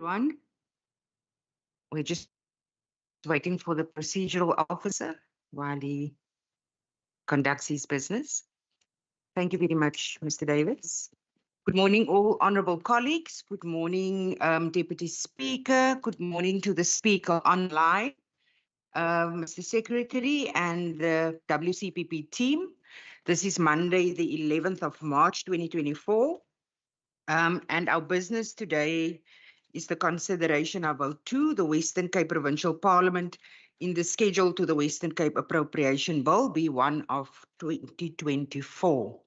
everyone. We're just waiting for the procedural officer while he conducts his business. Thank you very much, Mr. Davids. Good morning, all honorable colleagues. Good morning, Deputy Speaker. Good morning to the speaker online, Mr. Secretary and the WCPP team. This is Monday, the 11th of March, 2024. And our business today is the consideration of Vote 2, the Western Cape Provincial Parliament in the schedule to the Western Cape Appropriation Bill, B1 of 2024.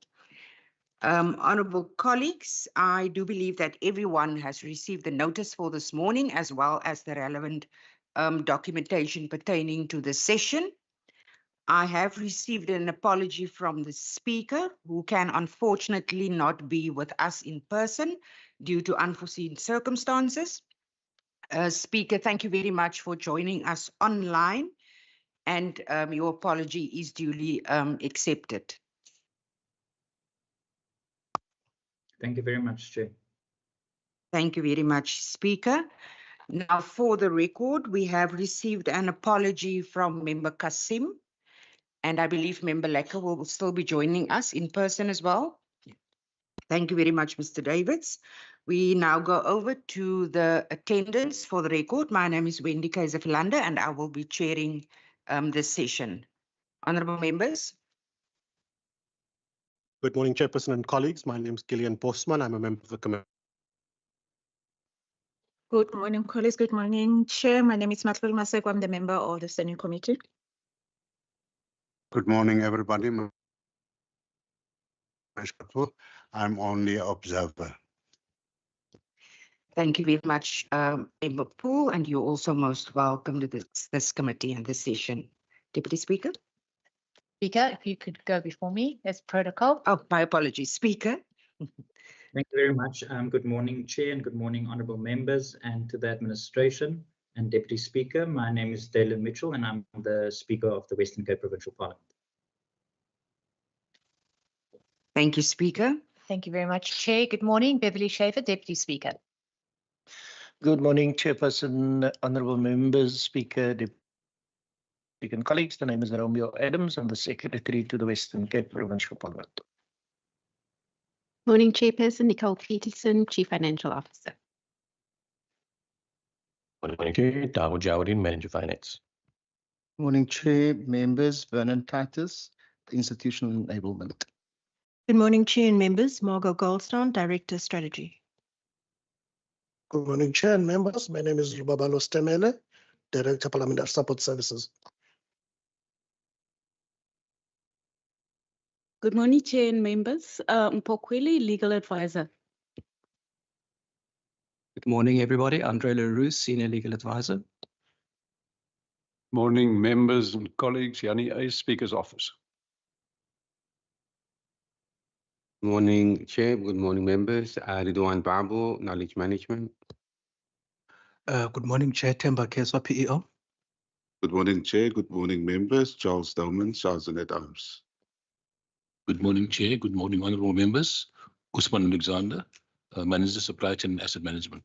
Honourable colleagues, I do believe that everyone has received the notice for this morning as well as the relevant documentation pertaining to the session. I have received an apology from the speaker, who can unfortunately not be with us in person due to unforeseen circumstances. Speaker, thank you very much for joining us online, and your apology is duly accepted. Thank you very much, Chair. Thank you very much, Speaker. Now, for the record, we have received an apology from Member Kasim, and I believe Member Lecker will still be joining us in person as well. Thank you very much, Mr. Davids. We now go over to the attendance for the record. My name is Wendy Kaiser-Philander, and I will be chairing this session. Honourable members. Good morning, Chairperson and colleagues. My name is Gillian Bosman. I'm a member of the committee. Good morning, colleagues. Good morning, Chair. My name is Matlul Maseko. I'm the member of the Standing Committee. Good morning, everybody. I'm only an observer. Thank you very much, Member Poole, and you're also most welcome to this committee and this session. Deputy Speaker. Speaker, if you could go before me as protocol. Oh, my apologies, Speaker. Thank you very much. Good morning, Chair, and good morning, honourable members, and to the administration and Deputy Speaker. My name is Dalen Mitchell, and I'm the Speaker of the Western Cape Provincial Parliament. Thank you, Speaker. Thank you very much, Chair. Good morning, Beverly Schaefer, Deputy Speaker. Good morning, Chairperson, honourable members, Speaker, Deputy and colleagues. The name is Romeo Adams. I'm the Secretary to the Western Cape Provincial Parliament. Morning, Chairperson, Nicole Peterson, Chief Financial Officer. Morning, Chair. Dawo Jawdin, Manager Finance. Morning, Chair, members, Vernon Titus, Institutional Enablement. Good morning, Chair and members. Margot Goldstone, Director Strategy. Good morning, Chair and members. My name is Lubabalo Stemele, Director Parliamentary Support Services. Good morning, Chair and members. Mpokweli, Legal Advisor. Good morning, everybody. Andre Leroux, Senior Legal Advisor. Morning, members and colleagues. Yanni A, Speaker's Office. Morning, Chair. Good morning, members. Ridwan Babu, Knowledge Management. Good morning, Chair. Temba Keswa, PEO. Good morning, Chair. Good morning, members. Charles Delman, Charles at Arms. Good morning, Chair. Good morning, honourable members. Usman Alexander, Manager Supply Chain and Asset Management.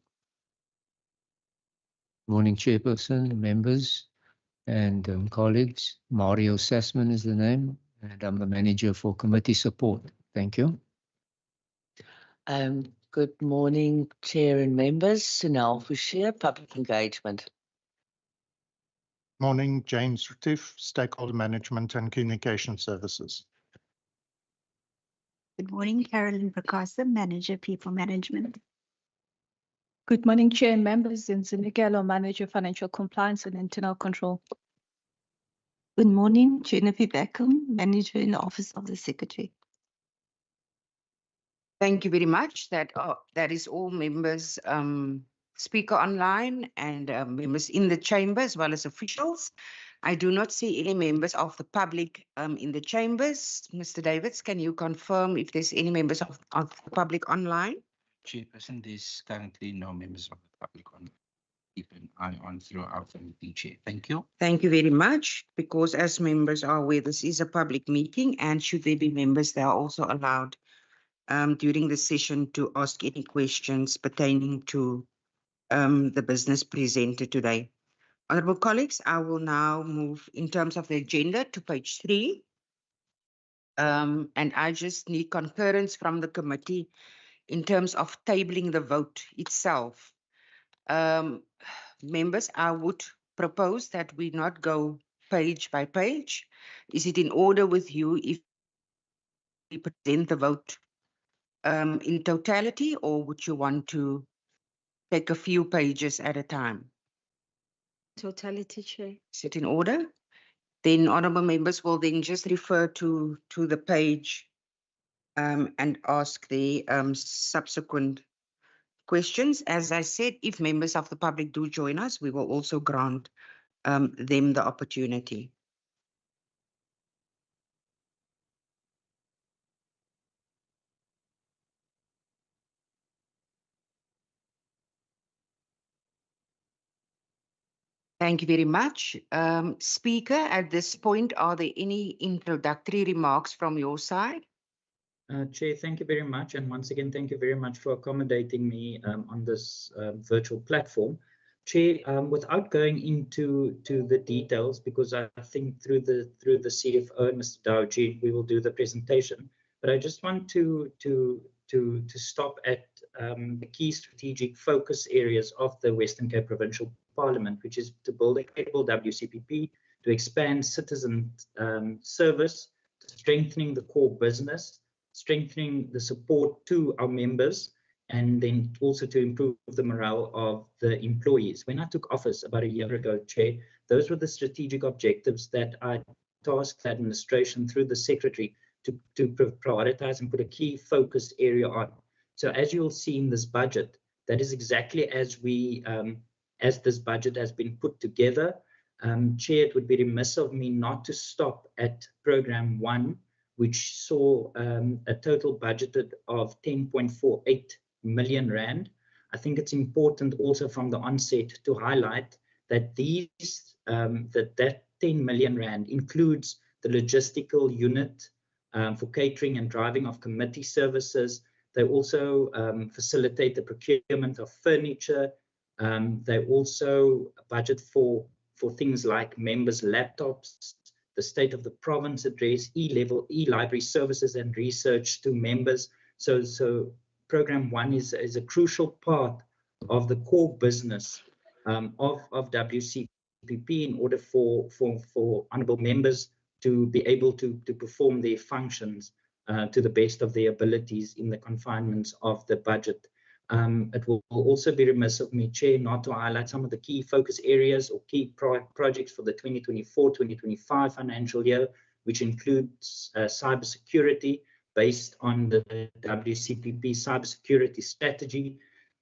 Morning, Chairperson, members and colleagues. Mario Sassman is the name, and I'm the Manager for Committee Support. Thank you. Good morning, Chair and members. Sunil Fushia, Public Engagement. Morning, James Retief, Stakeholder Management and Communication Services. Good morning, Carolyn Prakasa, Manager, People Management. Good morning, Chair and members. Nzinikelo, Manager, Financial Compliance and Internal Control. Good morning, Jennifer Beckham, Manager in the Office of the Secretary. Thank you very much. That is all members, speaker online and members in the chamber as well as officials. I do not see any members of the public in the chambers. Mr. Davids, can you confirm if there's any members of the public online? Chairperson, there's currently no members of the public online. Keep an eye on throughout the meeting, Chair. Thank you. Thank you very much. Because as members are aware, this is a public meeting, and should there be members, they are also allowed during the session to ask any questions pertaining to the business presented today. Honourable colleagues, I will now move in terms of the agenda to page 3. And I just need concurrence from the committee in terms of tabling the vote itself. Members, I would propose that we not go page by page. Is it in order with you if we present the vote in totality, or would you want to take a few pages at a time? Totality, Chair. Is it in order? Then honourable members will then just refer to the page and ask the subsequent questions. As I said, if members of the public do join us, we will also grant them the opportunity. Thank you very much. Speaker, at this point, are there any introductory remarks from your side? Chair, thank you very much. And once again, thank you very much for accommodating me on this virtual platform. Chair, without going into the details, because I think through the CFO and Mr. Dowji, we will do the presentation. But I just want to stop at the key strategic focus areas of the Western Cape Provincial Parliament, which is to build a capable WCPP, to expand citizen service, strengthening the core business, strengthening the support to our members, and then also to improve the morale of the employees. When I took office about a year ago, Chair, those were the strategic objectives that I tasked the administration through the Secretary to prioritize and put a key focus area on. So as you'll see in this budget, that is exactly as this budget has been put together. Chair, it would be remiss of me not to stop at Program 1, which saw a total budgeted of 10.48 million rand. I think it's important also from the onset to highlight that that 10 million rand includes the logistical unit for catering and driving of committee services. They also facilitate the procurement of furniture. They also budget for things like members' laptops, the state of the province address, e-library services and research to members. So Program 1 is a crucial part of the core business of WCPP in order for honourable members to be able to perform their functions to the best of their abilities in the confinements of the budget. It will also be remiss of me, Chair, not to highlight some of the key focus areas or key projects for the 2024-2025 financial year, which includes cybersecurity based on the WCPP cybersecurity strategy,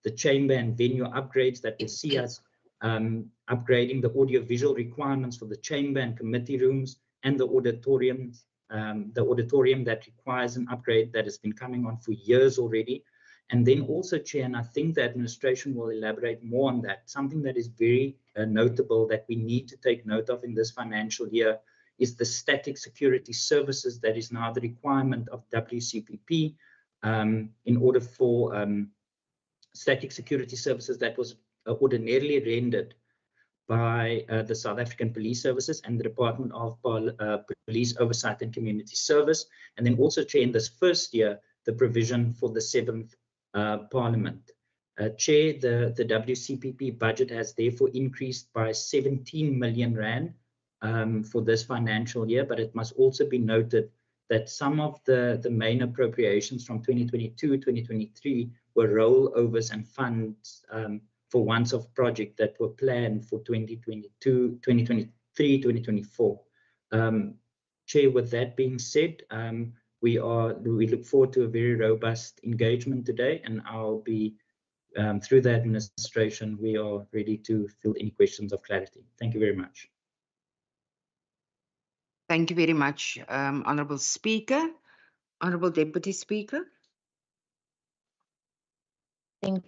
the chamber and venue upgrades that will see us upgrading the audiovisual requirements for the chamber and committee rooms, and the auditorium that requires an upgrade that has been coming on for years already. And then also, Chair, and I think the administration will elaborate more on that, something that is very notable that we need to take note of in this financial year is the static security services that is now the requirement of WCPP in order for static security services that was ordinarily rendered by the South African Police Services and the Department of Police Oversight and Community Service. And then also, Chair, in this first year, the provision for the 7th Parliament. Chair, the WCPP budget has therefore increased by 17 million rand for this financial year, but it must also be noted that some of the main appropriations from 2022-2023 were rollovers and funds for once-off projects that were planned for 2023-2024. Chair, with that being said, we look forward to a very robust engagement today, and I'll be, through the administration, we are ready to field any questions of clarity. Thank you very much. Thank you very much, Honourable Speaker. Honourable Deputy Speaker.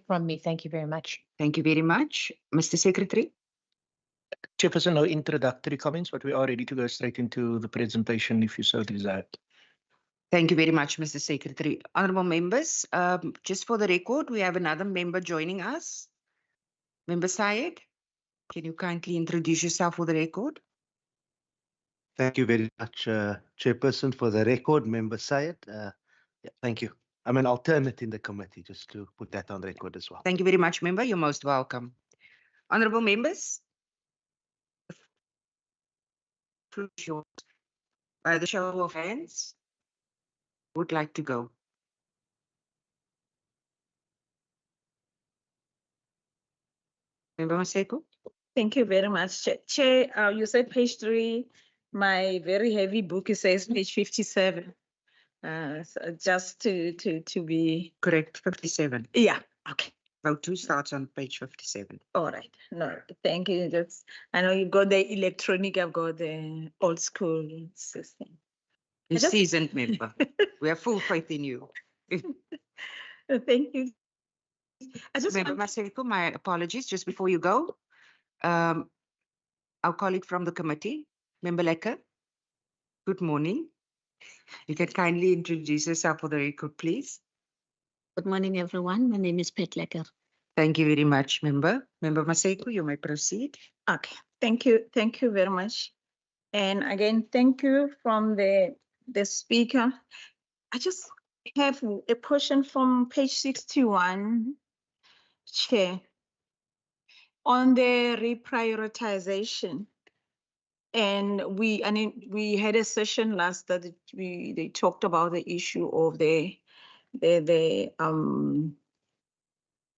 From me, thank you very much. Thank you very much. Mr. Secretary. Chairperson, no introductory comments, but we are ready to go straight into the presentation if you so desire. Thank you very much, Mr. Secretary. Honourable members, just for the record, we have another member joining us. Member Syed, can you kindly introduce yourself for the record? Thank you very much, Chairperson. For the record, Member Syed. Yeah, thank you. I'm an alternate in the committee, just to put that on record as well. Thank you very much, member. You're most welcome. Honorable members, floor is yours. By the show of hands, would like to go. Member Maseko? Thank you very much, Chair. You said page 3. My very heavy book says page 57. So just to be correct, 57. Yeah. Okay. Vote 2 starts on page 57. All right. No, thank you. I know you've got the electronic. I've got the old school system. A seasoned member. We have full faith in you. Thank you. Member Maseko, my apologies. Just before you go, our colleague from the committee, Member Lekker. Good morning. You can kindly introduce yourself for the record, please. Good morning, everyone. My name is Pat Lekker. Thank you very much, member. Member Maseko, you may proceed. Okay. Thank you. Thank you very much. And again, thank you from the speaker. I just have a question from page 61, Chair, on the reprioritization. And we had a session last that they talked about the issue of the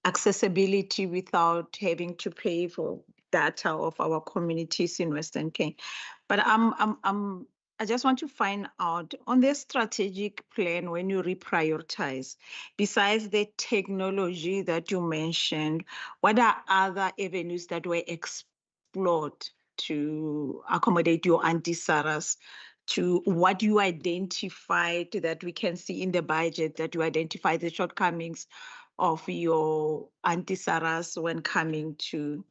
accessibility without having to pay for data of our communities in Western Cape. But I just want to find out on the strategic plan, when you reprioritize, besides the technology that you mentioned, what are other avenues that were explored to accommodate your Auntie Sarah's, to what you identified that we can see in the budget, that you identify the shortcomings of your Auntie Sarah's when coming to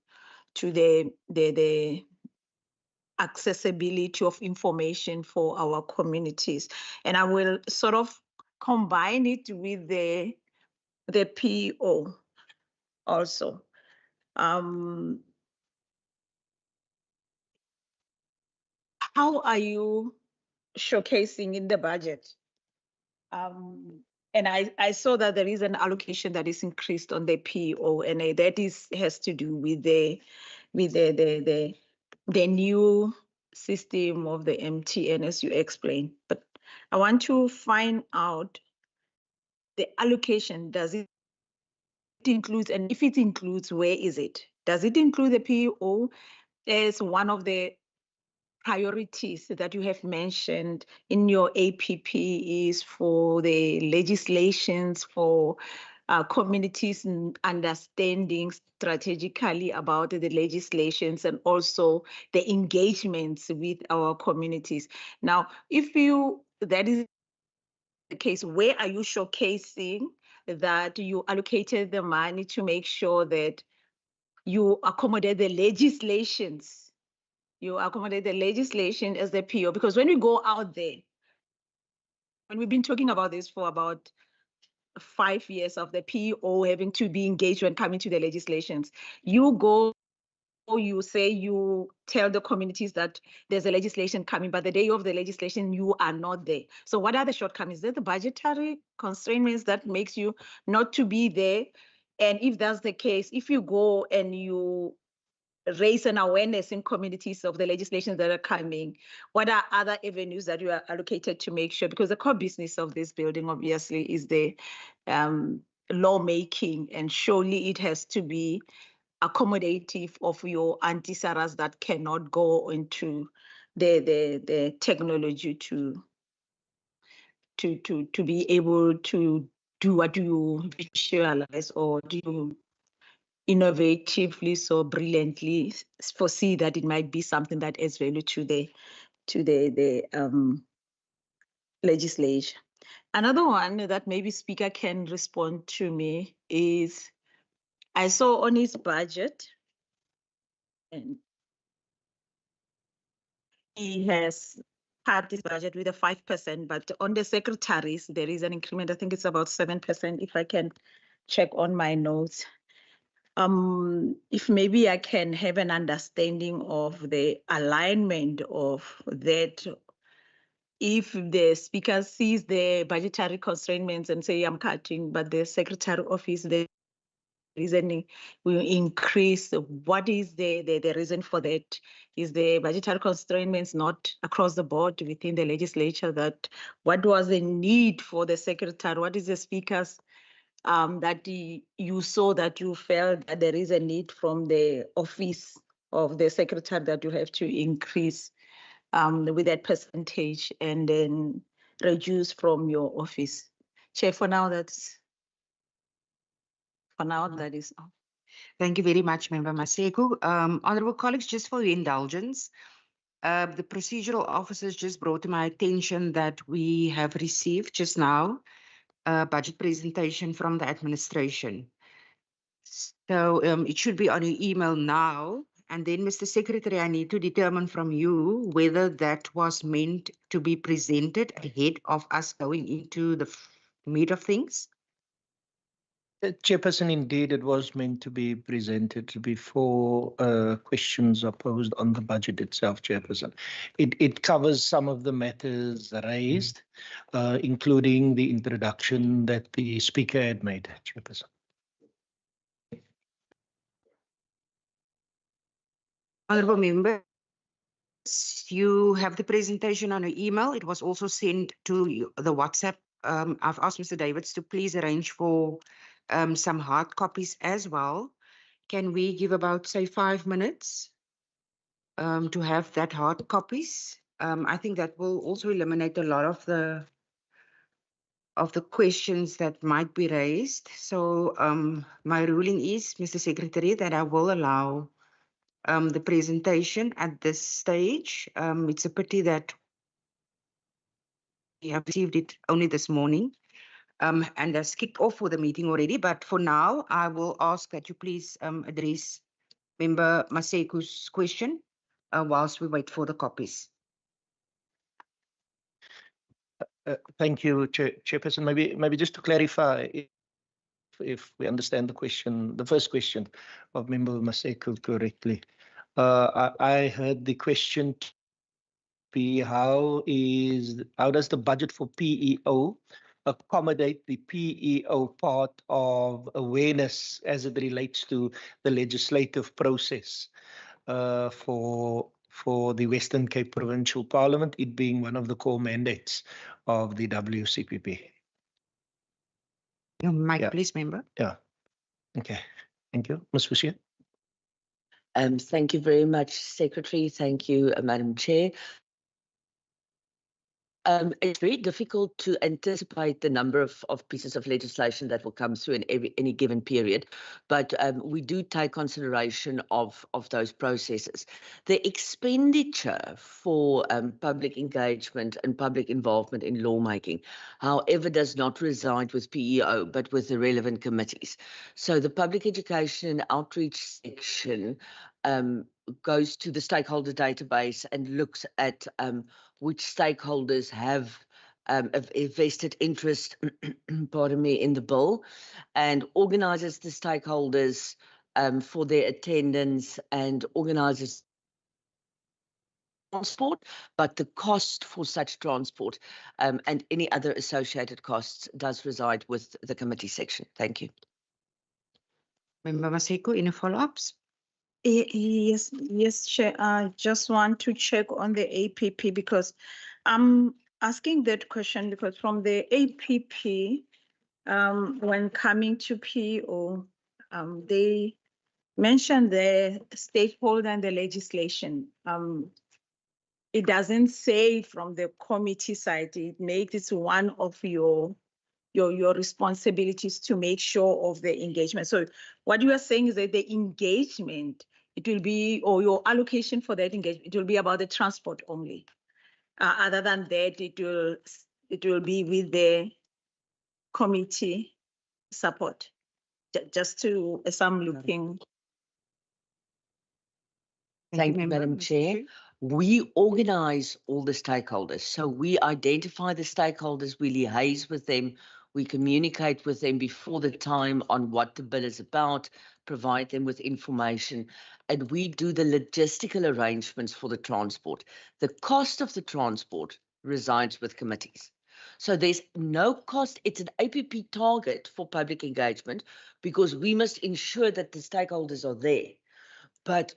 the accessibility of information for our communities. And I will sort of combine it with the PO also. How are you showcasing in the budget? And I saw that there is an allocation that is increased on the PO, and that has to do with the new system of the MTN, as you explained. But I want to find out the allocation. Does it include, and if it includes, where is it? Does it include the PO as one of the priorities that you have mentioned in your APP is for the legislations for communities understanding strategically about the legislations and also the engagements with our communities? Now, if that is the case, where are you showcasing that you allocated the money to make sure that you accommodate the legislations? You accommodate the legislation as the PO, because when we go out there, and we've been talking about this for about 5 years of the PO having to be engaged when coming to the legislations, you say you tell the communities that there's a legislation coming, but the day of the legislation, you are not there. So what are the shortcomings? Is that the budgetary constraints that makes you not to be there? And if that's the case, if you go and you raise an awareness in communities of the legislations that are coming, what are other avenues that you are allocated to make sure? Because the core business of this building, obviously, is the lawmaking, and surely it has to be accommodative of your Auntie Sarah's that cannot go into the technology to be able to do what you visualize or do innovatively, so brilliantly foresee that it might be something that adds value to the legislation. Another one that maybe Speaker can respond to me is, I saw on his budget, and he has cut his budget with a 5%, but on the secretaries, there is an increment. I think it's about 7%, if I can check on my notes. if maybe I can have an understanding of the alignment of that, if the speaker sees the budgetary constraints and say I'm cutting, but the secretary office, the reasoning will increase. What is the reason for that? Is the budgetary constraints not across the board within the legislature? That what was the need for the secretary? What is the speaker's that you saw that you felt that there is a need from the office of the secretary that you have to increase with that percentage and then reduce from your office? Chair, for now, that is all. Thank you very much, Member Maseko. Honourable colleagues, just for your indulgence, the procedural officers just brought to my attention that we have received just now a budget presentation from the administration. So it should be on your email now. And then, Mr. Secretary, I need to determine from you whether that was meant to be presented ahead of us going into the meat of things. Chairperson, indeed, it was meant to be presented before questions are posed on the budget itself, Chairperson. It covers some of the matters raised, including the introduction that the Speaker had made, Chairperson. Honourable members, you have the presentation on your email. It was also sent to the WhatsApp. I've asked Mr. Davids to please arrange for some hard copies as well. Can we give about, say, 5 minutes to have that hard copies? I think that will also eliminate a lot of the questions that might be raised. So my ruling is, Mr. Secretary, that I will allow the presentation at this stage. It's a pity that we have received it only this morning and has kicked off for the meeting already. But for now, I will ask that you please address Member Maseku's question whilst we wait for the copies. Thank you, Chairperson. Maybe just to clarify, if we understand the question, the first question of Member Maseko correctly. I heard the question to be how does the budget for PEO accommodate the PEO part of awareness as it relates to the legislative process for the Western Cape Provincial Parliament, it being one of the core mandates of the WCPP. Your mic, please, member. Yeah. Okay. Thank you. Ms. Fusia. Thank you very much, Secretary. Thank you, Madam Chair. It's very difficult to anticipate the number of pieces of legislation that will come through in any given period, but we do take consideration of those processes. The expenditure for public engagement and public involvement in lawmaking, however, does not reside with PEO, but with the relevant committees. So the public education and outreach section goes to the stakeholder database and looks at which stakeholders have a vested interest, pardon me, in the bill, and organises the stakeholders for their attendance and organises transport, but the cost for such transport and any other associated costs does reside with the committee section. Thank you. Member Maseko, any follow-ups? Yes, Chair. I just want to check on the APP because I'm asking that question because from the APP, when coming to PO, they mentioned the stakeholder and the legislation. It doesn't say from the committee side, it makes it one of your responsibilities to make sure of the engagement. So what you are saying is that the engagement, it will be, or your allocation for that engagement, it will be about the transport only. Other than that, it will be with the committee support. Just to, as I'm looking. Thank you, Madam Chair. We organise all the stakeholders. So we identify the stakeholders, we liaise with them, We communicate with them before the time on what the bill is about, provide them with information, and we do the logistical arrangements for the transport. The cost of the transport resides with committees. So there's no cost. It's an APP target for public engagement because we must ensure that the stakeholders are there. But,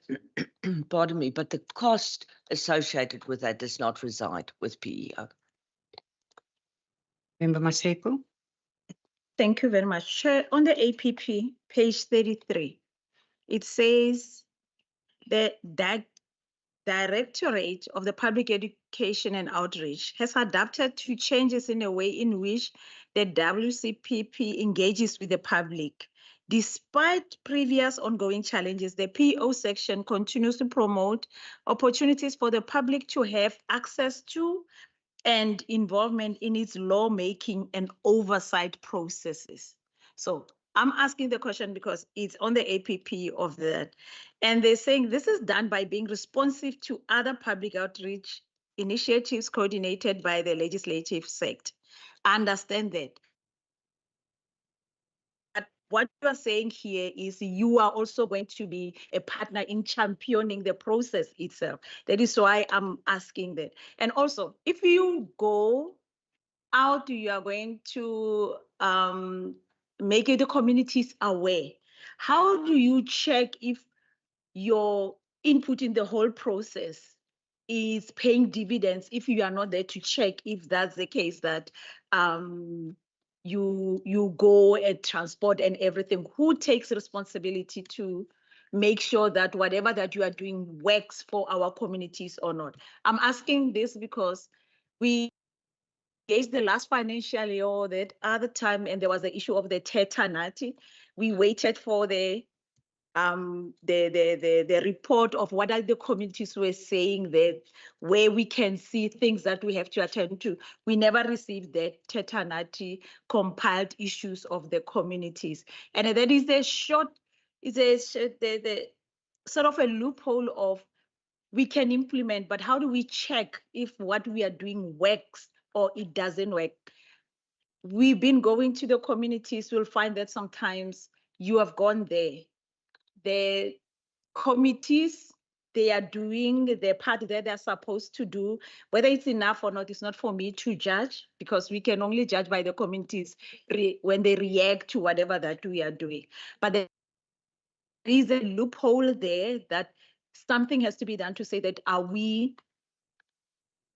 pardon me, but the cost associated with that does not reside with PEO. Member Maseko? Thank you very much. Chair, on the APP, page 33, it says that Directorate of the Public Education and Outreach has adapted to changes in a way in which the WCPP engages with the public. Despite previous ongoing challenges, the PO section continues to promote opportunities for the public to have access to and involvement in its lawmaking and oversight processes. So I'm asking the question because it's on the APP of that. And they're saying this is done by being responsive to other public outreach initiatives coordinated by the legislative sector. I understand that. But what you are saying here is you are also going to be a partner in championing the process itself. That is why I'm asking that. And also, if you go out, you are going to make the communities aware. How do you check if your input in the whole process is paying dividends if you are not there to check if that's the case, that you go and transport and everything? Who takes responsibility to make sure that whatever that you are doing works for our communities or not? I'm asking this because we engaged the last financial year that other time, and there was the issue of the tetanati. We waited for the report of what are the communities were saying that where we can see things that we have to attend to. We never received the tetanati compiled issues of the communities, and that is the sort of a loophole of we can implement, but how do we check if what we are doing works or it doesn't work? We've been going to the communities. We'll find that sometimes you have gone there. The committees, they are doing the part that they're supposed to do. Whether it's enough or not, it's not for me to judge, because we can only judge by the communities when they react to whatever that we are doing. But there is a loophole there that something has to be done to say that, are we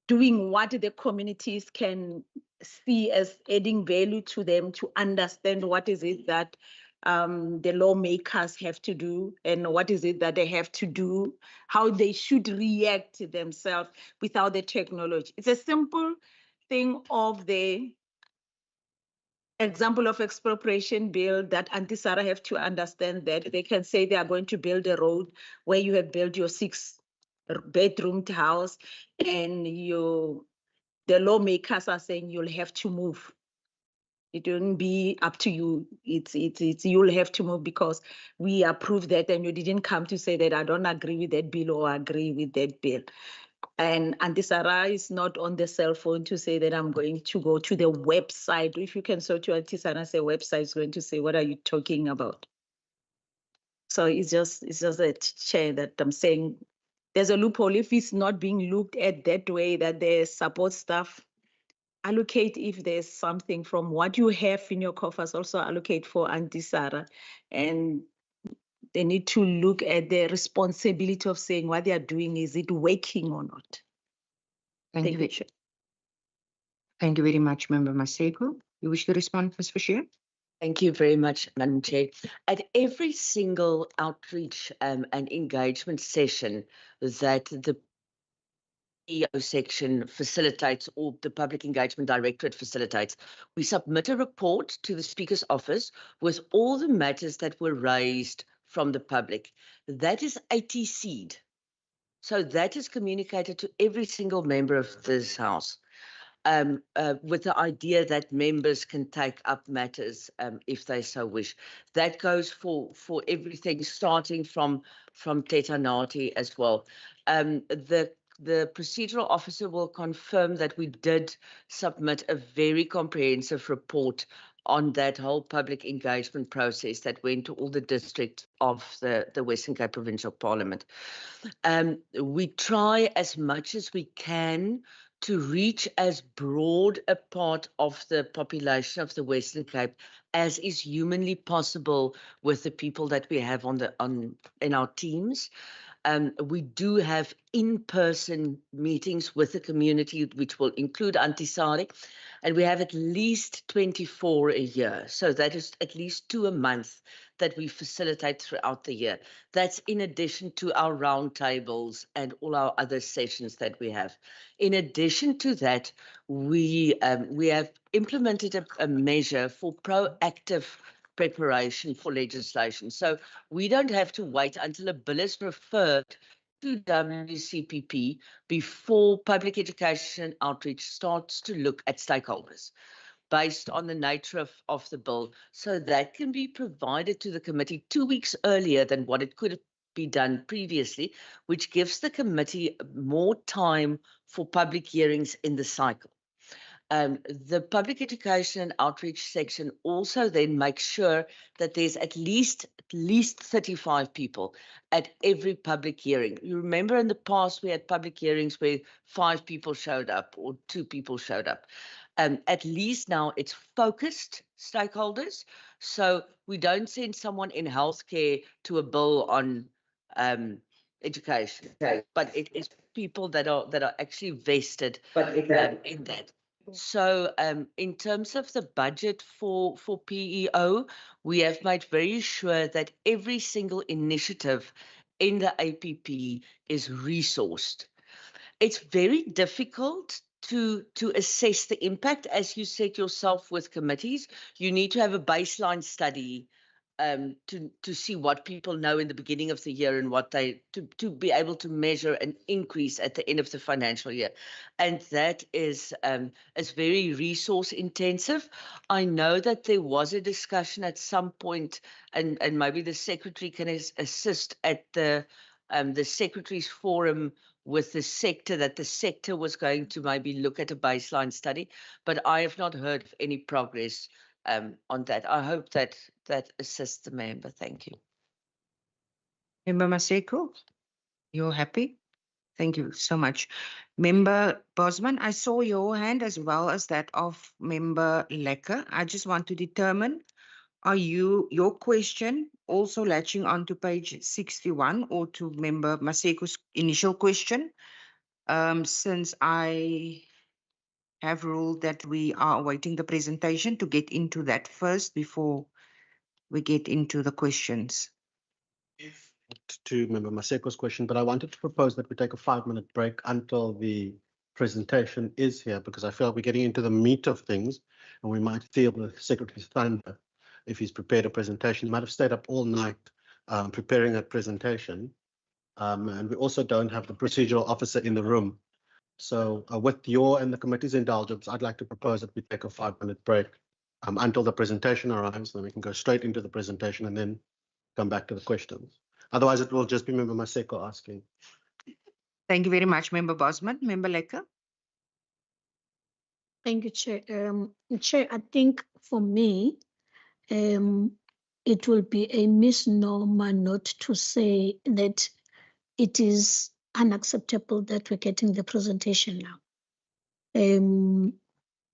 doing what the communities can see as adding value to them, to understand what is it that the lawmakers have to do and what is it that they have to do, how they should react themselves without the technology. It's a simple thing of the example of expropriation bill that Auntie Sarah have to understand, that they can say they are going to build a road where you have built your 6-bedroom house, and the lawmakers are saying you'll have to move. It wouldn't be up to you. It's you'll have to move because we approve that, and you didn't come to say that I don't agree with that bill or agree with that bill. And Auntie Sarah is not on the cell phone to say that I'm going to go to the website. If you can so to Auntie Sarah, say website is going to say, what are you talking about? So it's just a chair that I'm saying there's a loophole. If it's not being looked at that way, that the support staff allocate, if there's something from what you have in your coffers, also allocate for Auntie Sarah. And they need to look at the responsibility of saying what they are doing, is it working or not? Thank you. Thank you very much, Member Maseko. You wish to respond, Ms. Bashir? Thank you very much, Madam Chair. At every single outreach and engagement session that the PEO section facilitates, or the Public Engagement Directorate facilitates, we submit a report to the Speaker's office with all the matters that were raised from the public. That is ATC'd. So that is communicated to every single member of this House, with the idea that members can take up matters if they so wish. That goes for everything, starting from Tetanati as well. The procedural officer will confirm that we did submit a very comprehensive report on that whole public engagement process that went to all the districts of the Western Cape Provincial Parliament. We try as much as we can to reach as broad a part of the population of the Western Cape as is humanly possible with the people that we have in our teams. We do have in-person meetings with the community, which will include Antisari, and we have at least 24 a year. So that is at least 2 a month that we facilitate throughout the year. That's in addition to our roundtables and all our other sessions that we have. In addition to that, we have implemented a measure for proactive preparation for legislation. So we don't have to wait until a bill is referred to WCPP before public education outreach starts to look at stakeholders based on the nature of the bill. So that can be provided to the committee 2 weeks earlier than what it could be done previously, which gives the committee more time for public hearings in the cycle. The public education and outreach section also then makes sure that there's at least 35 people at every public hearing. You remember in the past we had public hearings where 5 people showed up or 2 people showed up. At least now it's focused stakeholders, so we don't send someone in healthcare to a bill on education, but it is people that are actually vested in that. So in terms of the budget for PEO, we have made very sure that every single initiative in the APP is resourced. It's very difficult to assess the impact, as you said yourself, with committees. You need to have a baseline study to see what people know in the beginning of the year and what to be able to measure an increase at the end of the financial year, and that is very resource intensive. I know that there was a discussion at some point, and maybe the secretary can assist at the secretary's forum with the sector, that the sector was going to maybe look at a baseline study, but I have not heard of any progress on that. I hope that assists the member. Thank you. Member Maseko, you're happy? Thank you so much. Member Bosman, I saw your hand as well as that of Member Lekker. I just want to determine, are your question also latching on to page 61 or to Member Maseko's initial question? Since I have ruled that we are awaiting the presentation to get into that first before we get into the questions. To Member Maseko's question, but I wanted to propose that we take a 5-minute break until the presentation is here, because I feel like we're getting into the meat of things and we might feel the Secretary's thunder if he's prepared a presentation. He might have stayed up all night preparing that presentation. And we also don't have the procedural officer in the room. So with your and the committee's indulgence, I'd like to propose that we take a 5-minute break until the presentation arrives, then we can go straight into the presentation and then come back to the questions. Otherwise, it will just be Member Maseko asking. Thank you very much, Member Bosman. Member Lekker? Thank you, Chair. Chair, I think for me, it will be a misnomer not to say that it is unacceptable that we're getting the presentation now.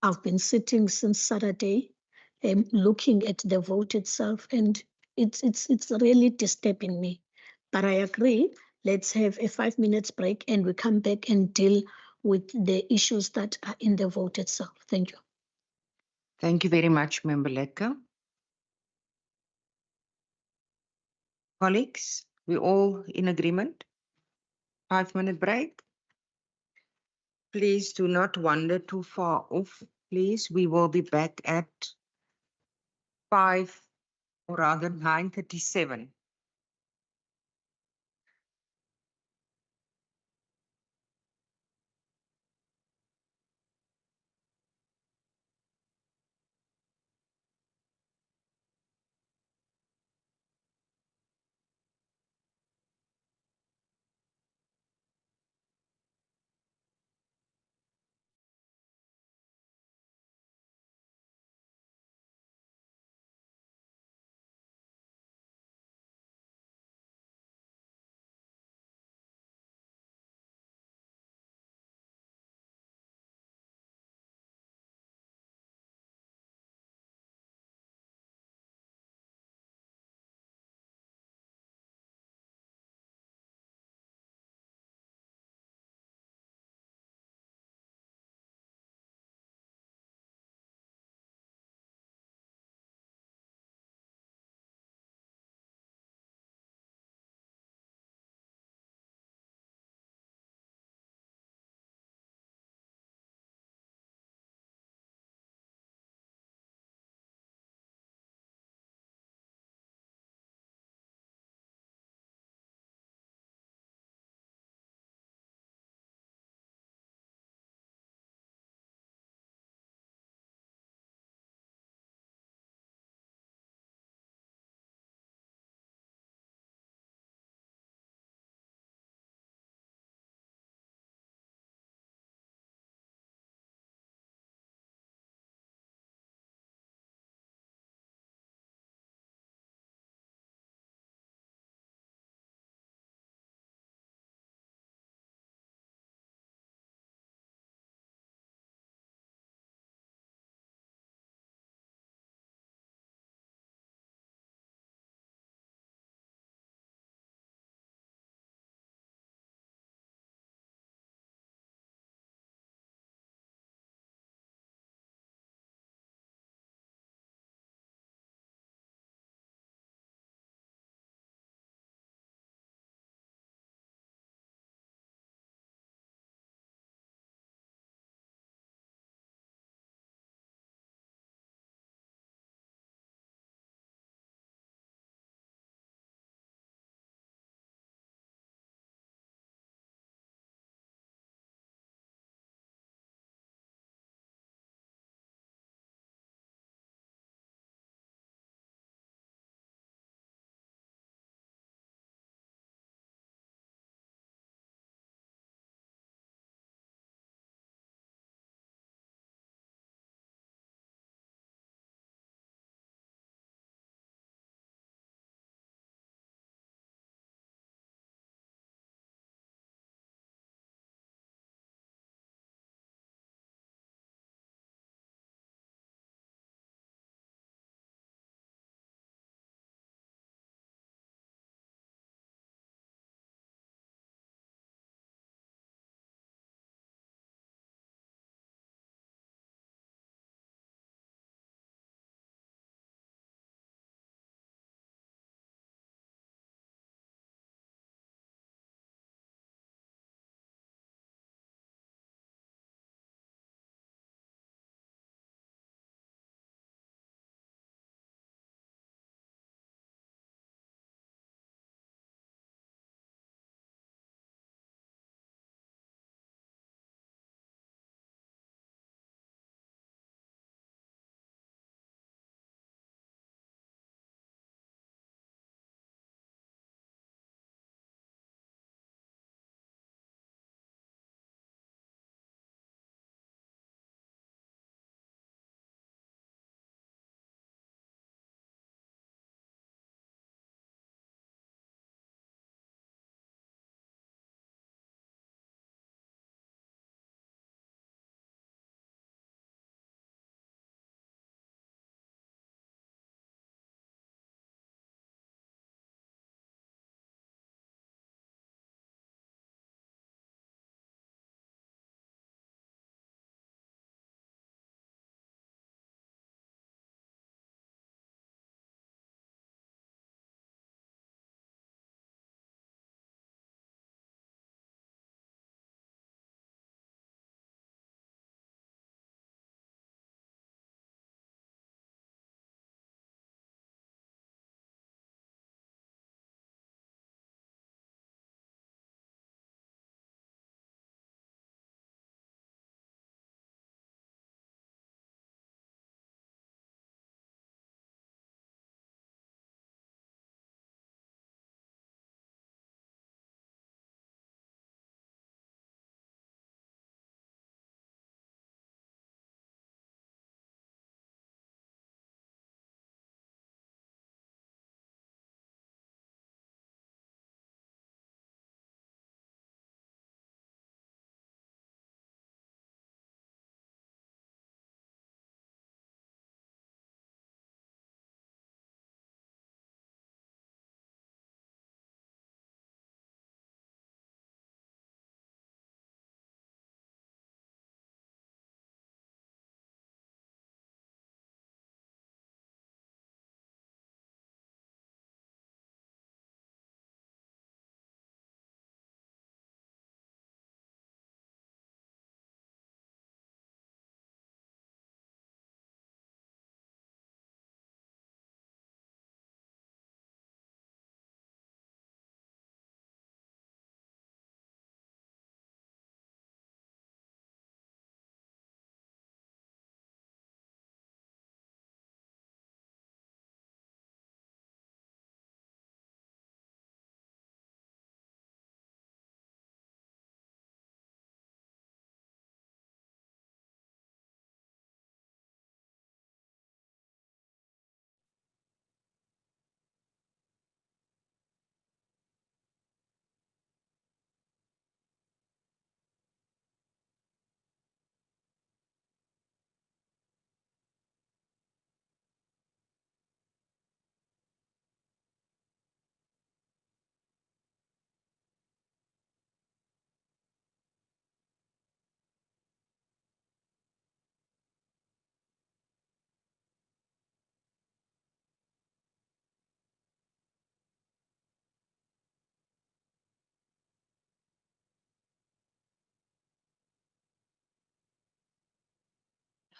I've been sitting since Saturday, looking at the vote itself, and it's really disturbing me. But I agree, let's have a 5 minutes break and we come back and deal with the issues that are in the vote itself. Thank you. Thank you very much, Member Lekker. Colleagues, we all in agreement? 5-minute break. Please do not wander too far off. Please, we will be back at 5 or rather 9:37.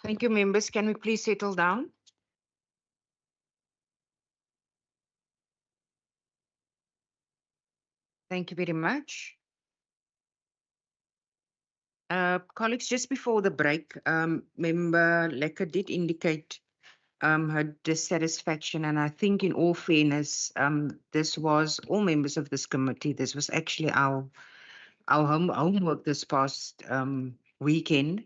Thank you, members. Can we please settle down? Thank you very much. Colleagues, just before the break, Member Lekker did indicate her dissatisfaction, and I think in all fairness, this was all members of this committee. This was actually our homework this past weekend,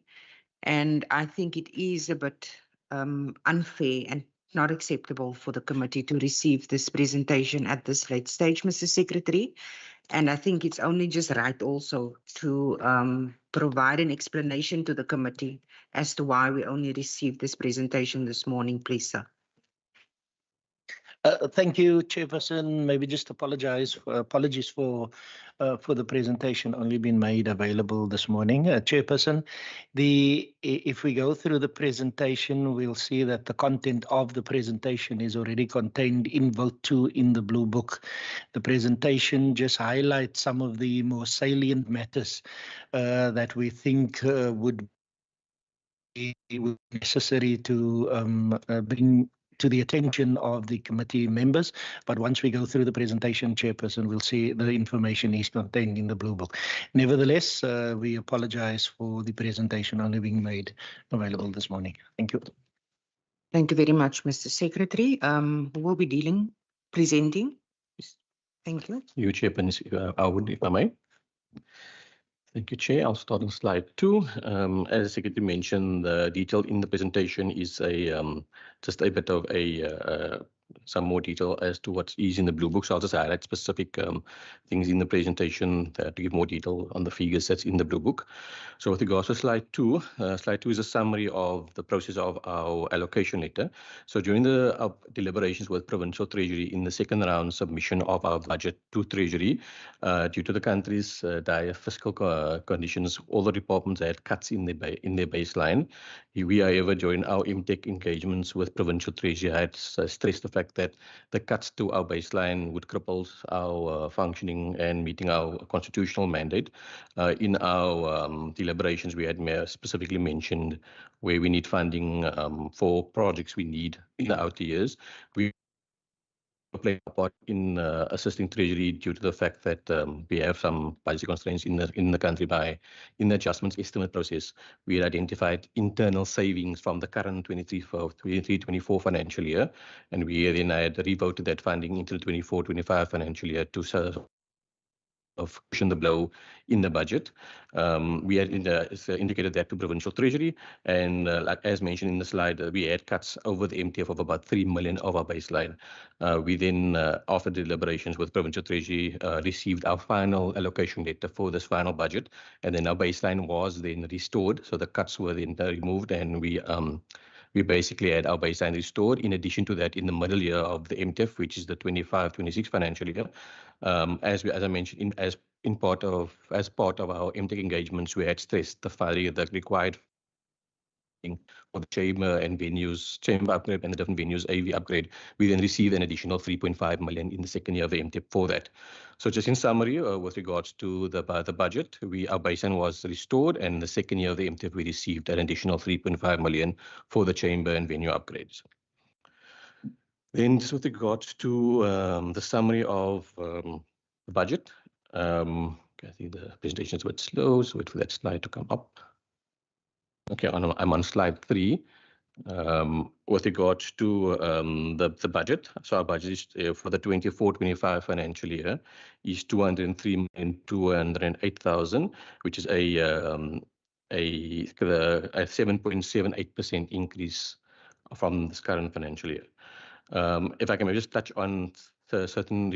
and I think it is a bit unfair and not acceptable for the committee to receive this presentation at this late stage, Mr. Secretary. And I think it's only just right also to provide an explanation to the committee as to why we only received this presentation this morning, please, sir. Thank you, Chairperson. Maybe just apologies for the presentation only being made available this morning. Chairperson, if we go through the presentation, we'll see that the content of the presentation is already contained in Vote 2 in the Blue Book. The presentation just highlights some of the more salient matters that we think would be necessary to bring to the attention of the committee members. But once we go through the presentation, Chairperson, we'll see the information is contained in the Blue Book. Nevertheless, we apologize for the presentation only being made available this morning. Thank you. Thank you very much, Mr. Secretary. Who will be presenting? Thank you. You, Chairperson, I would, if I may. Thank you, Chair. I'll start on slide 2. As the Secretary mentioned, the detail in the presentation is just a bit of some more detail as to what is in the Blue Book. So I'll just highlight specific things in the presentation to give more detail on the figures that's in the Blue Book. So with regards to slide 2 is a summary of the process of our allocation letter. So during the deliberations with Provincial Treasury in the second round submission of our budget to Treasury, due to the country's dire fiscal conditions, all the departments had cuts in their baseline. We, however, during our MTech engagements with Provincial Treasury, had stressed the fact that the cuts to our baseline would cripple our functioning and meeting our constitutional mandate. In our deliberations, we had specifically mentioned where we need funding for projects we need in the outer years. We play a part in assisting Treasury due to the fact that we have some budget constraints in the country. In the adjustments estimate process, we had identified internal savings from the current 23-24 financial year, and we then had revoted that funding into the 24-25 financial year to of cushion the blow in the budget. We had indicated that to Provincial Treasury, and like as mentioned in the slide, we had cuts over the MTF of about 3 million of our baseline. We then, after deliberations with Provincial Treasury, received our final allocation letter for this final budget, and then our baseline was then restored. So the cuts were then removed, and we basically had our baseline restored. In addition to that, in the middle year of the MTF, which is the 25-26 financial year, as I mentioned, as part of our MTech engagements, we had stressed the required for the chamber upgrade and the different venues AV upgrade. We then received an additional 3.5 million in the second year of the MTech for that. So just in summary, with regards to the budget, our baseline was restored, and in the second year of the MTech, we received an additional 3.5 million for the chamber and venue upgrades. Then just with regards to the summary of the budget, I think the presentation is a bit slow, so wait for that slide to come up. Okay, I'm on slide 3. With regards to the budget, so our budget is, for the 24-25 financial year is 203,208,000, which is a 7.78% increase from this current financial year. If I can maybe just touch on certain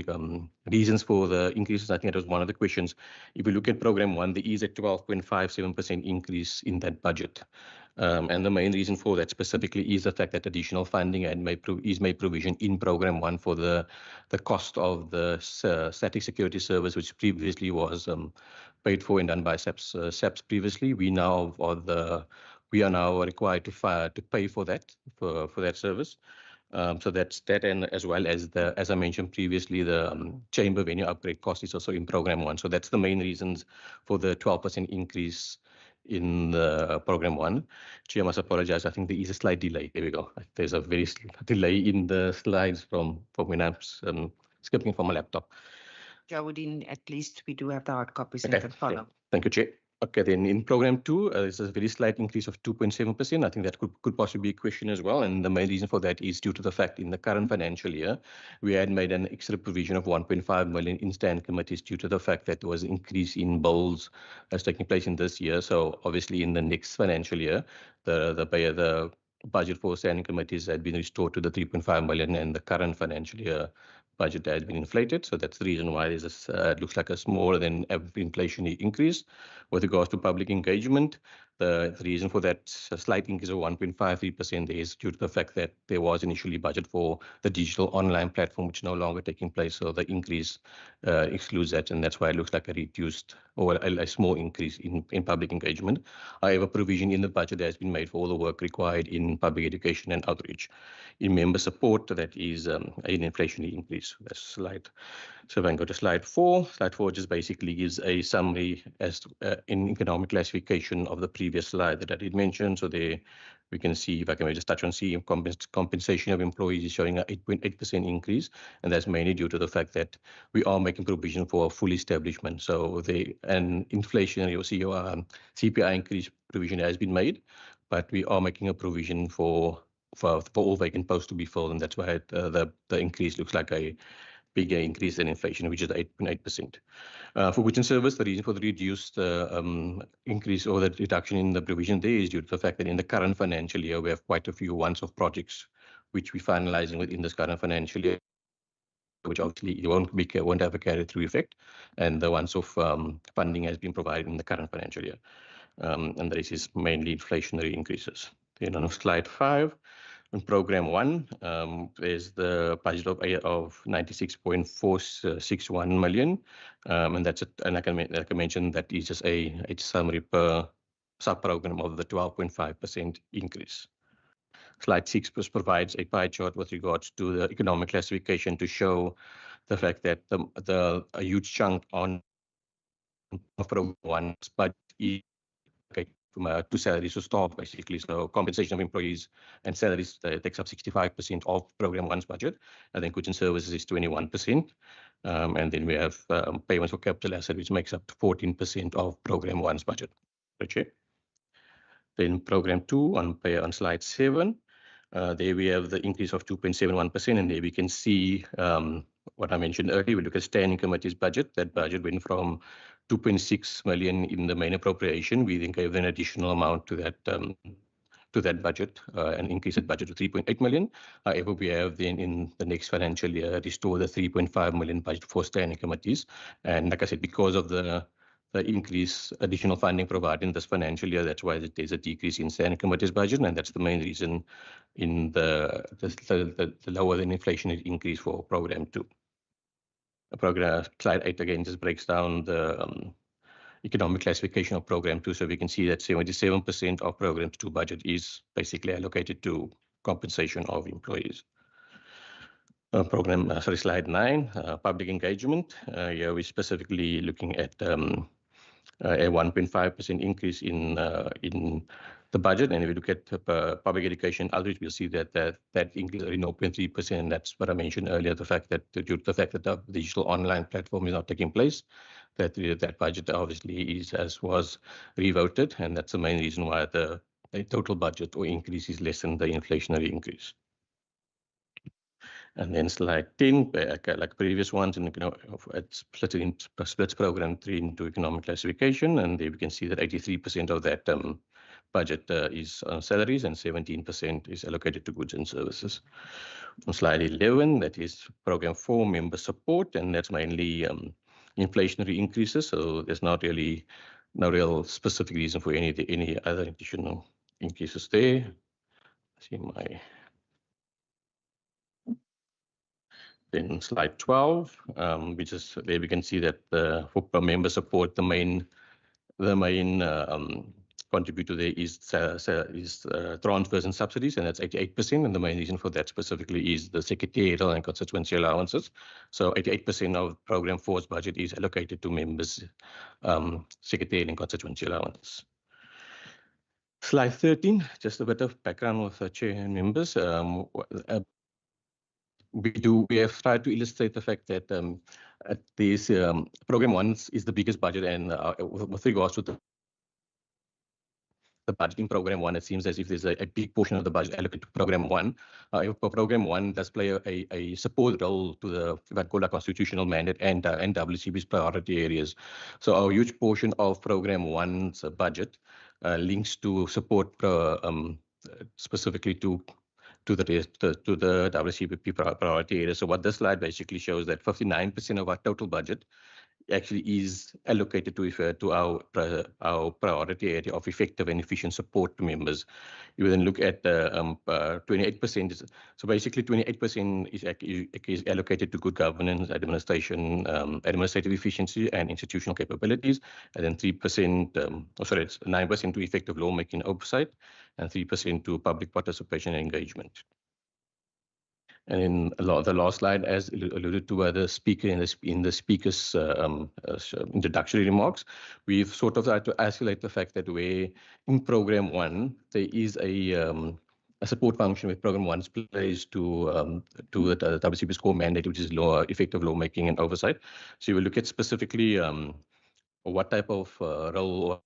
reasons for the increases, I think that was one of the questions. If we look at Program 1, there is a 12.57% increase in that budget. And the main reason for that specifically is the fact that additional funding is made provision in Program 1 for the cost of the static security service, which previously was paid for and done by SAPS previously. We are now required to pay for that service. So that's that, and as well as as I mentioned previously, the chamber venue upgrade cost is also in Program 1. So that's the main reasons for the 12% increase in the program 1. Chair, I must apologize. I think there is a slight delay. There we go. There's a very delay in the slides from when I'm skipping from my laptop. Jawudeen, at least we do have the hard copies Okay, and can follow. thank you, Chair. Okay, then in program 2, there's a very slight increase of 2.7%. I think that could possibly be a question as well. And the main reason for that is due to the fact in the current financial year, we had made an extra provision of 1.5 million in stand committees due to the fact that there was an increase in bowls that's taking place in this year. So obviously in the next financial year, the budget for standing committees had been restored to the 3.5 million, and the current financial year budget has been inflated. So that's the reason why there's this, it looks like a smaller than inflationary increase. With regards to public engagement, the reason for that slight increase of 1.53% is due to the fact that there was initially budget for the digital online platform, which is no longer taking place. So the increase excludes that, and that's why it looks like a reduced or a small increase in public engagement. However, provision in the budget has been made for all the work required in public education and outreach. In member support, that is an inflationary increase. That's slide. So if I go to slide 4, slide 4 just basically gives a summary as in economic classification of the previous slide that I did mention. So there we can see, if I can just touch on C, compensation of employees is showing an 8.8% increase. And that's mainly due to the fact that we are making provision for a full establishment. So an inflationary or CPI increase provision has been made, but we are making a provision for all vacant posts to be filled. And that's why the increase looks like a bigger increase than inflation, which is 8.8%. For goods and service, the reason for the reduced increase or the reduction in the provision there is due to the fact that in the current financial year, we have quite a few once-off projects which we're finalizing within this current financial year, which obviously won't have a carry-through effect. And the once-off funding has been provided in the current financial year. And this is mainly inflationary increases. Then on slide 5, in program 1, there's the budget of 96.461 million, and that's and like I mentioned, that is just a summary per sub-program of the 12.5% increase. Slide 6 provides a pie chart with regards to the economic classification to show the fact that a huge chunk on program 1's budget is to salaries to staff, basically. So compensation of employees and salaries takes up 65% of program 1's budget. And then goods and services is 21%. And then we have payments for capital asset, which makes up 14% of program 1's budget. Okay. Then program 2 on slide 7. There we have the increase of 2.71%, and there we can see what I mentioned earlier. We look at standing committee's budget. That budget went from 2.6 million in the main appropriation. We then gave an additional amount to that budget, and increase that budget to 3.8 million. However, we have then in the next financial year restore the 3.5 million budget for standing committees. And like I said, because of the increase additional funding provided in this financial year, that's why there's a decrease in standing committees budget, and that's the main reason in the lower than inflationary increase for program 2. Program slide 8 again just breaks down the economic classification of program 2, so we can see that 77% of program 2 budget is basically allocated to compensation of employees. Slide 9, public engagement. Here we're specifically looking at a 1.5% increase in the budget. And if we look at public education outreach, we'll see that increase is 0.3%. That's what I mentioned earlier, the fact that due to the fact that the digital online platform is not taking place, that budget obviously was revoted. And that's the main reason why the total budget or increase is less than the inflationary increase. And then slide 10, like previous ones, and it splits program 3 into economic classification, and there we can see that 83% of that budget is on salaries and 17% is allocated to goods and services. On slide 11, that is program 4, member support, and that's mainly inflationary increases. So there's no real specific reason for any other additional increases there. See my. Then slide 12, there we can see that for member support, the main contributor there is transfers and subsidies, and that's 88%. And the main reason for that specifically is the secretarial and constituency allowances. So 88% of program 4's budget is allocated to members' secretarial and constituency allowance. Slide 13, just a bit of background with the chair and members. We have tried to illustrate the fact that this program 1 is the biggest budget, and with regards to the budgeting program 1, it seems as if there's a big portion of the budget allocated to program 1. Program 1 does play a support role to the Vancouver constitutional mandate and WCB's priority areas. So our huge portion of program 1's budget links to support specifically to the WCP priority area. So what this slide basically shows that 59% of our total budget actually is allocated to our priority area of effective and efficient support to members. You then look at 28%. So basically 28% is allocated to good governance, administration, administrative efficiency and institutional capabilities. And then 3%, it's 9% to effective lawmaking oversight and 3% to public participation and engagement. And in the last slide, as alluded to by the speaker in the speaker's introductory remarks, we've sort of tried to isolate the fact that where in program 1 there is a support function with program 1 plays to the WCP's core mandate, which is effective lawmaking and oversight. So we look at specifically what type of role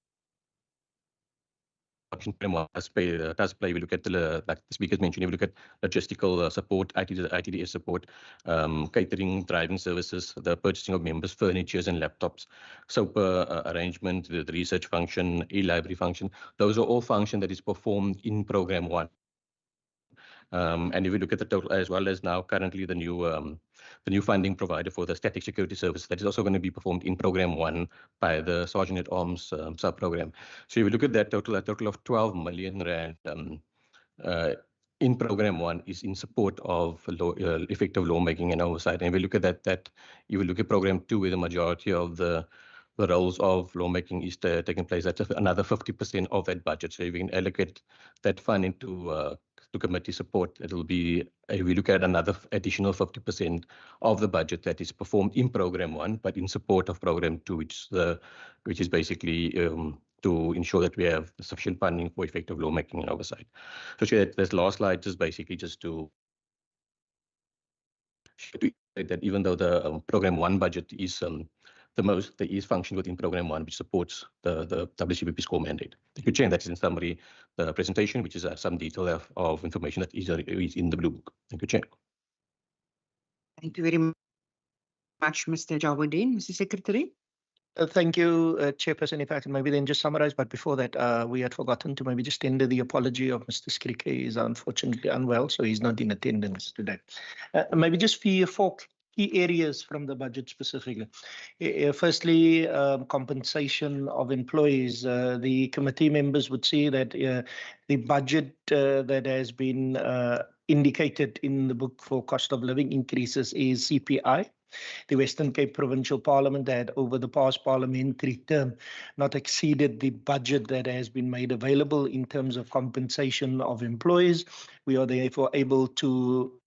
does play. We look at like the speakers mentioned, we look at logistical support, ITDS support, catering, driving services, the purchasing of members, furnitures and laptops, SOPA arrangement, the research function, e-library function. Those are all functions that is performed in program 1. And if we look at the total, as well as now currently the new funding provider for the static security service, that is also going to be performed in program 1 by the Sergeant at Arms sub-program. So if we look at that total, a total of 12 million rand in program 1 is in support of effective lawmaking and oversight. And if we look at that if we look at program 2, where the majority of the roles of lawmaking is taking place, that's another 50% of that budget. So if we can allocate that fund into to committee support, it'll be, if we look at another additional 50% of the budget that is performed in program 1, but in support of program 2, which is basically to ensure that we have sufficient funding for effective lawmaking and oversight. So this last slide is basically just to show that even though the program 1 budget is there is function within program 1 which supports the WCP's core mandate. Thank you, Chair. That is in summary the presentation, which is some detail of information that is in the Blue Book. Thank you, Chair. Thank you very much, Mr. Jawuddin. Mr. Secretary. Thank you, Chairperson. If I can maybe then just summarize, but before that, we had forgotten to maybe just tender the apology of Mr. Skrike. He is unfortunately unwell, so he's not in attendance today. Maybe just four key areas from the budget specifically. Firstly, compensation of employees. The committee members would see that the budget that has been indicated in the book for cost of living increases is CPI. The Western Cape Provincial Parliament had, over the past parliamentary term, not exceeded the budget that has been made available in terms of compensation of employees. We are therefore able to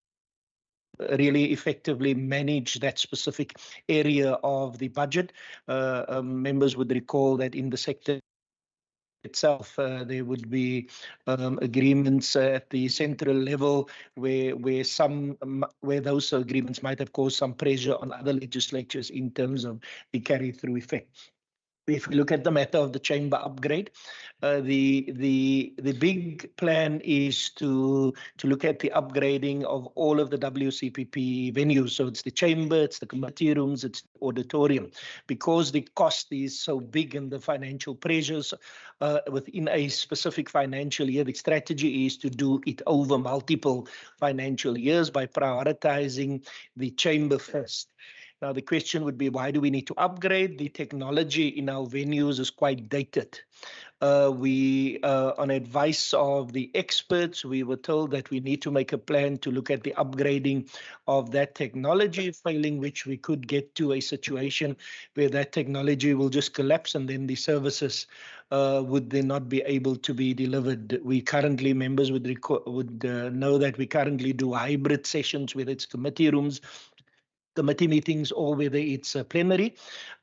really effectively manage that specific area of the budget. Members would recall that in the sector itself, there would be agreements at the central level where those agreements might have caused some pressure on other legislatures in terms of the carry-through effect. If we look at the matter of the chamber upgrade, the big plan is to look at the upgrading of all of the WCPP venues. So it's the chamber, it's the committee rooms, it's the auditorium. Because the cost is so big and the financial pressures within a specific financial year, the strategy is to do it over multiple financial years by prioritizing the chamber first. Now, the question would be, why do we need to upgrade? The technology in our venues is quite dated. On advice of the experts, we were told that we need to make a plan to look at the upgrading of that technology, failing which we could get to a situation where that technology will just collapse and then the services would then not be able to be delivered. We currently, members would know that we currently do hybrid sessions, whether it's committee rooms, committee meetings or whether it's a plenary,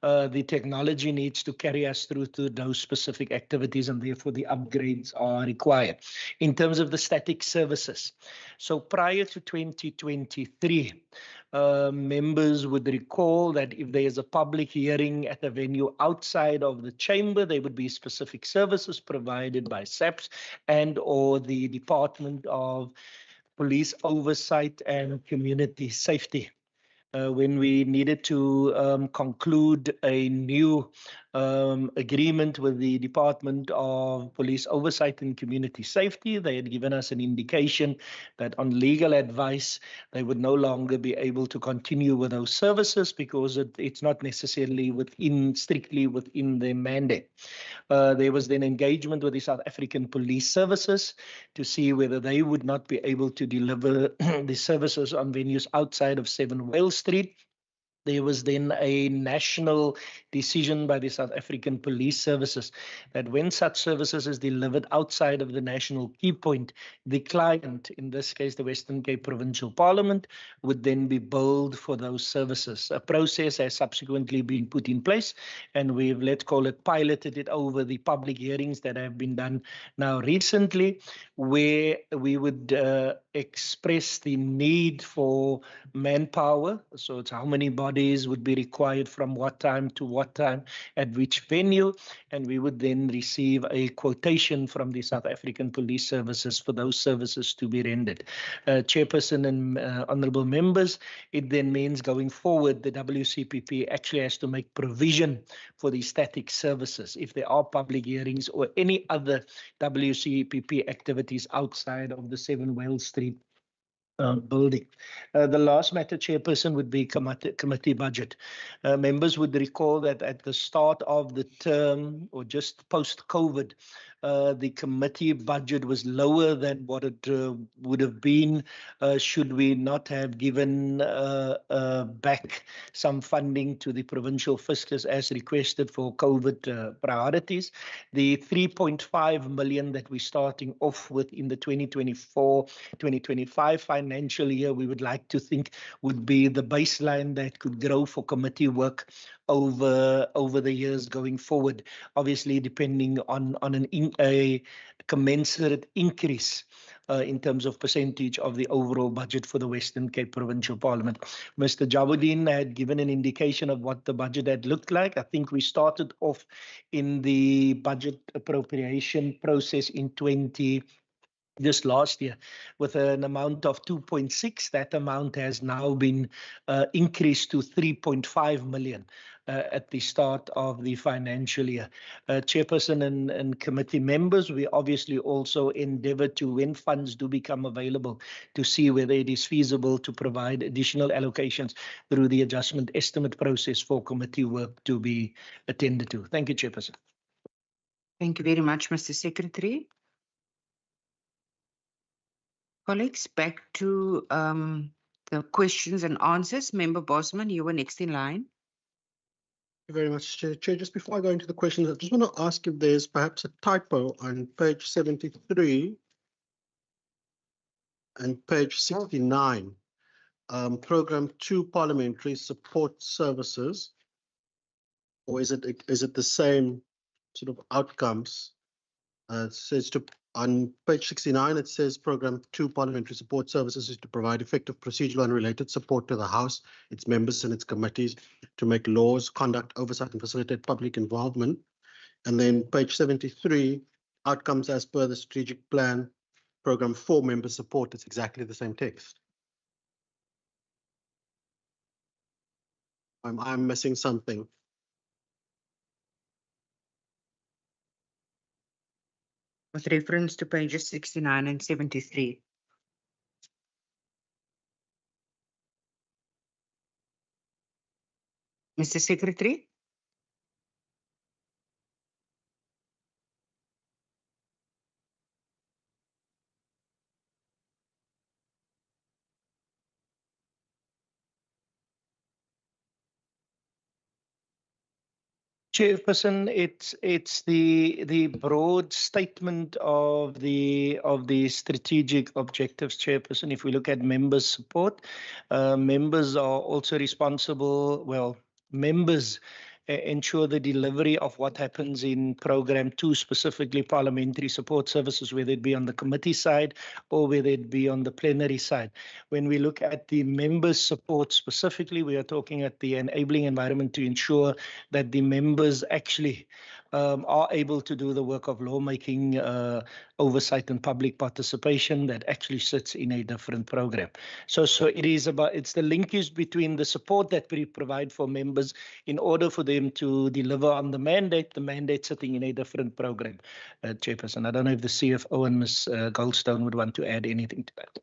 the technology needs to carry us through to those specific activities, and therefore the upgrades are required. In terms of the static services, so prior to 2023, members would recall that if there is a public hearing at a venue outside of the chamber, there would be specific services provided by SAPS and or the Department of Police Oversight and Community Safety. When we needed to conclude a new agreement with the Department of Police Oversight and Community Safety, they had given us an indication that on legal advice, they would no longer be able to continue with those services because it's not necessarily strictly within their mandate. There was then engagement with the South African Police Services to see whether they would not be able to deliver the services on venues outside of 7 Wales Street. There was then a national decision by the South African Police Services that when such services is delivered outside of the national key point, the client, in this case the Western Cape Provincial Parliament, would then be billed for those services. A process has subsequently been put in place, and we've, let's call it, piloted it over the public hearings that have been done now recently, where we would express the need for manpower. So it's how many bodies would be required from what time to what time at which venue, and we would then receive a quotation from the South African Police Services for those services to be rendered. Chairperson and honourable members, it then means going forward the WCPP actually has to make provision for the static services if there are public hearings or any other WCPP activities outside of the 7 Wales Street building. The last matter, Chairperson, would be committee budget. Members would recall that at the start of the term or just post-COVID, the committee budget was lower than what it would have been should we not have given back some funding to the provincial fiscus as requested for COVID priorities. The 3.5 million that we're starting off with in the 2024-2025 financial year, we would like to think would be the baseline that could grow for committee work over the years going forward, obviously depending on a commensurate increase in terms of percentage of the overall budget for the Western Cape Provincial Parliament. Mr. Jawuddin had given an indication of what the budget had looked like. I think we started off in the budget appropriation process in just last year with an amount of 2.6. That amount has now been increased to 3.5 million at the start of the financial year. Chairperson and committee members, we obviously also endeavour to, when funds do become available, to see whether it is feasible to provide additional allocations through the adjustment estimate process for committee work to be attended to. Thank you, Chairperson. Thank you very much, Mr. Secretary. Colleagues, back to the questions and answers. Member Bosman, you were next in line. Thank you very much, Chair. Chair, just before I go into the questions, I just want to ask if there's perhaps a typo on page 73 and page 69, Program 2 Parliamentary Support Services, or is it the same sort of outcomes? It says on page 69, it says Program 2 Parliamentary Support Services is to provide effective procedural and related support to the House, its members and its committees to make laws, conduct oversight and facilitate public involvement. And then page 73, outcomes as per the strategic plan, Program 4 member support. It's exactly the same text. I'm missing something. With reference to pages 69 and 73. Mr. Secretary? Chairperson, it's the broad statement of the strategic objectives, Chairperson. If we look at members' support, members are also responsible. Well, members ensure the delivery of what happens in Program 2, specifically parliamentary support services, whether it be on the committee side or whether it be on the plenary side. When we look at the members' support specifically, we are talking at the enabling environment to ensure that the members actually are able to do the work of lawmaking, oversight and public participation that actually sits in a different program. So it is about, it's the linkage between the support that we provide for members in order for them to deliver on the mandate sitting in a different program, Chairperson. I don't know if the CFO and Ms. Goldstone would want to add anything to that.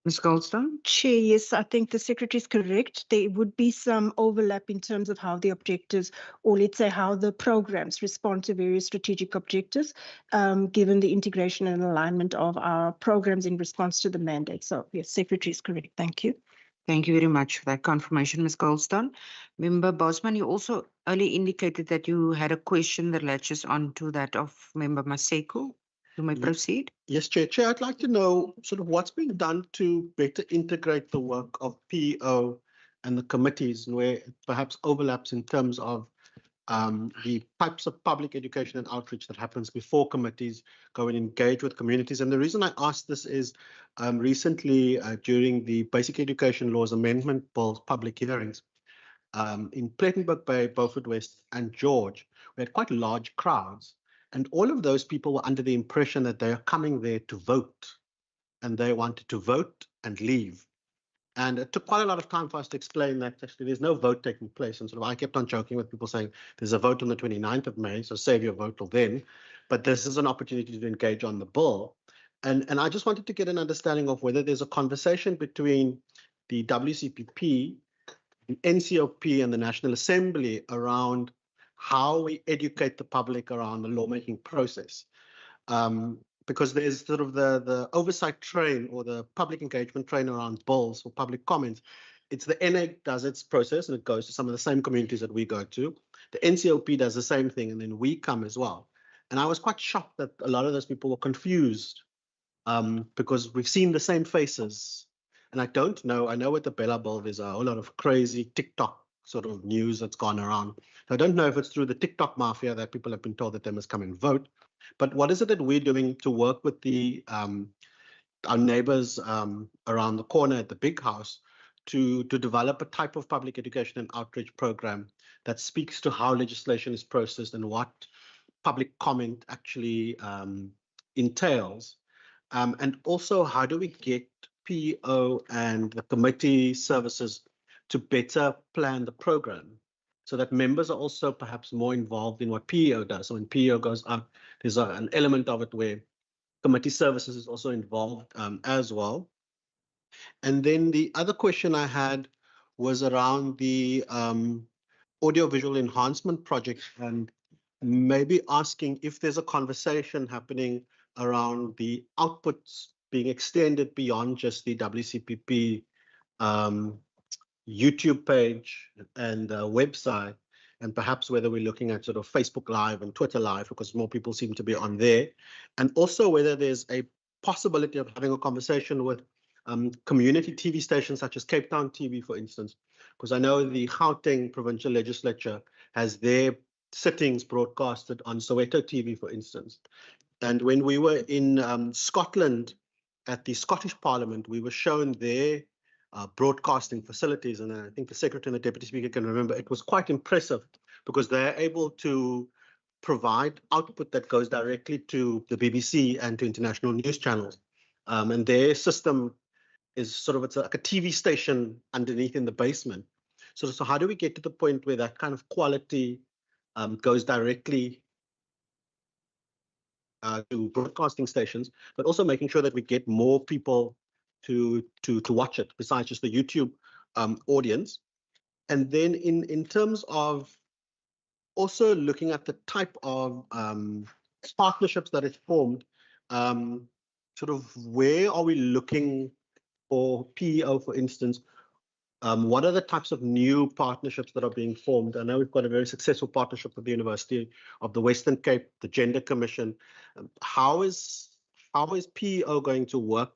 Ms. Goldstone? Chair, yes, I think the Secretary is correct. There would be some overlap in terms of how the objectives, or let's say how the programs respond to various strategic objectives, given the integration and alignment of our programs in response to the mandate. So yes, Secretary is correct. Thank you. Thank you very much for that confirmation, Ms. Goldstone. Member Bosman, you also earlier indicated that you had a question that latches on to that of Member Maseko. You may proceed. Yes, Chair. Chair, I'd like to know sort of what's being done to better integrate the work of PEO and the committees, where perhaps overlaps in terms of the types of public education and outreach that happens before committees go and engage with communities. And the reason I ask this is recently during the Basic Education Laws Amendment Bill's public hearings in Plettenberg Bay, Beaufort West and George, we had quite large crowds. And all of those people were under the impression that they are coming there to vote, and they wanted to vote and leave. And it took quite a lot of time for us to explain that actually there's no vote taking place. And sort of I kept on joking with people saying there's a vote on the 29th of May, so save your vote till then. But this is an opportunity to engage on the bill. And I just wanted to get an understanding of whether there's a conversation between the WCPP, the NCOP, and the National Assembly around how we educate the public around the lawmaking process. Because there's sort of the oversight train or the public engagement train around bills or public comments. It's the NA does its process and it goes to some of the same communities that we go to. The NCOP does the same thing and then we come as well. And I was quite shocked that a lot of those people were confused because we've seen the same faces. And I don't know, I know with the Bella Bill, there's a whole lot of crazy TikTok sort of news that's gone around. So I don't know if it's through the TikTok mafia that people have been told that they must come and vote. But what is it that we're doing to work with the our neighbors around the corner at the big house to develop a type of public education and outreach program that speaks to how legislation is processed and what public comment actually entails? And also, how do we get PEO and the committee services to better plan the program so that members are also perhaps more involved in what PEO does? So when PEO goes up, there's an element of it where committee services is also involved as well. And then the other question I had was around the audiovisual enhancement project and maybe asking if there's a conversation happening around the outputs being extended beyond just the WCPP YouTube page and website, and perhaps whether we're looking at sort of Facebook Live and Twitter Live, because more people seem to be on there, and also whether there's a possibility of having a conversation with community TV stations such as Cape Town TV, for instance, because I know the Gauteng Provincial Legislature has their sittings broadcasted on Soweto TV, for instance. And when we were in Scotland at the Scottish Parliament, we were shown their broadcasting facilities, and I think the Secretary and the Deputy Speaker can remember, it was quite impressive because they're able to provide output that goes directly to the BBC and to international news channels. And their system is sort of, it's like a TV station underneath in the basement. So how do we get to the point where that kind of quality goes directly to broadcasting stations, but also making sure that we get more people to watch it besides just the YouTube audience? And then in terms of also looking at the type of partnerships that is formed, sort of where are we looking for PEO, for instance, What are the types of new partnerships that are being formed? I know we've got a very successful partnership with the University of the Western Cape, the Gender Commission. How is PEO going to work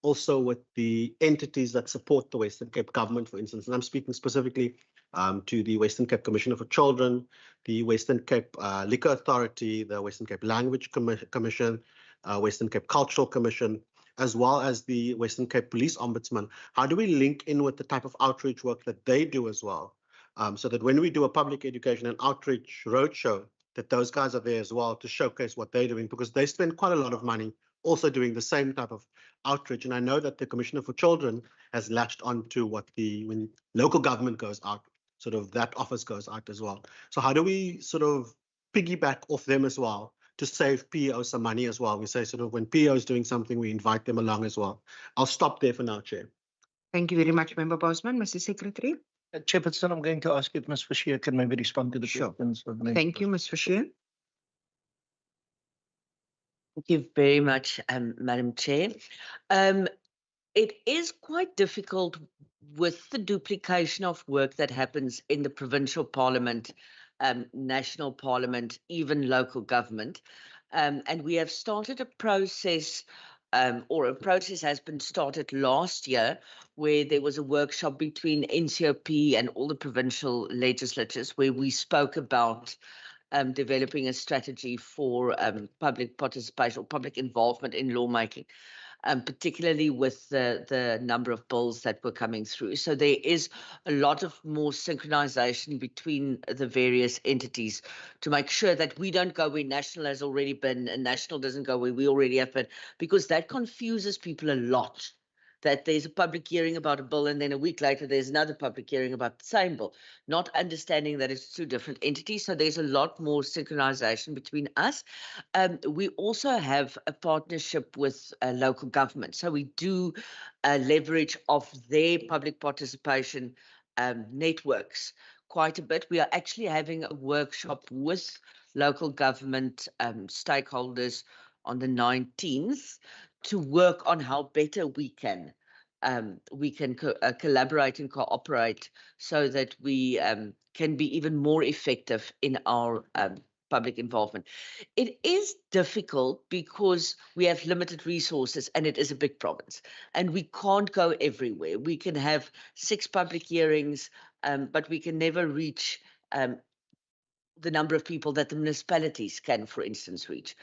also with the entities that support the Western Cape government, for instance? And I'm speaking specifically to the Western Cape Commissioner for Children, the Western Cape Liquor Authority, the Western Cape Language Commission, Western Cape Cultural Commission, as well as the Western Cape Police Ombudsman. How do we link in with the type of outreach work that they do as well? So that when we do a public education and outreach roadshow, that those guys are there as well to showcase what they're doing, because they spend quite a lot of money also doing the same type of outreach. And I know that the Commissioner for Children has latched on to what when local government goes out, sort of that office goes out as well. So how do we sort of piggyback off them as well to save PEO some money as well? We say sort of when PEO is doing something, we invite them along as well. I'll stop there for now, Chair. Thank you very much, Member Bosman. Mr. Secretary. Chairperson, I'm going to ask if Ms. Fisher can maybe respond to the questions. Thank you, Ms. Fisher. Thank you very much, Madam Chair. It is quite difficult with the duplication of work that happens in the provincial parliament, national parliament, even local government. And we have started a process, or a process has been started last year, where there was a workshop between NCOP and all the provincial legislatures, where we spoke about developing a strategy for public participation or public involvement in lawmaking, particularly with the number of bills that were coming through. So there is a lot of more synchronization between the various entities to make sure that we don't go where national has already been and national doesn't go where we already have been, because that confuses people a lot. That there's a public hearing about a bill and then a week later there's another public hearing about the same bill, not understanding that it's two different entities. So there's a lot more synchronization between us. We also have a partnership with local government. So we do leverage of their public participation networks quite a bit. We are actually having a workshop with local government stakeholders on the 19th to work on how better we can collaborate and cooperate so that we can be even more effective in our public involvement. It is difficult because we have limited resources and it is a big province and we can't go everywhere. We can have 6 public hearings, but we can never reach the number of people that the municipalities can, for instance, reach.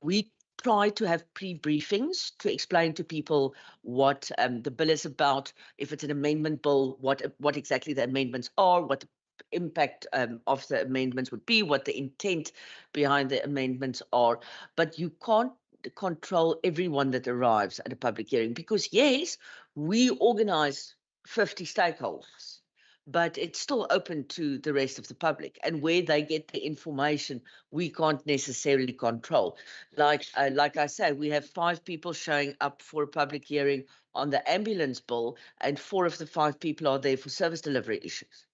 We try to have pre-briefings to explain to people what the bill is about. If it's an amendment bill, what exactly the amendments are, what the impact of the amendments would be, what the intent behind the amendments are. But you can't control everyone that arrives at a public hearing because, yes, we organize 50 stakeholders, but it's still open to the rest of the public. And where they get the information, we can't necessarily control. Like I say, we have 5 people showing up for a public hearing on the ambulance bill, and 4 of the 5 people are there for service delivery issues.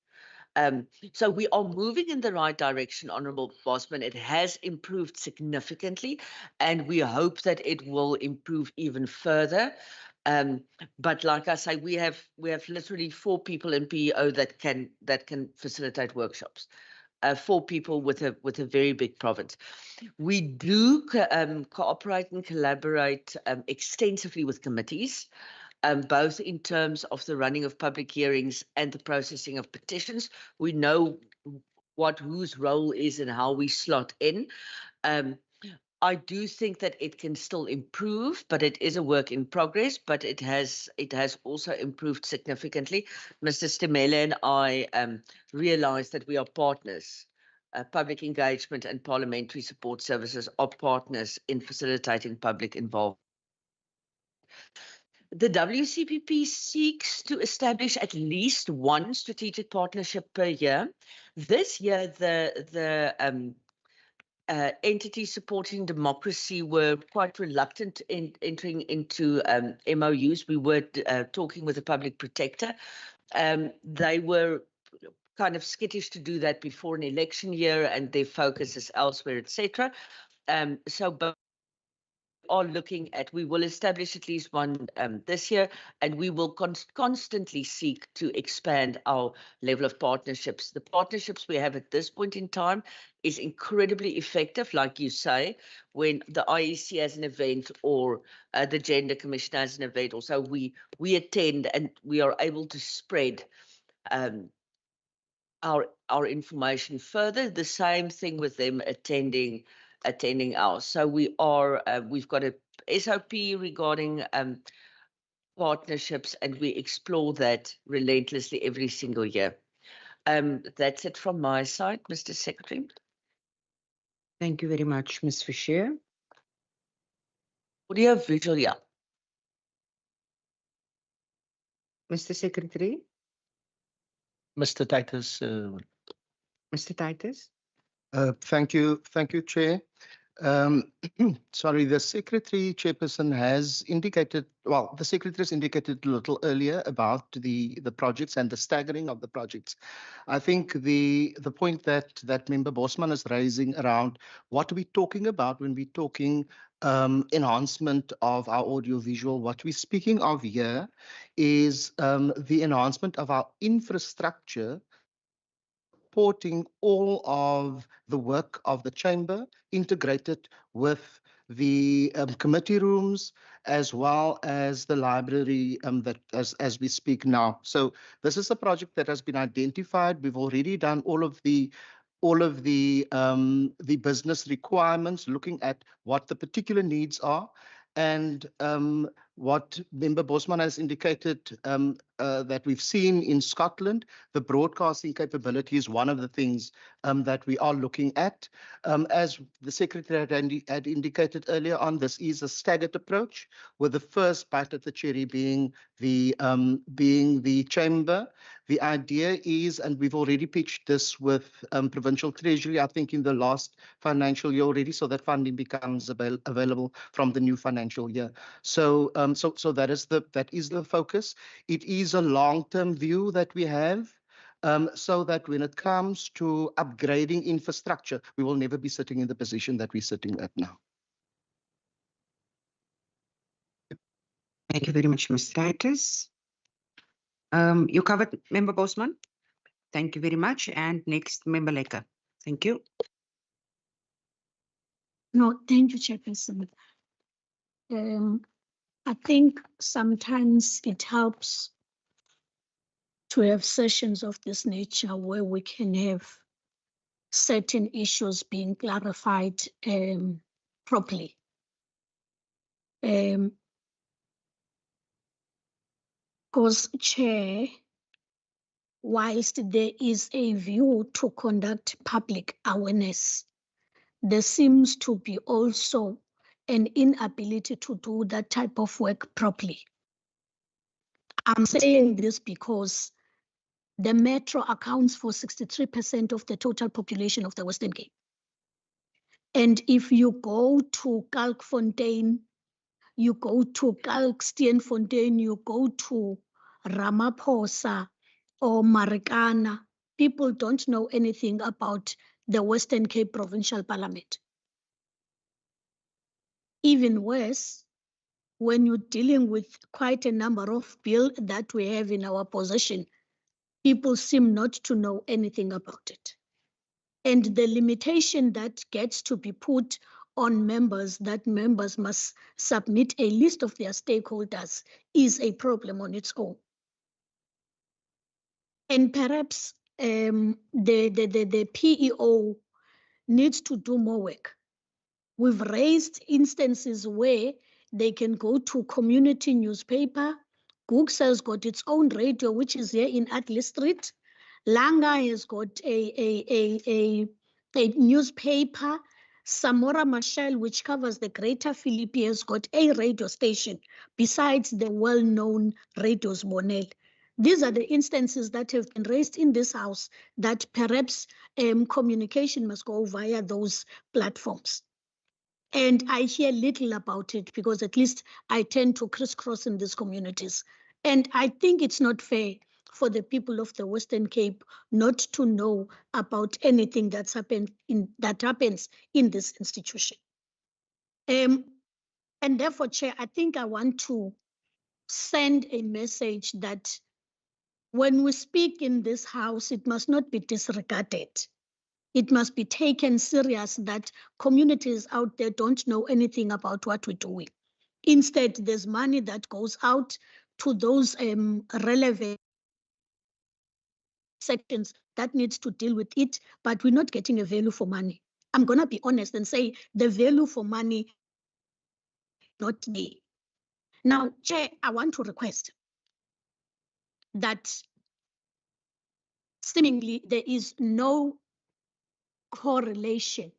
So we are moving in the right direction, Honourable Bosman. It has improved significantly, and we hope that it will improve even further. But like I say, we have literally 4 people in PEO that can facilitate workshops. 4 people with a very big province. We do cooperate and collaborate extensively with committees, both in terms of the running of public hearings and the processing of petitions. We know whose role is and how we slot in. I do think that it can still improve, but it is a work in progress, but it has also improved significantly. Mr. Stemele and I realized that we are partners. Public engagement and parliamentary support services are partners in facilitating public involvement. The WCPP seeks to establish at least 1 strategic partnership per year. This year, the entities supporting democracy were quite reluctant in entering into MOUs. We were talking with the public protector. They were kind of skittish to do that before an election year, and their focus is elsewhere, etc. So are looking at, we will establish at least one this year, and we will constantly seek to expand our level of partnerships. The partnerships we have at this point in time is incredibly effective, like you say, when the IEC has an event or the Gender Commission has an event, or so we attend and we are able to spread our information further. The same thing with them attending ours. So we are we've got a SOP regarding partnerships, and we explore that relentlessly every single year. That's it from my side, Mr. Secretary. Thank you very much, Ms. Fisher. Audio visual, yeah. Mr. Secretary, Mr. Titus. Mr. Titus. Thank you, Chair. Sorry, the Secretary Chairperson has indicated, well, the Secretary has indicated a little earlier about the projects and the staggering of the projects. I think the point that Member Bosman is raising around what are we talking about when we're talking enhancement of our audiovisual, what we're speaking of here is the enhancement of our infrastructure supporting all of the work of the chamber, integrated with the committee rooms as well as the library that as we speak now. So this is a project that has been identified. We've already done all of the business requirements, looking at what the particular needs are. And what Member Bosman has indicated that we've seen in Scotland, the broadcasting capability is one of the things that we are looking at. As the Secretary had indicated earlier on, this is a staggered approach, with the first bite at the cherry being the chamber. The idea is, and we've already pitched this with Provincial Treasury, I think in the last financial year already, so that funding becomes available from the new financial year. So that is the focus. It is a long-term view that we have, so that when it comes to upgrading infrastructure, we will never be sitting in the position that we're sitting at now. Thank you very much, Mr. Titus. You covered, Member Bosman. Thank you very much. And next, Member Lecker. Thank you. No, thank you, Chairperson. I think sometimes it helps to have sessions of this nature where we can have certain issues being clarified properly. Because, Chair, whilst there is a view to conduct public awareness, there seems to be also an inability to do that type of work properly. I'm saying this because the metro accounts for 63% of the total population of the Western Cape. And if you go to Kalkfontein, you go to Kalksteenfontein, you go to Ramaphosa or Marikana, people don't know anything about the Western Cape Provincial Parliament. Even worse, when you're dealing with quite a number of bills that we have in our possession, people seem not to know anything about it. And the limitation that gets to be put on members, that members must submit a list of their stakeholders, is a problem on its own. And perhaps the PEO needs to do more work. We've raised instances where they can go to community newspaper. Gooks has got its own radio, which is here in Atlee Street. Langa has got a newspaper. Samora Machel, which covers the Greater Philippi, has got a radio station besides the well-known radios Bonel. These are the instances that have been raised in this house that perhaps communication must go via those platforms. And I hear little about it because at least I tend to crisscross in these communities. And I think it's not fair for the people of the Western Cape not to know about anything that happens in this institution. And And therefore, Chair, I think I want to send a message that when we speak in this House, it must not be disregarded. It must be taken serious that communities out there don't know anything about what we're doing. Instead, there's money that goes out to those relevant sections that needs to deal with it, but we're not getting a value for money. I'm going to be honest and say the value for money not there. Now, Chair, I want to request that seemingly there is no correlation.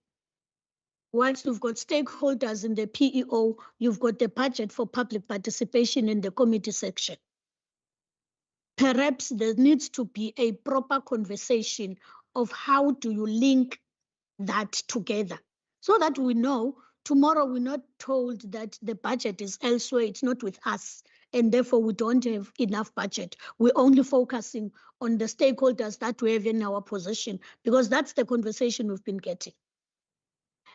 Once you've got stakeholders in the PEO, you've got the budget for public participation in the committee section. Perhaps there needs to be a proper conversation of how do you link that together so that we know tomorrow we're not told that the budget is elsewhere, it's not with us, and therefore we don't have enough budget. We're only focusing on the stakeholders that we have in our position, because that's the conversation we've been getting.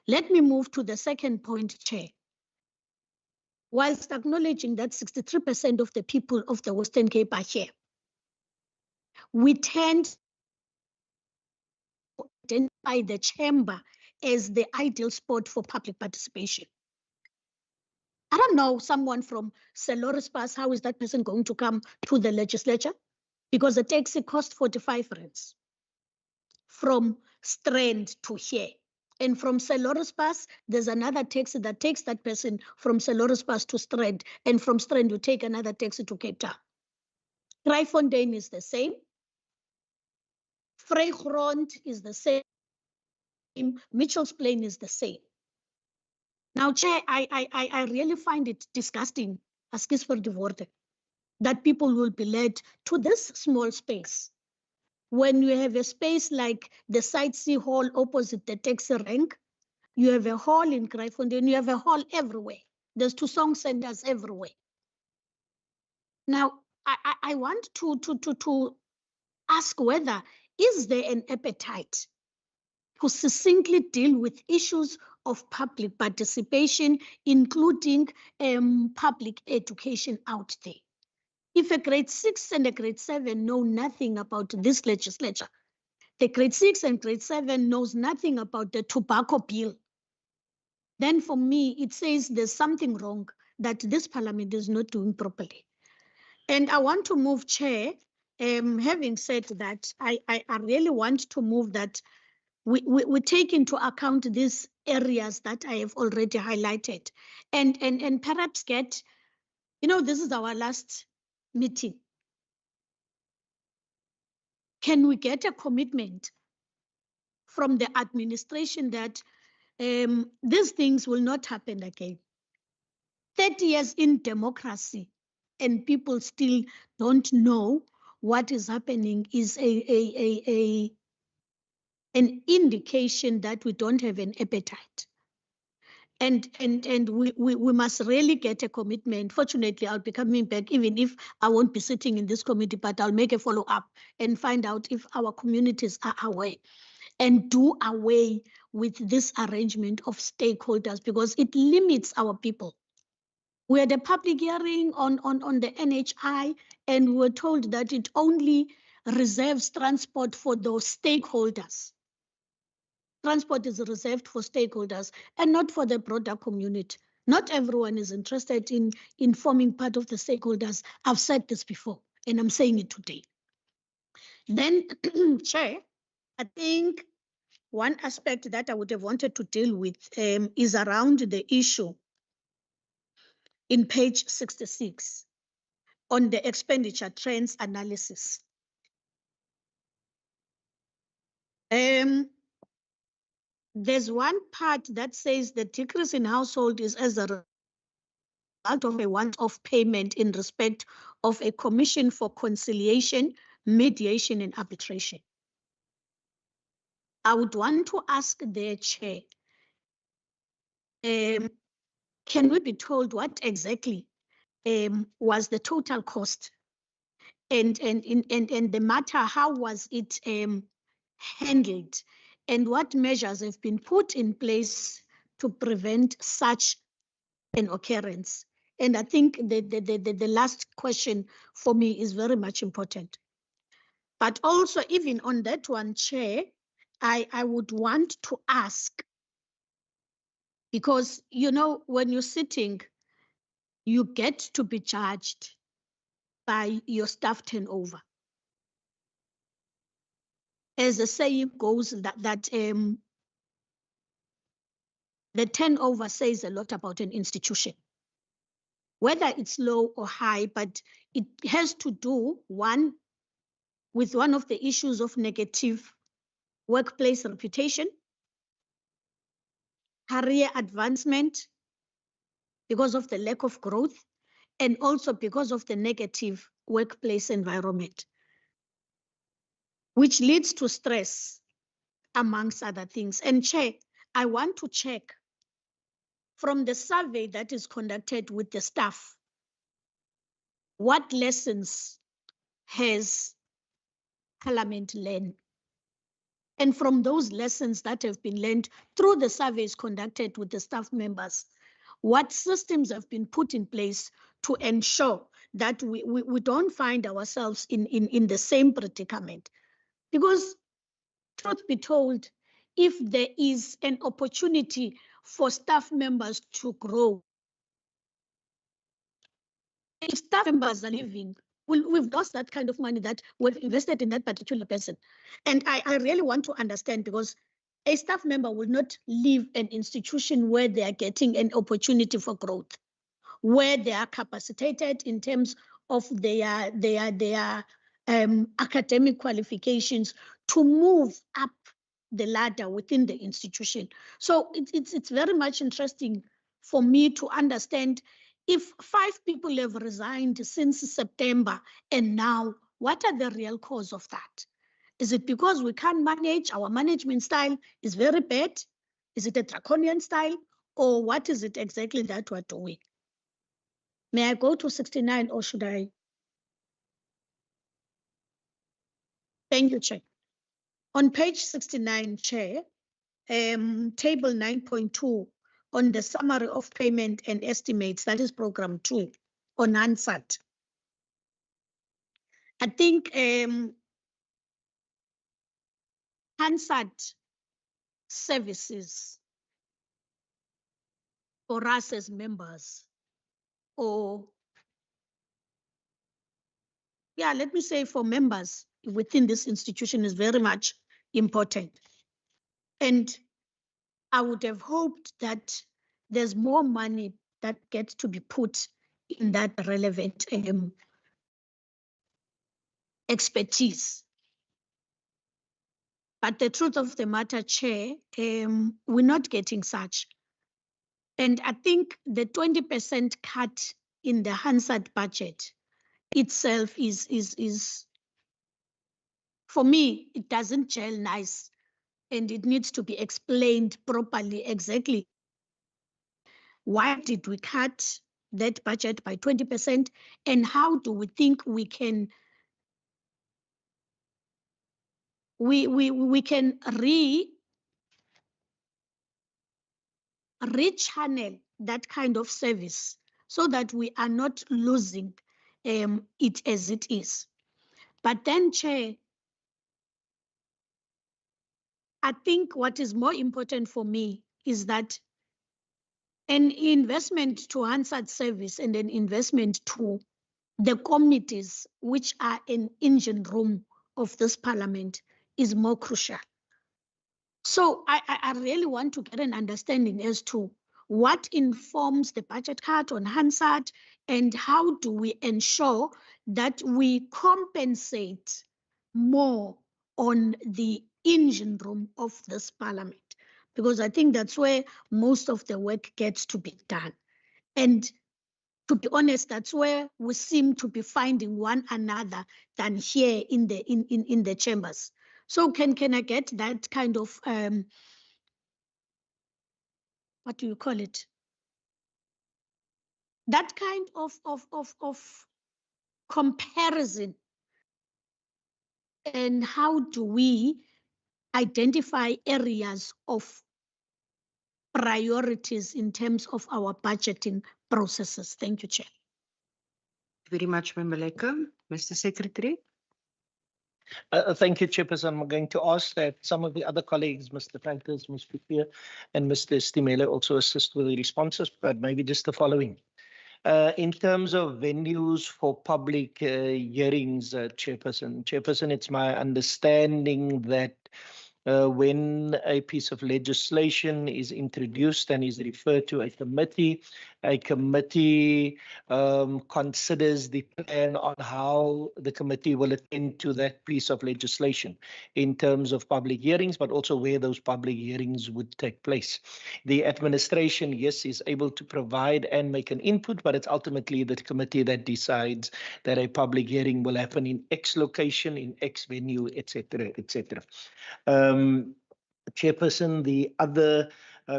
Let me move to the second point, Chair. Whilst acknowledging that 63% of the people of the Western Cape are here, we tend to identify the chamber as the ideal spot for public participation. I don't know, someone from Selorispas, how is that person going to come to the legislature? Because the taxi costs 45 rands from Strand to here. And from Selorispas, there's another taxi that takes that person from Selorispas to Strand. And from Strand, you take another taxi to Cape Town. Kraaifontein is the same. Vrygrond is the same. Mitchell's Plain is the same. Now, Chair, I really find it disgusting, askis vir die woorde, that people will be led to this small space. When you have a space like the Sightsee Hall opposite the taxi rank, you have a hall in Kraaifontein, you have a hall everywhere. There's 2 song centers everywhere. Now, I want to ask whether, is there an appetite to succinctly deal with issues of public participation, including public education out there? If a grade 6 and a grade 7 know nothing about this legislature, the grade 6 and grade 7 knows nothing about the tobacco bill, then for me, it says there's something wrong that this parliament is not doing properly. And I want to move, Chair, having said that, I really want to move that we take into account these areas that I have already highlighted, and perhaps get, this is our last meeting. Can we get a commitment from the administration that these things will not happen again? 30 years in democracy and people still don't know what is happening is an indication that we don't have an appetite. And we must really get a commitment. Fortunately, I'll be coming back, even if I won't be sitting in this committee, but I'll make a follow-up and find out if our communities are aware and do away with this arrangement of stakeholders, because it limits our people. We had a public hearing on the NHI, and we were told that it only reserves transport for those stakeholders. Transport is reserved for stakeholders and not for the broader community. Not everyone is interested in forming part of the stakeholders. I've said this before, and I'm saying it today. Then, Chair, I think one aspect that I would have wanted to deal with is around the issue in page 66 on the expenditure trends analysis. There's one part that says the decrease in household is as a result of a one-off payment in respect of a commission for conciliation, mediation, and arbitration. I would want to ask the Chair, can we be told what exactly was the total cost? And the matter, how was it handled? And what measures have been put in place to prevent such an occurrence. And I think the last question for me is very much important. But also, even on that one, Chair, I would want to ask, because, you know, when you're sitting, you get to be judged by your staff turnover. As the saying goes, that the turnover says a lot about an institution, whether it's low or high, but it has to do, one, with one of the issues of negative workplace reputation, career advancement because of the lack of growth, and also because of the negative workplace environment, which leads to stress, amongst other things. And Chair, I want to check from the survey that is conducted with the staff, what lessons has Parliament learned? And from those lessons that have been learned through the surveys conducted with the staff members, what systems have been put in place to ensure that we don't find ourselves in the same predicament? Because truth be told, if there is an opportunity for staff members to grow, if staff members are leaving, we've lost that kind of money that we've invested in that particular person. And I really want to understand, because a staff member will not leave an institution where they are getting an opportunity for growth, where they are capacitated in terms of their academic qualifications to move up the ladder within the institution. So it's very much interesting for me to understand, if 5 people have resigned since September and now, what are the real cause of that? Is it because we can't manage, our management style is very bad? Is it a draconian style? Or what is it exactly that we're doing? May I go to 69 or should I? Thank you, Chair. On page 69, Chair, table 9.2 on the summary of payment and estimates, that is program 2 on Hansard. I think Hansard services for us as members, or yeah, let me say for members within this institution, is very much important. And I would have hoped that there's more money that gets to be put in that relevant expertise. But the truth of the matter, Chair, we're not getting such. And I think the 20% cut in the Hansard budget itself is, for me, it doesn't gel nice, and it needs to be explained properly exactly. Why did we cut that budget by 20%, and how do we think we can rechannel that kind of service so that we are not losing it as it is? But then, Chair, I think what is more important for me is that an investment to Hansard service and an investment to the committees, which are an engine room of this parliament, is more crucial. So I really want to get an understanding as to what informs the budget cut on Hansard, and how do we ensure that we compensate more on the engine room of this parliament, because I think that's where most of the work gets to be done. And to be honest, that's where we seem to be finding one another than here in the chambers. So can I get that kind of what do you call it? That kind of comparison, and how do we identify areas of priorities in terms of our budgeting processes. Thank you, Chair. Very much, Member Lekker. Mr. Secretary. Thank you, Chairperson. I'm going to ask that some of the other colleagues, Mr. Titus, Ms. Pipia, and Mr. Stimele, also assist with the responses, but maybe just the following. In terms of venues for public hearings, Chairperson, it's my understanding that when a piece of legislation is introduced and is referred to a committee considers the plan on how the committee will attend to that piece of legislation in terms of public hearings, but also where those public hearings would take place. The administration, yes, is able to provide and make an input, but it's ultimately the committee that decides that a public hearing will happen in X location, in X venue, etc., etc. Chairperson, the other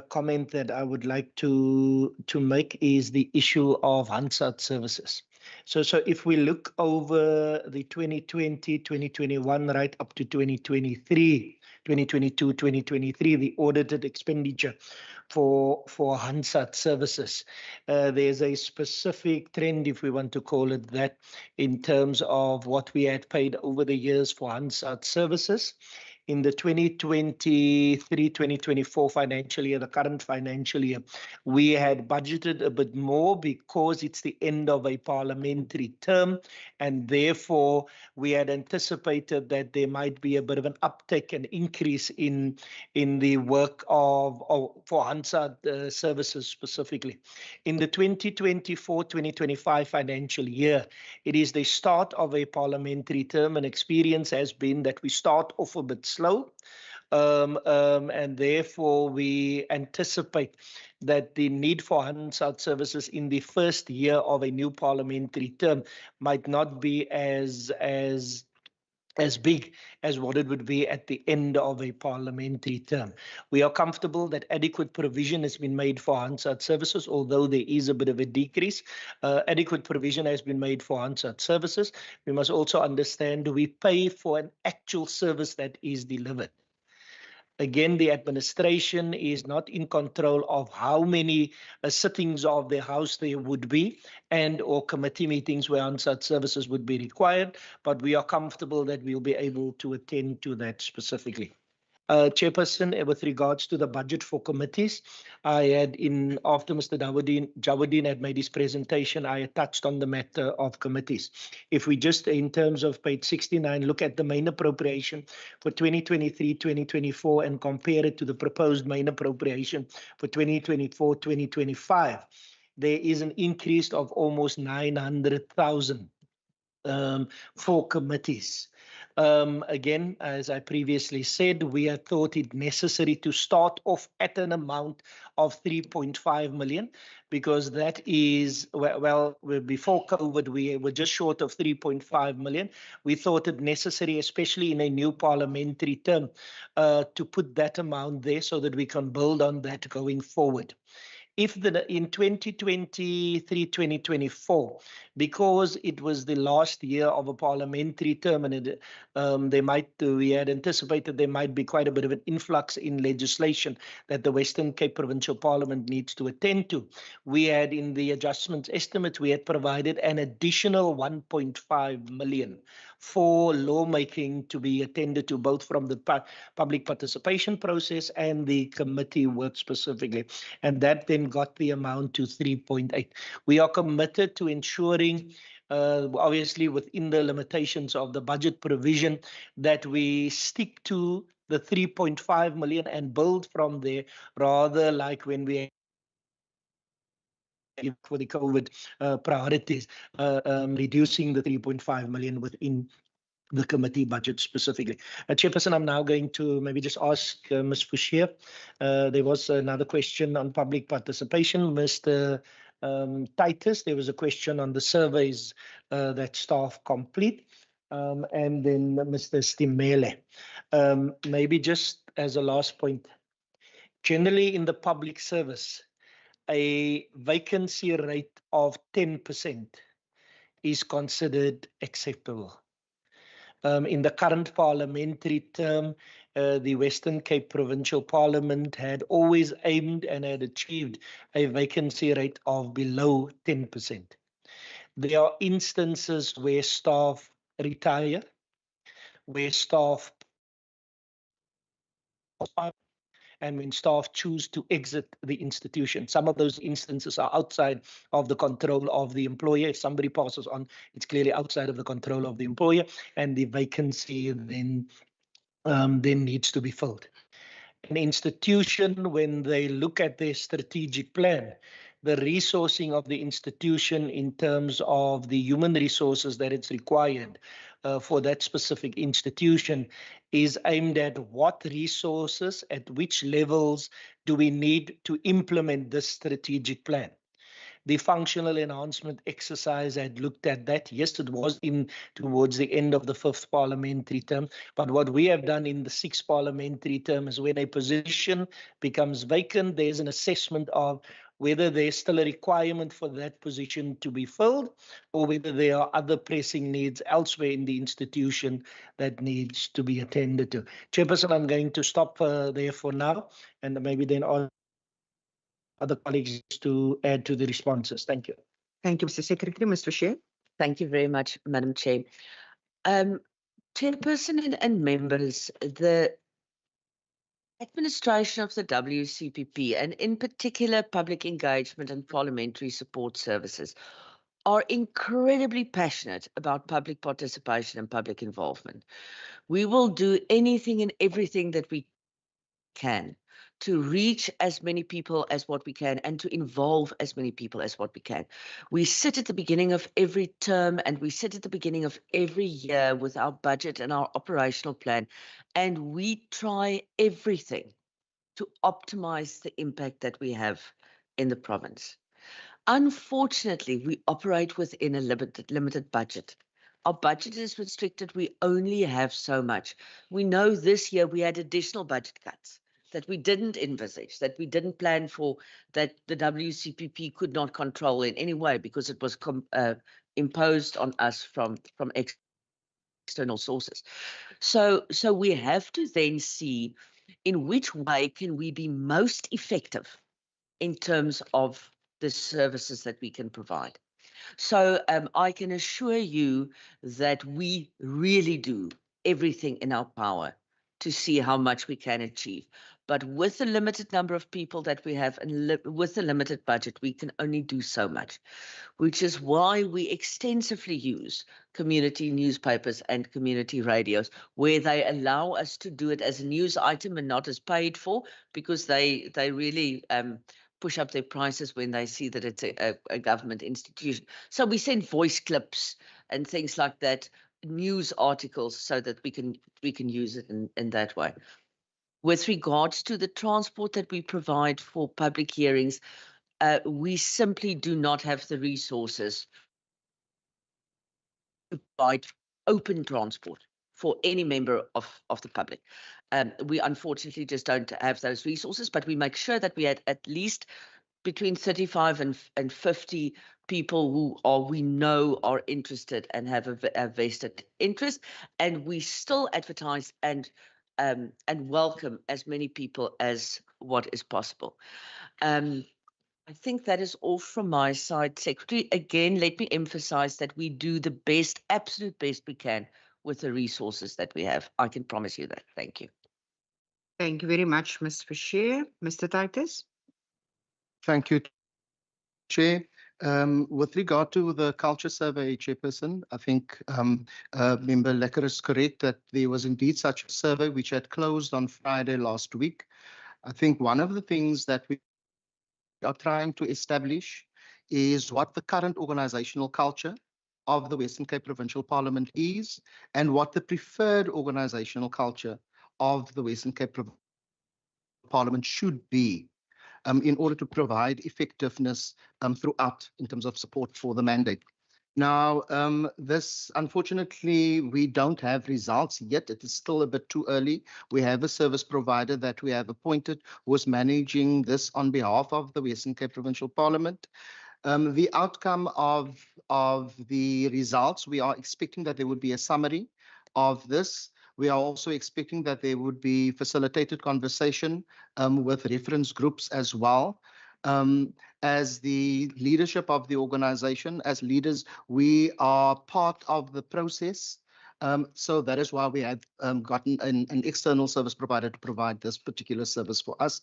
comment that I would like to make is the issue of Hansard services. So if we look over the 2020, 2021, right up to 2023, 2022, 2023, the audited expenditure for Hansard services, there's a specific trend, if we want to call it that, in terms of what we had paid over the years for Hansard services. In the 2023-2024 financial year, the current financial year, we had budgeted a bit more because it's the end of a parliamentary term, and therefore we had anticipated that there might be a bit of an uptick and increase in the work for Hansard services specifically. In the 2024-2025 financial year, it is the start of a parliamentary term, and experience has been that we start off a bit slow, and therefore we anticipate that the need for Hansard services in the first year of a new parliamentary term might not be as big as what it would be at the end of a parliamentary term. We are comfortable that adequate provision has been made for Hansard services, although there is a bit of a decrease. Adequate provision has been made for Hansard services. We must also understand we pay for an actual service that is delivered. Again, the administration is not in control of how many sittings of the House there would be and/or committee meetings where Hansard services would be required, but we are comfortable that we'll be able to attend to that specifically. Chairperson, with regards to the budget for committees, I had after Mr. Jawadin had made his presentation, I had touched on the matter of committees. If we just, in terms of page 69, look at the main appropriation for 2023-2024 and compare it to the proposed main appropriation for 2024-2025, there is an increase of almost 900,000 for committees. Again, as I previously said, we had thought it necessary to start off at an amount of 3.5 million because that is, well, before COVID, we were just short of 3.5 million. We thought it necessary, especially in a new parliamentary term, to put that amount there so that we can build on that going forward. If in 2023-2024, because it was the last year of a parliamentary term, and we had anticipated there might be quite a bit of an influx in legislation that the Western Cape Provincial Parliament needs to attend to. We had, in the adjustments estimate, we had provided an additional 1.5 million for lawmaking to be attended to, both from the public participation process and the committee work specifically. And that then got the amount to 3.8. We are committed to ensuring, obviously within the limitations of the budget provision, that we stick to the 3.5 million and build from there, rather like when we for the COVID priorities, reducing the 3.5 million within the committee budget specifically. Chairperson, I'm now going to maybe just ask Ms. Fouchier. There was another question on public participation. Mr. Titus, there was a question on the surveys that staff complete. And then Mr. Stimele. Maybe just as a last point, generally in the public service, a vacancy rate of 10% is considered acceptable. In the current parliamentary term, the Western Cape Provincial Parliament had always aimed and had achieved a vacancy rate of below 10%. There are instances where staff retire, where staff and when staff choose to exit the institution. Some of those instances are outside of the control of the employer. If somebody passes on, it's clearly outside of the control of the employer, and the vacancy then needs to be filled. An institution, when they look at their strategic plan, the resourcing of the institution in terms of the human resources that it's required for that specific institution is aimed at what resources, at which levels do we need to implement this strategic plan. The functional enhancement exercise had looked at that. Yes, it was in towards the end of the 5th parliamentary term. But what we have done in the 6th parliamentary term is when a position becomes vacant, there's an assessment of whether there's still a requirement for that position to be filled or whether there are other pressing needs elsewhere in the institution that needs to be attended to. Chairperson, I'm going to stop there for now and maybe then on other colleagues to add to the responses. Thank you. Thank you, Mr. Secretary. Mr. Chair. Thank you very much, Madam Chair. Chairperson and members, the administration of the WCPP, and in particular public engagement and parliamentary support services, are incredibly passionate about public participation and public involvement. We will do anything and everything that we can to reach as many people as what we can and to involve as many people as what we can. We sit at the beginning of every term and we sit at the beginning of every year with our budget and our operational plan, and we try everything to optimize the impact that we have in the province. Unfortunately, we operate within a limited budget. Our budget is restricted. We only have so much. We know this year we had additional budget cuts that we didn't envisage, that we didn't plan for, that the WCPP could not control in any way because it was imposed on us from external sources. So we have to then see in which way can we be most effective in terms of the services that we can provide. So I can assure you that we really do everything in our power to see how much we can achieve. But with the limited number of people that we have and with the limited budget, we can only do so much, which is why we extensively use community newspapers and community radios, where they allow us to do it as a news item and not as paid for, because they really push up their prices when they see that it's a government institution. So we send voice clips and things like that, news articles, so that we can use it in that way. With regards to the transport that we provide for public hearings, we simply do not have the resources to provide open transport for any member of the public. We unfortunately just don't have those resources, but we make sure that we had at least between 35 and 50 people who we know are interested and have a vested interest, and we still advertise and welcome as many people as what is possible. I think that is all from my side, Secretary. Again, let me emphasize that we do the best, absolute best we can with the resources that we have. I can promise you that. Thank you. Thank you very much, Ms. Bashir. Mr. Titus. Thank you, Chair. With regard to the culture survey, Chairperson, I think Member Lekker is correct that there was indeed such a survey which had closed on Friday last week. I think one of the things that we are trying to establish is what the current organizational culture of the Western Cape Provincial Parliament is and what the preferred organizational culture of the Western Cape Provincial Parliament should be in order to provide effectiveness throughout in terms of support for the mandate. Now, this, unfortunately, we don't have results yet. It is still a bit too early. We have a service provider that we have appointed who is managing this on behalf of the Western Cape Provincial Parliament. The outcome of the results, we are expecting that there would be a summary of this, we are also expecting that there would be facilitated conversation with reference groups as well. As the leadership of the organization, as leaders, we are part of the process. So that is why we have gotten an external service provider to provide this particular service for us.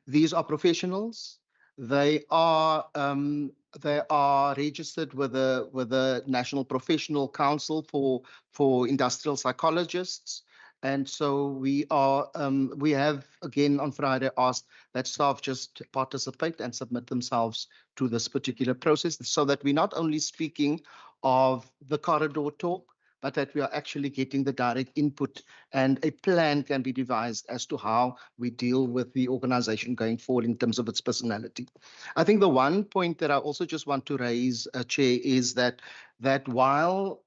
These are professionals. They are registered with the National Professional Council for Industrial Psychologists. And so we have again on Friday asked that staff just participate and submit themselves to this particular process, so that we're not only speaking of the corridor talk, but that we are actually getting the direct input, and a plan can be devised as to how we deal with the organization going forward in terms of its personality. I think the one point that I also just want to raise, Chair, is that while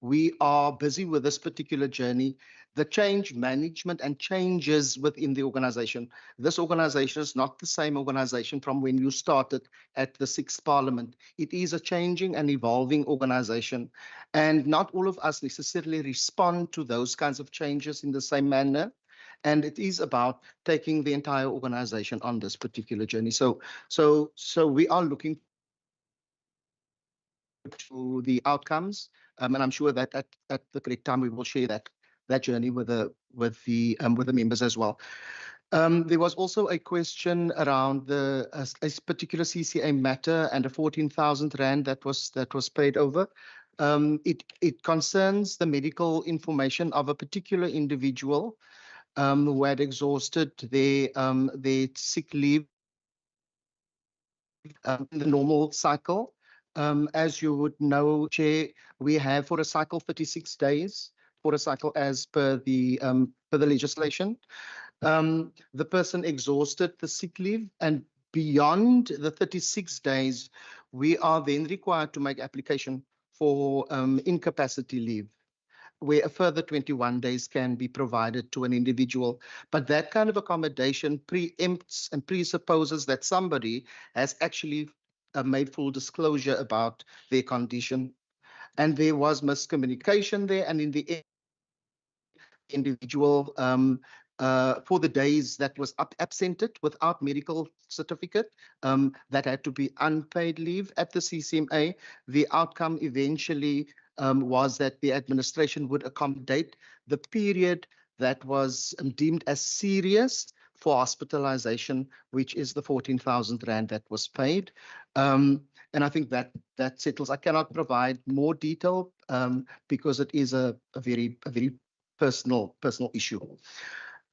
we are busy with this particular journey, the change management and changes within the organization. This organization is not the same organization from when you started at the 6th Parliament. It is a changing and evolving organization, and not all of us necessarily respond to those kinds of changes in the same manner. And it is about taking the entire organization on this particular journey. So we are looking to the outcomes, and I'm sure that at the correct time we will share that journey with the members as well. There was also a question around a particular CCA matter and a 14,000 rand that was paid over. It concerns the medical information of a particular individual who had exhausted their sick leave in the normal cycle. As you would know, Chair, we have for a cycle 36 days for a cycle as per the legislation. The person exhausted the sick leave, and beyond the 36 days, we are then required to make application for incapacity leave, where a further 21 days can be provided to an individual. But that kind of accommodation preempts and presupposes that somebody has actually made full disclosure about their condition. And there was miscommunication there, and in the end, individual for the days that was absented without medical certificate, that had to be unpaid leave at the CCMA. The outcome eventually was that the administration would accommodate the period that was deemed as serious for hospitalization, which is the 14,000 rand that was paid. And I think that settles. I cannot provide more detail because it is a very personal issue.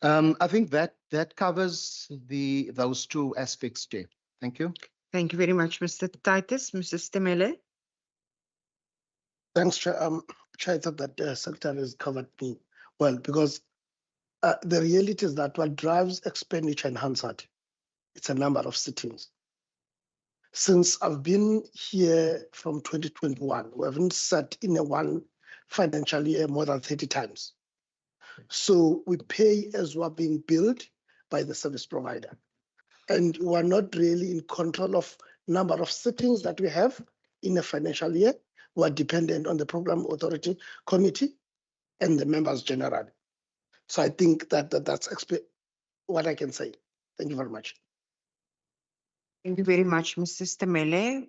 I think that covers those two aspects, Chair. Thank you. Thank you very much, Mr. Titus. Mrs. Temele. Thanks, Chair. Chair, I thought that Secretary has covered me well, because the reality is that what drives expenditure in Hansard, it's a number of sittings. Since I've been here from 2021, we haven't sat in a one financial year more than 30 times. So we pay as we're being billed by the service provider. And we're not really in control of number of sittings that we have in a financial year. We're dependent on the Program Authority Committee and the members generally. So I think that's what I can say. Thank you very much. Thank you very much, Mrs. Temele.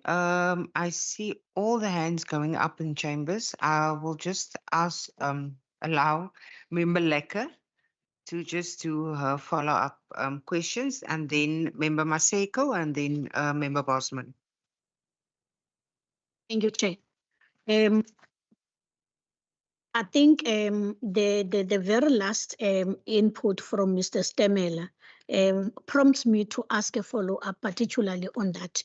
I see all the hands going up in chambers. I will just allow Member Lekker to just do her follow-up questions, and then Member Maseko, and then Member Bosman. Thank you, Chair. I think the very last input from Mr. Stemela prompts me to ask a follow-up, particularly on that.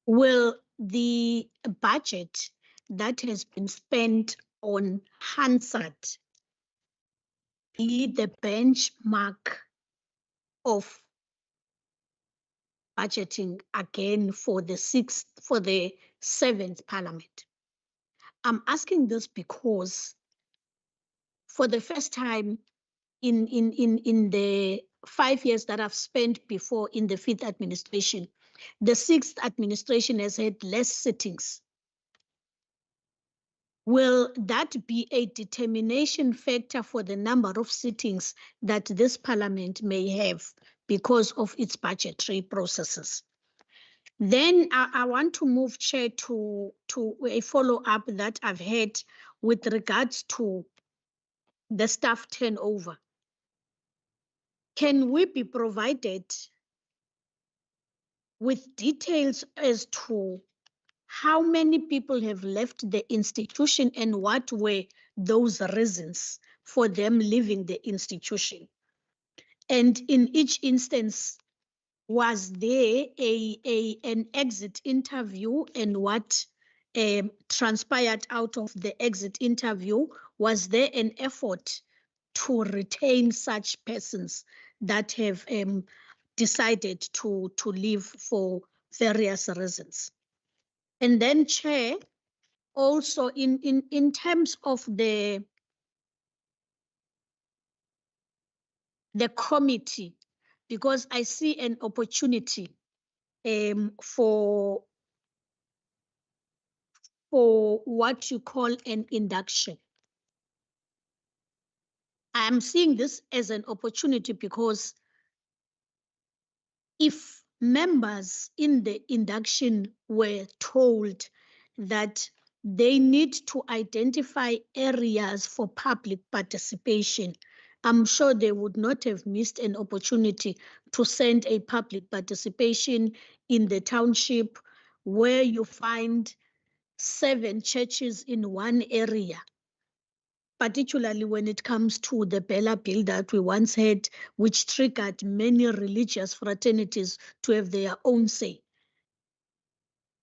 Will the budget that has been spent on Hansard be the benchmark of budgeting again for the 7th Parliament? I'm asking this because for the first time in the 5 years that I've spent before in the 5th administration, the 6th administration has had less sittings will that be a determination factor for the number of sittings that this parliament may have because of its budgetary processes? Then I want to move, Chair, to a follow-up that I've had with regards to the staff turnover. Can we be provided with details as to how many people have left the institution and what were those reasons for them leaving the institution? And in each instance, was there an exit interview, and what transpired out of the exit interview? Was there an effort to retain such persons that have decided to leave for various reasons? And then, Chair, also in terms of the committee, because I see an opportunity for what you call an induction. I am seeing this as an opportunity because if members in the induction were told that they need to identify areas for public participation, I'm sure they would not have missed an opportunity to send a public participation in the township where you find 7 churches in one area, particularly when it comes to the Bella Bill that we once had, which triggered many religious fraternities to have their own say.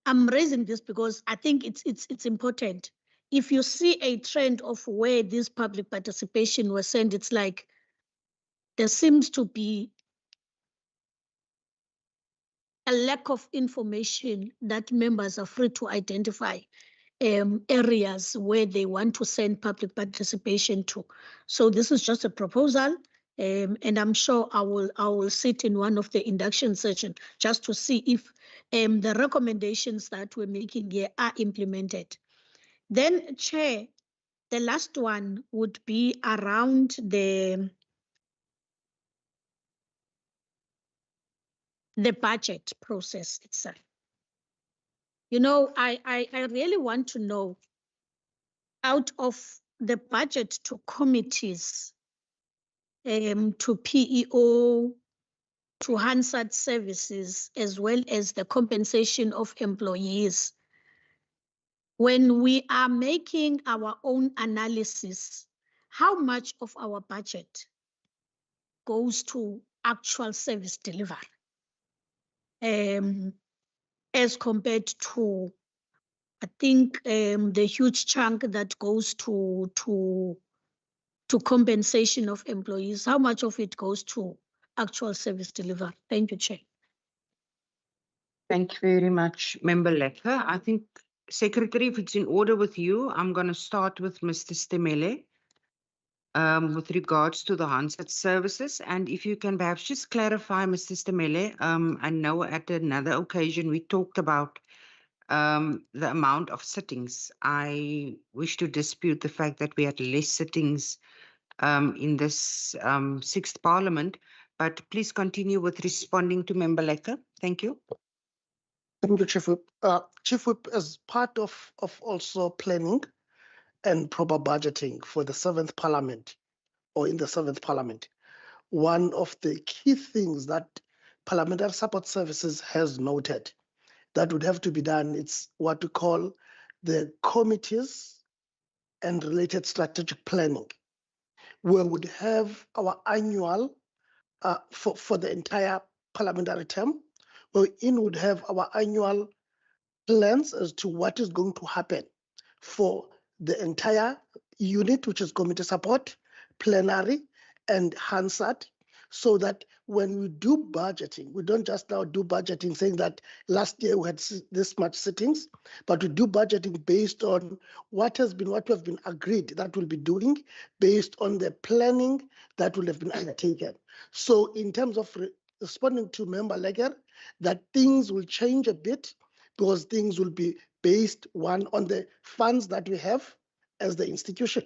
I'm raising this because I think it's important. If you see a trend of where this public participation was sent, it's like there seems to be a lack of information that members are free to identify areas where they want to send public participation to. So this is just a proposal, and I'm sure I will sit in one of the induction sessions just to see if the recommendations that we're making here are implemented. Then, Chair, the last one would be around the budget process itself. You know, I really want to know, out of the budget to committees, to PEO, to Hansard services, as well as the compensation of employees, when we are making our own analysis, how much of our budget goes to actual service delivery, as compared to, I think, the huge chunk that goes to compensation of employees? How much of it goes to actual service delivery? Thank you, Chair. Thank you very much, Member Lecker. I think, Secretary, if it's in order with you, I'm going to start with Mr. Stemele with regards to the Hansard services. And if you can perhaps just clarify, Mr. Stemele, I know at another occasion we talked about the amount of sittings. I wish to dispute the fact that we had less sittings in this 6th Parliament, but please continue with responding to Member Lecker. Thank you. Thank you, Chief Whip. Chief Whip, as part of also planning and proper budgeting for the 7th Parliament, or in the 7th Parliament, one of the key things that Parliamentary Support Services has noted that would have to be done, it's what we call the committees and related strategic planning, where we would have our annual, for the entire parliamentary term, where we would have our annual plans as to what is going to happen for the entire unit, which is committee support, plenary, and Hansard, so that when we do budgeting, we don't just now do budgeting saying that last year we had this much sittings, but we do budgeting based on what we have been agreed that we'll be doing, based on the planning that will have been undertaken. So in terms of responding to Member Leger, that things will change a bit, because things will be based, one, on the funds that we have, as the institution,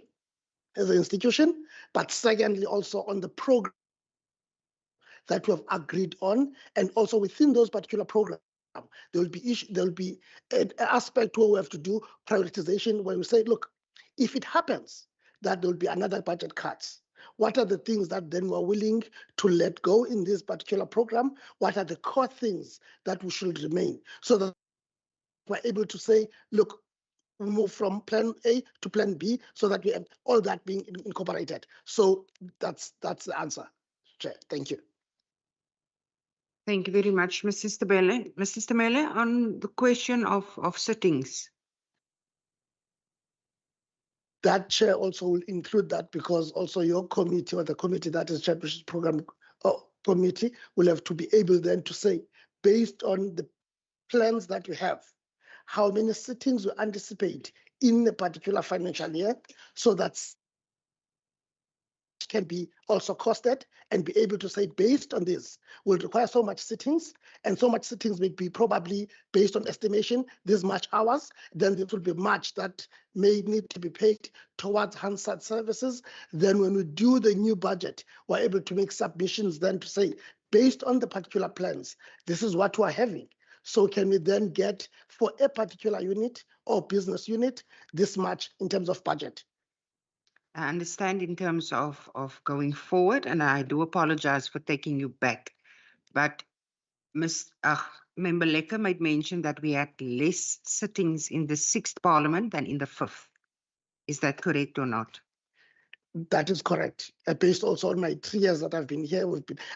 but secondly, also on the program that we have agreed on, and also within those particular programs, there will be an aspect where we have to do prioritization, where we say, look, if it happens that there will be another budget cuts, what are the things that then we're willing to let go in this particular program? What are the core things that we should remain? So that we're able to say, look, we move from plan A to plan B so that we have all that being incorporated. So that's the answer, Chair. Thank you. Thank you very much, Mrs. Stabele. Mrs. Stabele, on the question of sittings. That, Chair, also will include that, because also your committee, or the committee that is Chairperson's program committee, will have to be able then to say, based on the plans that we have, how many sittings we anticipate in a particular financial year, so that can be also costed, and be able to say, based on this, will require so much sittings, and so much sittings may be probably based on estimation, this much hours, then this will be much that may need to be paid towards Hansard services. Then when we do the new budget, we're able to make submissions then to say, based on the particular plans, this is what we're having. So can we then get for a particular unit or business unit this much in terms of budget? I understand in terms of going forward, and I do apologize for taking you back, but Member Lecker made mention that we had less sittings in the 6th Parliament than in the 5th. Is that correct or not? That is correct. Based also on my 3 years that I've been here,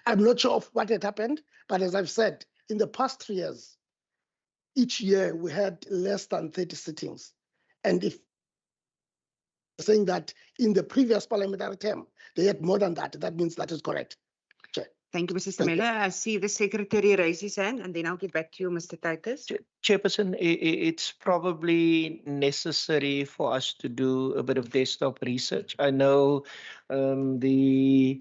I'm not sure of what had happened, but as I've said, in the past 3 years, each year we had less than 30 sittings. And if saying that in the previous parliamentary term, they had more than that, that means that is correct. Chair. Thank you, Mr. Stamela. I see the secretary raise his hand, and then I'll get back to you, Mr. Titus. Chairperson, it's probably necessary for us to do a bit of desktop research. I know the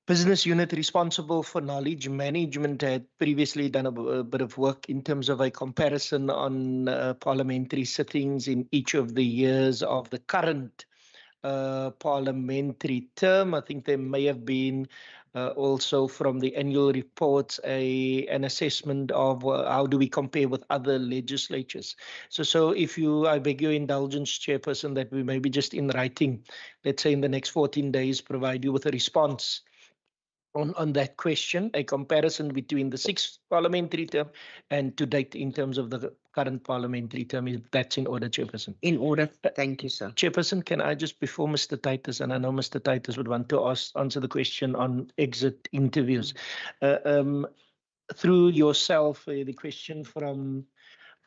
business unit responsible for knowledge management had previously done a bit of work in terms of a comparison on parliamentary sittings in each of the years of the current parliamentary term. I think there may have been also from the annual reports an assessment of how do we compare with other legislatures. So if I beg your indulgence, Chairperson, that we maybe just in writing, let's say in the next 14 days, provide you with a response on that question, a comparison between the 6th parliamentary term and to date in terms of the current parliamentary term. If that's in order, Chairperson. In order. Thank you, sir. Chairperson, can I just, before Mr. Titus, and I know Mr. Titus would want to answer the question on exit interviews, through yourself, the question from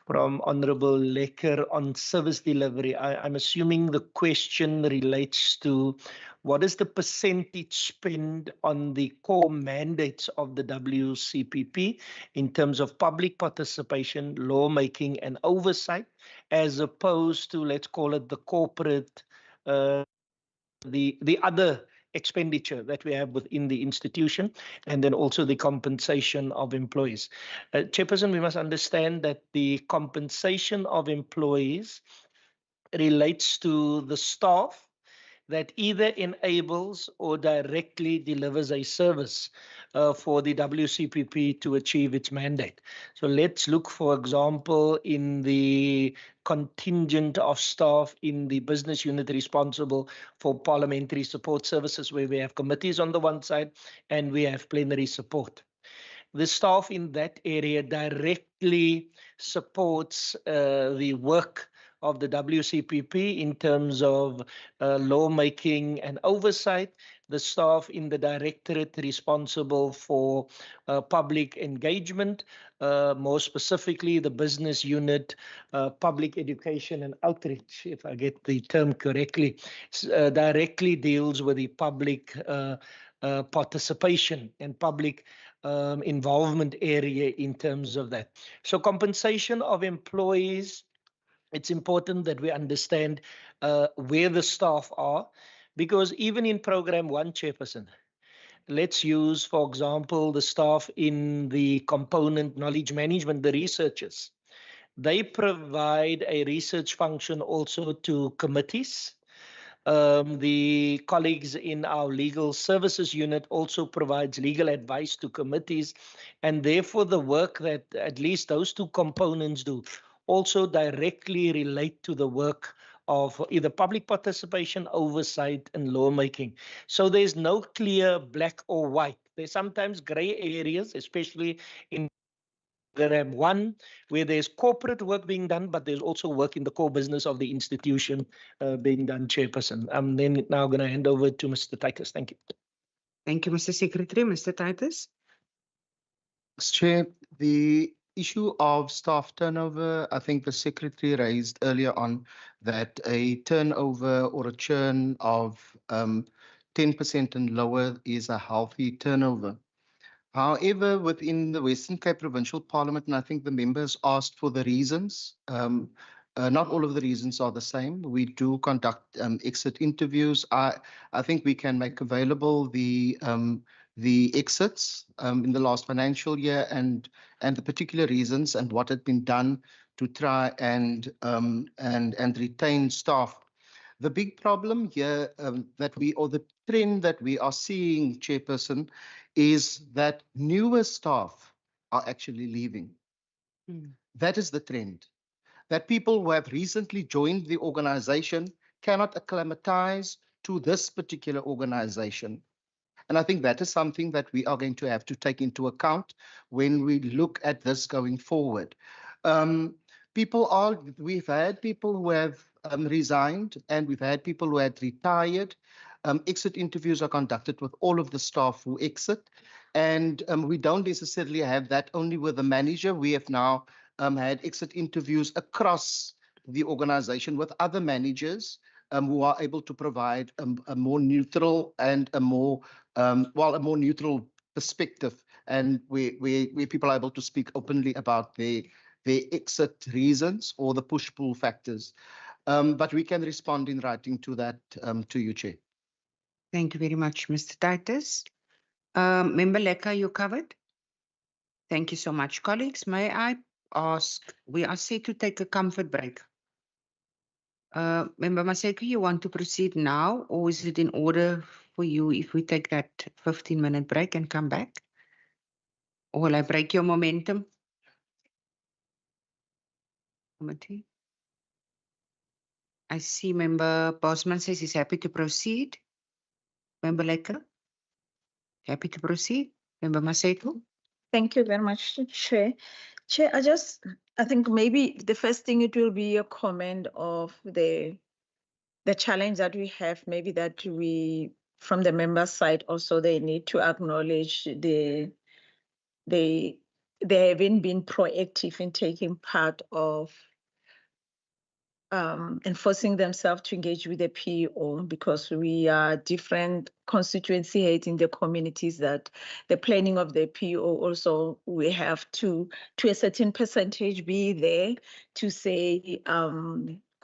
Honorable Lecker on service delivery. I'm assuming the question relates to what is the percentage spend on the core mandates of the WCPP in terms of public participation, lawmaking and oversight, as opposed to, let's call it the corporate, the other expenditure that we have within the institution, and then also the compensation of employees. Chairperson, we must understand that the compensation of employees relates to the staff that either enables or directly delivers a service for the WCPP to achieve its mandate. So let's look, for example, in the contingent of staff in the business unit responsible for parliamentary support services, where we have committees on the one side and we have plenary support. The staff in that area directly supports the work of the WCPP in terms of lawmaking and oversight. The staff in the directorate responsible for public engagement, more specifically the business unit, public education and outreach, if I get the term correctly, directly deals with the public participation and public involvement area in terms of that. So compensation of employees, it's important that we understand where the staff are, because even in program 1, Chairperson, let's use, for example, the staff in the component knowledge management, the researchers. They provide a research function also to committees. The colleagues in our legal services unit also provides legal advice to committees, and therefore the work that at least those two components do also directly relate to the work of either public participation, oversight, and lawmaking. So there's no clear black or white. There's sometimes gray areas, especially in one where there's corporate work being done, but there's also work in the core business of the institution being done, Chairperson. I'm then now going to hand over to Mr. Titus. Thank you. Thank you, Mr. Secretary. Mr. Titus. Chair, the issue of staff turnover, I think the Secretary raised earlier on that a turnover or a churn of 10% and lower is a healthy turnover. However, within the Western Cape Provincial Parliament, and I think the members asked for the reasons, not all of the reasons are the same. We do conduct exit interviews. I think we can make available the exits in the last financial year and the particular reasons and what had been done to try and retain staff. The big problem here or the trend that we are seeing, Chairperson, is that newer staff are actually leaving. That is the trend. That people who have recently joined the organization cannot acclimatize to this particular organization. And I think that is something that we are going to have to take into account when we look at this going forward. We've had people who have resigned, and we've had people who had retired. Exit interviews are conducted with all of the staff who exit. And we don't necessarily have that only with the manager. We have now had exit interviews across the organization with other managers who are able to provide a more neutral and a more neutral perspective, and where people are able to speak openly about their exit reasons or the push-pull factors. But we can respond in writing to that to you, Chair. Thank you very much, Mr. Titus. Member Lekker, you covered? Thank you so much. Colleagues, may I ask, we are set to take a comfort break. Member Maseko, you want to proceed now, or is it in order for you if we take that 15-minute break and come back? Or will I break your momentum? Committee. I see Member Bosman says he's happy to proceed. Member Lekker? Happy to proceed. Member Maseko? Thank you very much, Chair. Chair, I think maybe the first thing it will be a comment of the challenge that we have, maybe that we, from the member side also, they need to acknowledge they haven't been proactive in taking part of enforcing themselves to engage with the PO, because we are different constituency heads in the communities that the planning of the PO also, we have to a certain percentage be there to say,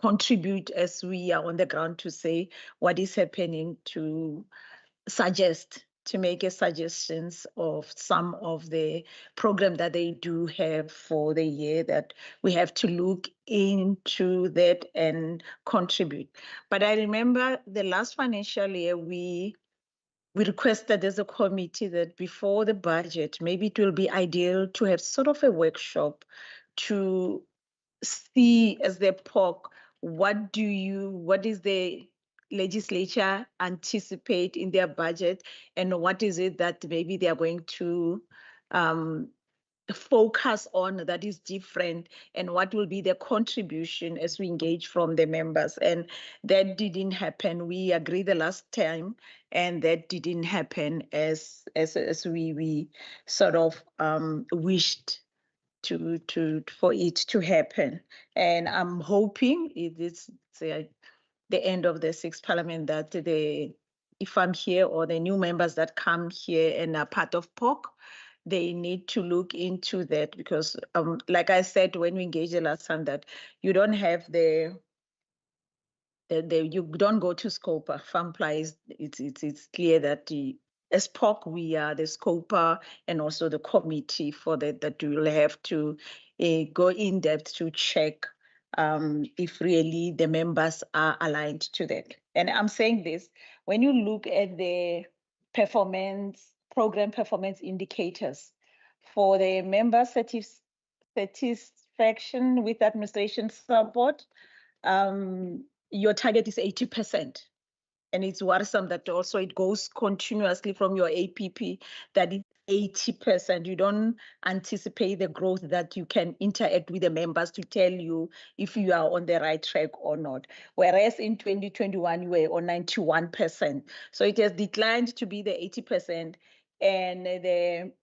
contribute as we are on the ground to say what is happening, to suggest, to make suggestions of some of the program that they do have for the year, that we have to look into that and contribute. But I remember the last financial year, we requested as a committee that before the budget, maybe it will be ideal to have sort of a workshop to see as the POC, what is the legislature anticipate in their budget, and what is it that maybe they are going to focus on that is different, and what will be the contribution as we engage from the members. And that didn't happen. We agreed the last time, and that didn't happen as we sort of wished for it to happen. And I'm hoping it is the end of the 6th Parliament that if I'm here, or the new members that come here and are part of POC, they need to look into that, because like I said when we engaged the last time, that you don't have you don't go to Scopa. FAMPLA it's clear that as POC, we are the scoper and also the committee for that we will have to go in depth to check if really the members are aligned to that. And I'm saying this, when you look at the program performance indicators for the member satisfaction with administration support, your target is 80%. And it's worrisome that also it goes continuously from your APP, that it's 80%. You don't anticipate the growth that you can interact with the members to tell you if you are on the right track or not. Whereas in 2021, you were on 91%. So it has declined to be the 80%. And the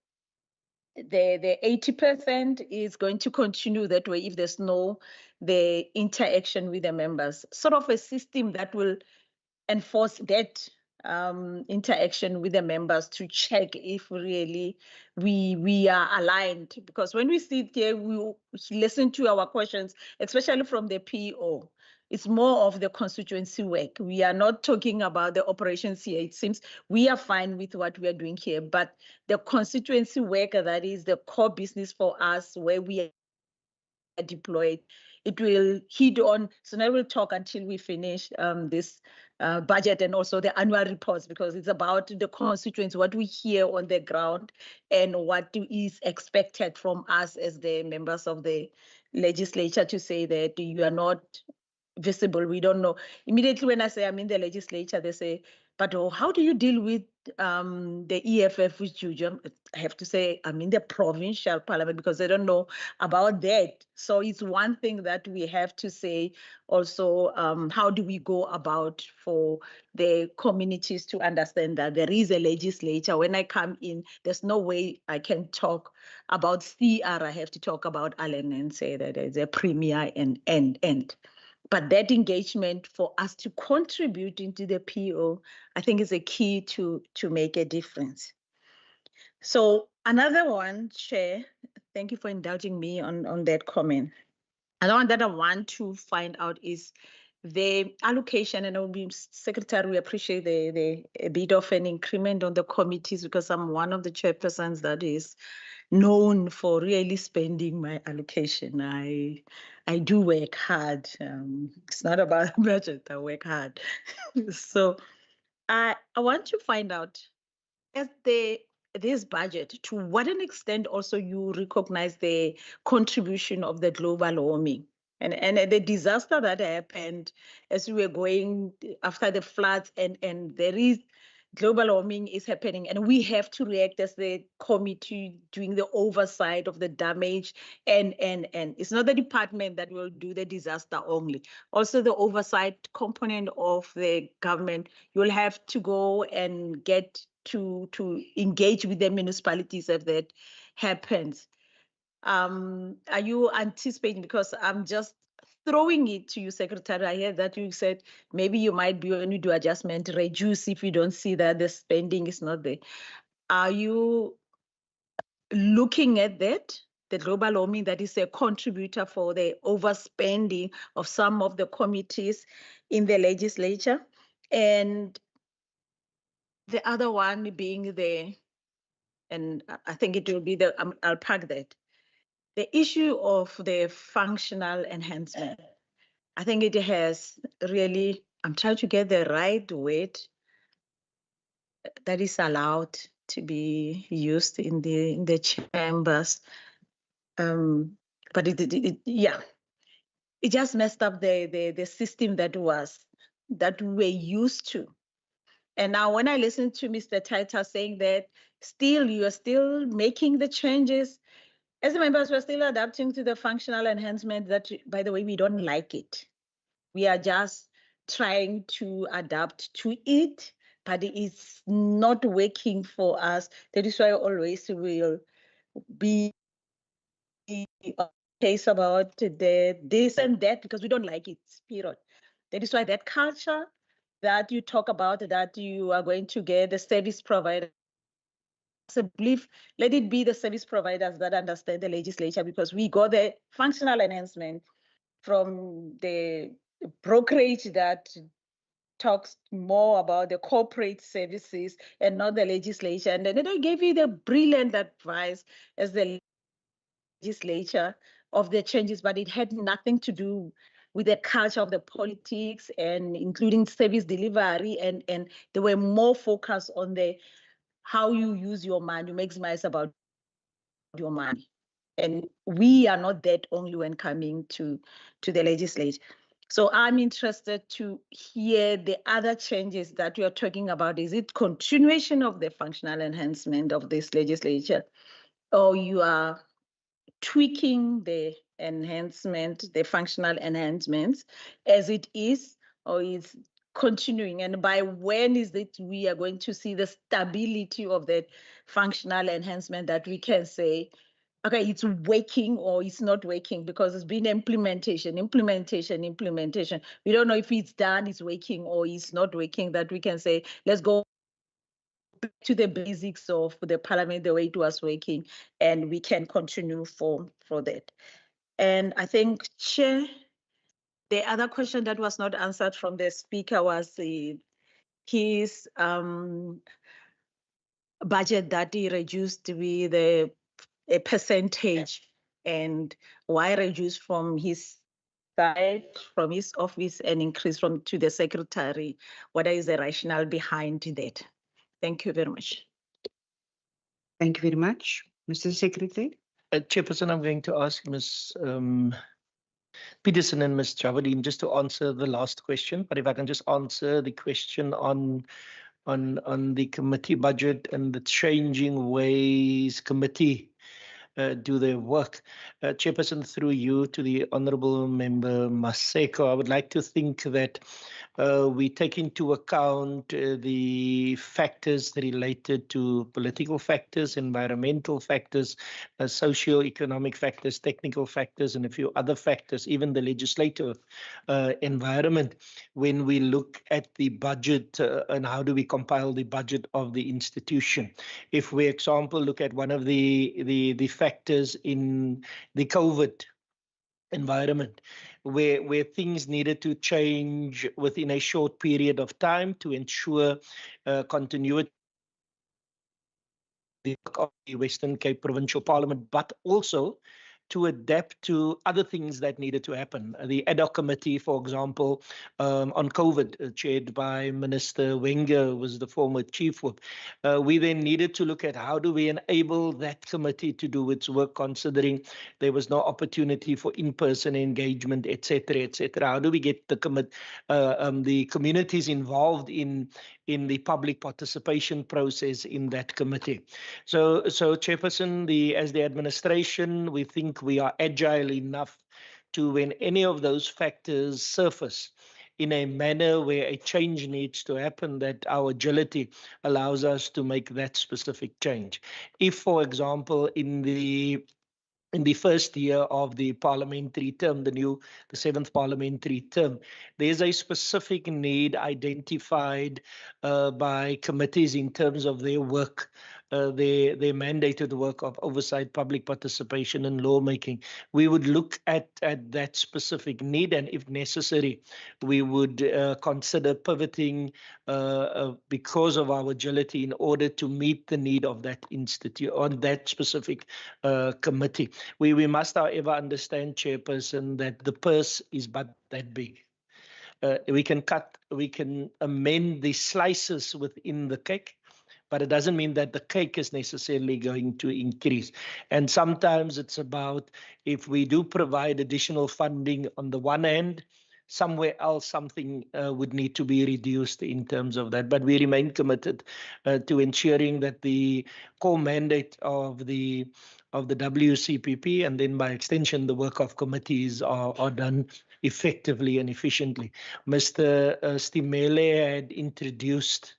80% is going to continue that way if there's the interaction with the members. Sort of a system that will enforce that interaction with the members to check if really we are aligned. Because when we sit here, we listen to our questions, especially from the PO. It's more of the constituency work. We are not talking about the operations here. It seems we are fine with what we are doing here, but the constituency work, that is the core business for us, where we are deployed, it will hit on. So now we'll talk until we finish this budget and also the annual reports, because it's about the constituents, what we hear on the ground and what is expected from us as the members of the legislature, to say that you are not visible. We don't know. Immediately when I say I'm in the legislature, they say, but how do you deal with the EFF with Juju? I have to say I'm in the provincial parliament, because they don't know about that. So it's one thing that we have to say also, how do we go about for the communities to understand that there is a legislature. When I come in, there's no way I can talk about CR. I have to talk about Allen and say that there's a premier and end. But that engagement for us to contribute into the PO, I think, is a key to make a difference. So another one, Chair, thank you for indulging me on that comment. Another one that I want to find out is the allocation, and I will be Secretary, we appreciate a bit of an increment on the committees, because I'm one of the chairpersons that is known for really spending my allocation. I do work hard. It's not about the budget, I work hard. So I want to find out, as this budget, to what an extent also you recognize the contribution of the global warming and the disaster that happened as we were going after the floods, and there is global warming is happening, and we have to react as the committee doing the oversight of the damage, and it's not the department that will do the disaster only. Also the oversight component of the government, you will have to go and get to engage with the municipalities if that happens. Are you anticipating, because I'm just throwing it to you, Secretary, I heard that you said maybe you might be, when you do adjustment, reduce if you don't see that the spending is not there. Are you looking at that, the global warming that is a contributor for the overspending of some of the committees in the legislature? And the other one being and I think it will be I'll pack that. The issue of the functional enhancement, I think it has really, I'm trying to get the right weight that is allowed to be used in the chambers. But it just messed up the system that we're used to. And now when I listen to Mr. Taita saying that you are still making the changes, as members, we're still adapting to the functional enhancement that, by the way, we don't like it. We are just trying to adapt to it, but it's not working for us. That is why always will be a case about this and that, because we don't like it, period. That is why that culture that you talk about, that you are going to get the service provider, I believe, let it be the service providers that understand the legislature, because we got the functional enhancement from the brokerage that talks more about the corporate services and not the legislature. And then I gave you the brilliant advice as the legislature of the changes, but it had nothing to do with the culture of the politics and including service delivery, and they were more focused on the how you use your money, maximize about your money. And we are not that only when coming to the legislature. So I'm interested to hear the other changes that you are talking about. Is it continuation of the functional enhancement of this legislature, or you are tweaking the enhancement, the functional enhancements as it is, or is continuing? And by when is it we are going to see the stability of that functional enhancement that we can say, okay, it's working or it's not working? Because it's been implementation. We don't know if it's done, it's working, or it's not working, that we can say, let's go back to the basics of the parliament, the way it was working, and we can continue for that. And I think, Chair, the other question that was not answered from the speaker was his budget that he reduced with a percentage, and why reduce from his side, from his office, and increase from to the secretary? What is the rationale behind that? Thank you very much. Thank you very much. Mr. Secretary. Chairperson, I'm going to ask Ms. Peterson and Ms. Javadine just to answer the last question, but if I can just answer the question on the committee budget and the changing ways committee do their work. Chairperson, through you to the Honourable Member Maseko, I would like to think that we take into account the factors related to political factors, environmental factors, socio-economic factors, technical factors, and a few other factors, even the legislative environment, when we look at the budget and how do we compile the budget of the institution. If we, example, look at one of the factors in the COVID environment, where things needed to change within a short period of time to ensure continuity of the Western Cape Provincial Parliament, but also to adapt to other things that needed to happen. The ad hoc committee, for example, on COVID, chaired by Minister Wenger, was the former chief whip. We then needed to look at how do we enable that committee to do its work, considering there was no opportunity for in-person engagement, etc., etc. How do we get the communities involved in the public participation process in that committee? So Chairperson, as the administration, we think we are agile enough to, when any of those factors surface in a manner where a change needs to happen, that our agility allows us to make that specific change. If, for example, in the first year of the parliamentary term, the 7th parliamentary term, there's a specific need identified by committees in terms of their work, their mandated work of oversight, public participation and lawmaking. We would look at that specific need, and if necessary, we would consider pivoting because of our agility in order to meet the need of that institute on that specific committee. We must, however, understand, Chairperson, that the purse is but that big. We can amend the slices within the cake, but it doesn't mean that the cake is necessarily going to increase. And sometimes it's about, if we do provide additional funding on the one hand, somewhere else something would need to be reduced in terms of that. But we remain committed to ensuring that the core mandate of the WCPP, and then by extension the work of committees, are done effectively and efficiently. Mr. Stimele had introduced,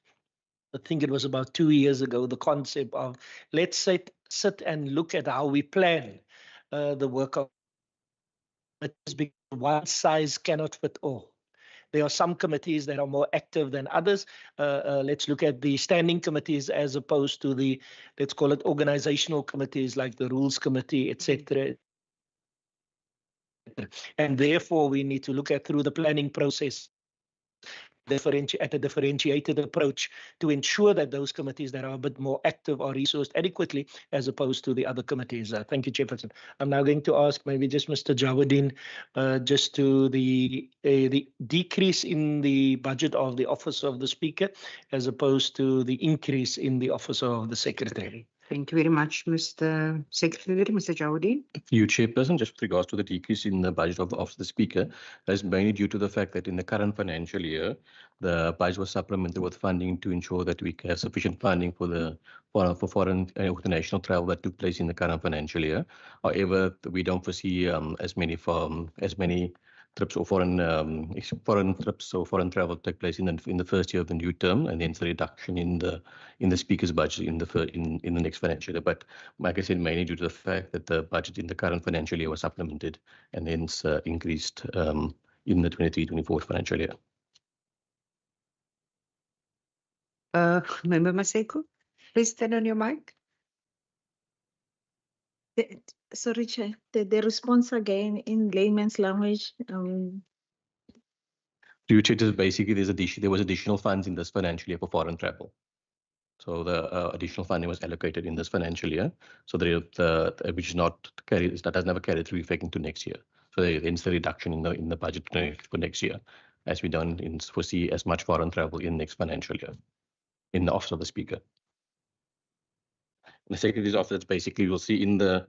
I think it was about 2 years ago, the concept of let's sit and look at how we plan the work of committees, because one size cannot fit all. There are some committees that are more active than others. Let's look at the standing committees as opposed to the, let's call it, organizational committees like the Rules Committee, etc. And therefore, we need to look at, through the planning process, at a differentiated approach to ensure that those committees that are a bit more active are resourced adequately as opposed to the other committees. Thank you, Chairperson. I'm now going to ask maybe just Mr. Jawadin, just to the decrease in the budget of the Office of the Speaker as opposed to the increase in the Office of the Secretary. Thank you very much, Mr. Secretary. Mr. Jawadin. You, Chairperson, just with regards to the decrease in the budget of the Speaker, that is mainly due to the fact that in the current financial year, the budget was supplemented with funding to ensure that we have sufficient funding for foreign and international travel that took place in the current financial year. However, we don't foresee as many trips or foreign trips or foreign travel take place in the first year of the new term, and then the reduction in the Speaker's budget in the next financial year. But like I said, mainly due to the fact that the budget in the current financial year was supplemented and hence increased in the 23-24 financial year. Member Maseko, please turn on your mic. Sorry, Chair, the response again in layman's language. Basically, there was additional funds in this financial year for foreign travel. So the additional funding was allocated in this financial year. So which is not carried, that doesn't have a carry through effect into next year. So hence the reduction in the budget for next year, as we don't foresee as much foreign travel in next financial year in the Office of the Speaker. The Secretary's Office, basically, you'll see in the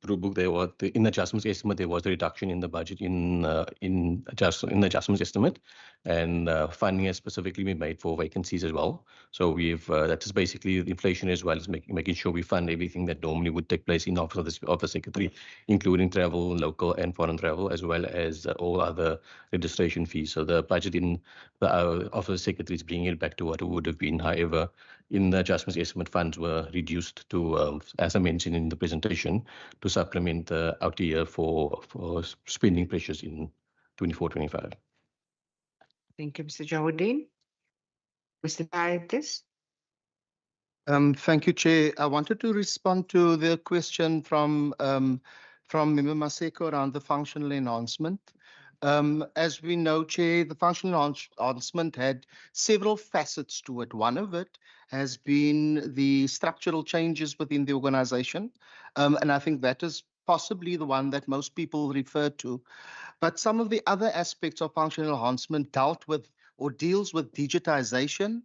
group book in the adjustments estimate there was a reduction in the budget in the adjustments estimate, and funding has specifically been made for vacancies as well. So that is basically the inflation as well as making sure we fund everything that normally would take place in the Office of the Secretary, including travel, local and foreign travel, as well as all other registration fees. So the budget in the Office of the Secretary is bringing it back to what it would have been. However, in the adjustments estimate, funds were reduced to, as I mentioned in the presentation, to supplement the outer year for spending pressures in 24-25. Thank you, Mr. Jawadin. Mr. Diatis. Thank you, Chair. I wanted to respond to the question from Member Maseko around the functional enhancement. As we know, Chair, the functional enhancement had several facets to it. One of it has been the structural changes within the organization. And I think that is possibly the one that most people refer to. But some of the other aspects of functional enhancement dealt with or deals with digitization,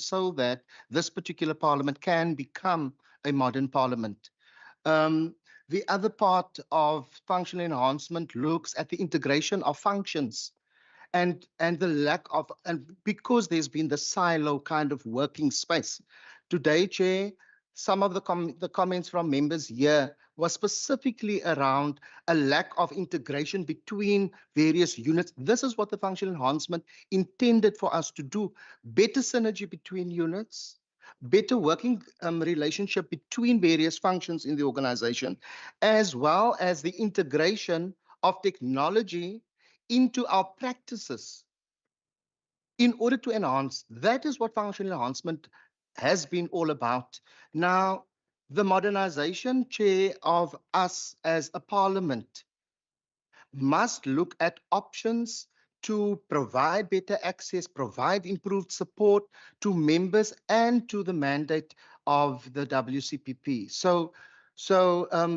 so that this particular parliament can become a modern parliament. The other part of functional enhancement looks at the integration of functions and the lack of, and because there's been the silo kind of working space. Today, Chair, some of the comments from members here was specifically around a lack of integration between various units. This is what the functional enhancement intended for us to do. Better synergy between units, better working relationship between various functions in the organization, as well as the integration of technology into our practices in order to enhance. That is what functional enhancement has been all about. Now, the modernization, Chair, of us as a parliament must look at options to provide better access, provide improved support to members and to the mandate of the WCPP. So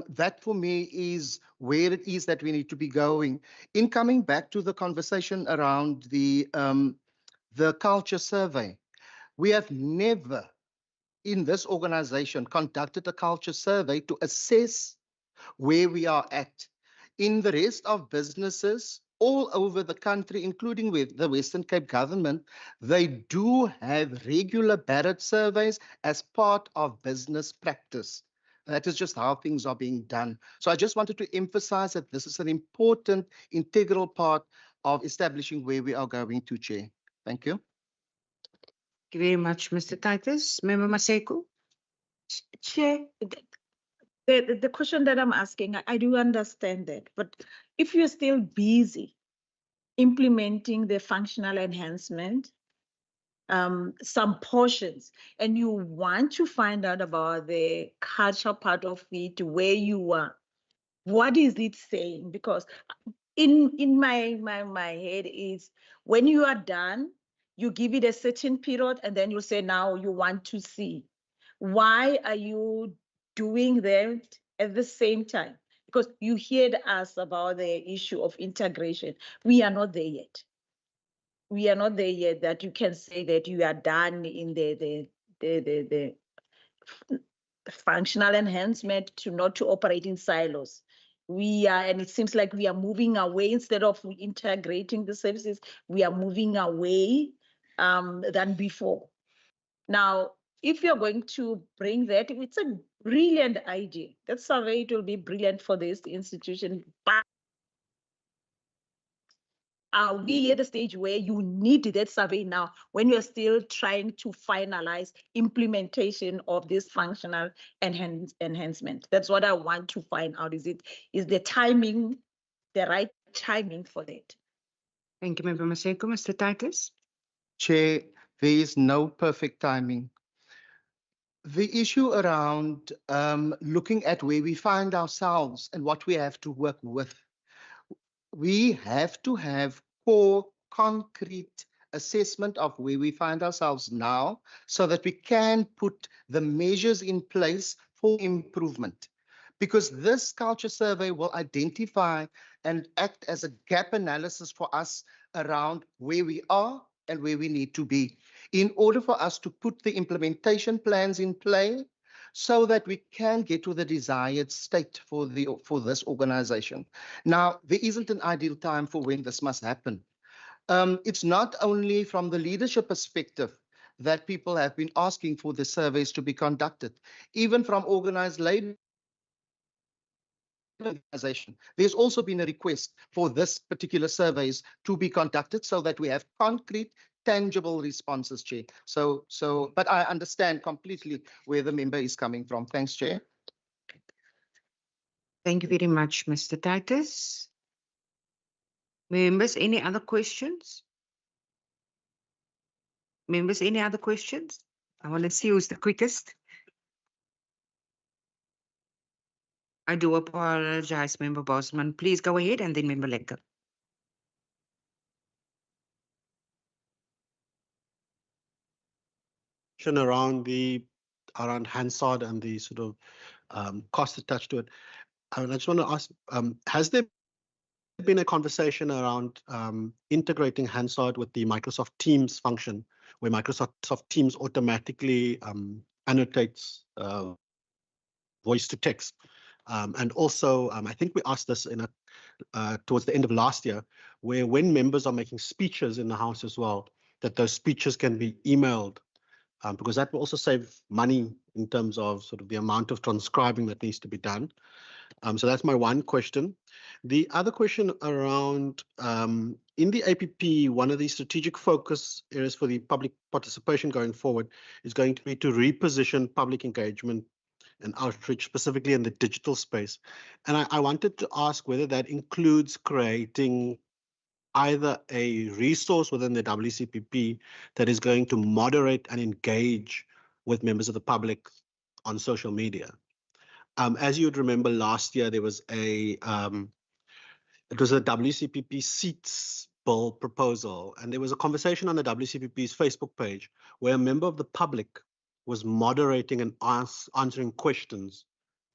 that for me is where it is that we need to be going. In coming back to the conversation around the culture survey, we have never in this organization conducted a culture survey to assess where we are at. In the rest of businesses all over the country, including with the Western Cape government, they do have regular Barrett surveys as part of business practice. That is just how things are being done. So I just wanted to emphasize that this is an important, integral part of establishing where we are going to, Chair. Thank you. Thank you very much, Mr. Titus. Member Maseko. Chair, the question that I'm asking, I do understand that, but if you're still busy implementing the functional enhancement, some portions, and you want to find out about the culture part of it, where you are, what is it saying? Because in my head is when you are done, you give it a certain period and then you say now you want to see. Why are you doing that at the same time? Because you heard us about the issue of integration. We are not there yet. We are not there yet that you can say that you are done in the functional enhancement to not to operate in silos. We are, and it seems like we are moving away instead of integrating the services, we are moving away than before. Now, if you're going to bring that, it's a brilliant idea. That survey, it will be brilliant for this institution, but are we at the stage where you need that survey now when you're still trying to finalize implementation of this functional enhancement? That's what I want to find out. Is the timing the right timing for that? Thank you, Member Maseko. Mr. Titus? Chair, there is no perfect timing. The issue around looking at where we find ourselves and what we have to work with, we have to have core, concrete assessment of where we find ourselves now so that we can put the measures in place for improvement. Because this culture survey will identify and act as a gap analysis for us around where we are and where we need to be in order for us to put the implementation plans in play so that we can get to the desired state for this organization. Now, there isn't an ideal time for when this must happen. It's not only from the leadership perspective that people have been asking for the surveys to be conducted, even from organized labor organization. There's also been a request for this particular surveys to be conducted so that we have concrete, tangible responses, Chair. But I understand completely where the member is coming from. Thanks, Chair. Thank you very much, Mr. Titus. Members, any other questions? Members, any other questions? I want to see who's the quickest. I do apologize, Member Bosman. Please go ahead and then Member Lecker. Around Hansard and the sort of cost attached to it. I just want to ask, has there been a conversation around integrating Hansard with the Microsoft Teams function, where Microsoft Teams automatically annotates voice to text? And also, I think we asked this in towards the end of last year, where when members are making speeches in the House as well, that those speeches can be emailed, because that will also save money in terms of sort of the amount of transcribing that needs to be done. So that's my one question. The other question around, in the APP, one of the strategic focus areas for the public participation going forward is going to be to reposition public engagement and outreach, specifically in the digital space. And I wanted to ask whether that includes creating either a resource within the WCPP that is going to moderate and engage with members of the public on social media. As you'd remember, last year there was it was a WCPP seats bill proposal, and there was a conversation on the WCPP's Facebook page where a member of the public was moderating and answering questions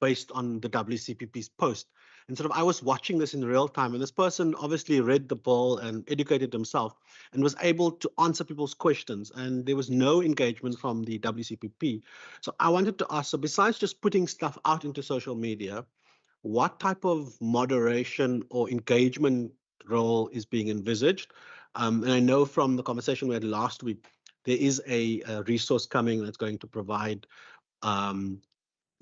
based on the WCPP's post. And sort of I was watching this in real time, and this person obviously read the bill and educated himself and was able to answer people's questions, and there was no engagement from the WCPP. So I wanted to ask, so besides just putting stuff out into social media, what type of moderation or engagement role is being envisaged? And I know from the conversation we had last week, there is a resource coming that's going to provide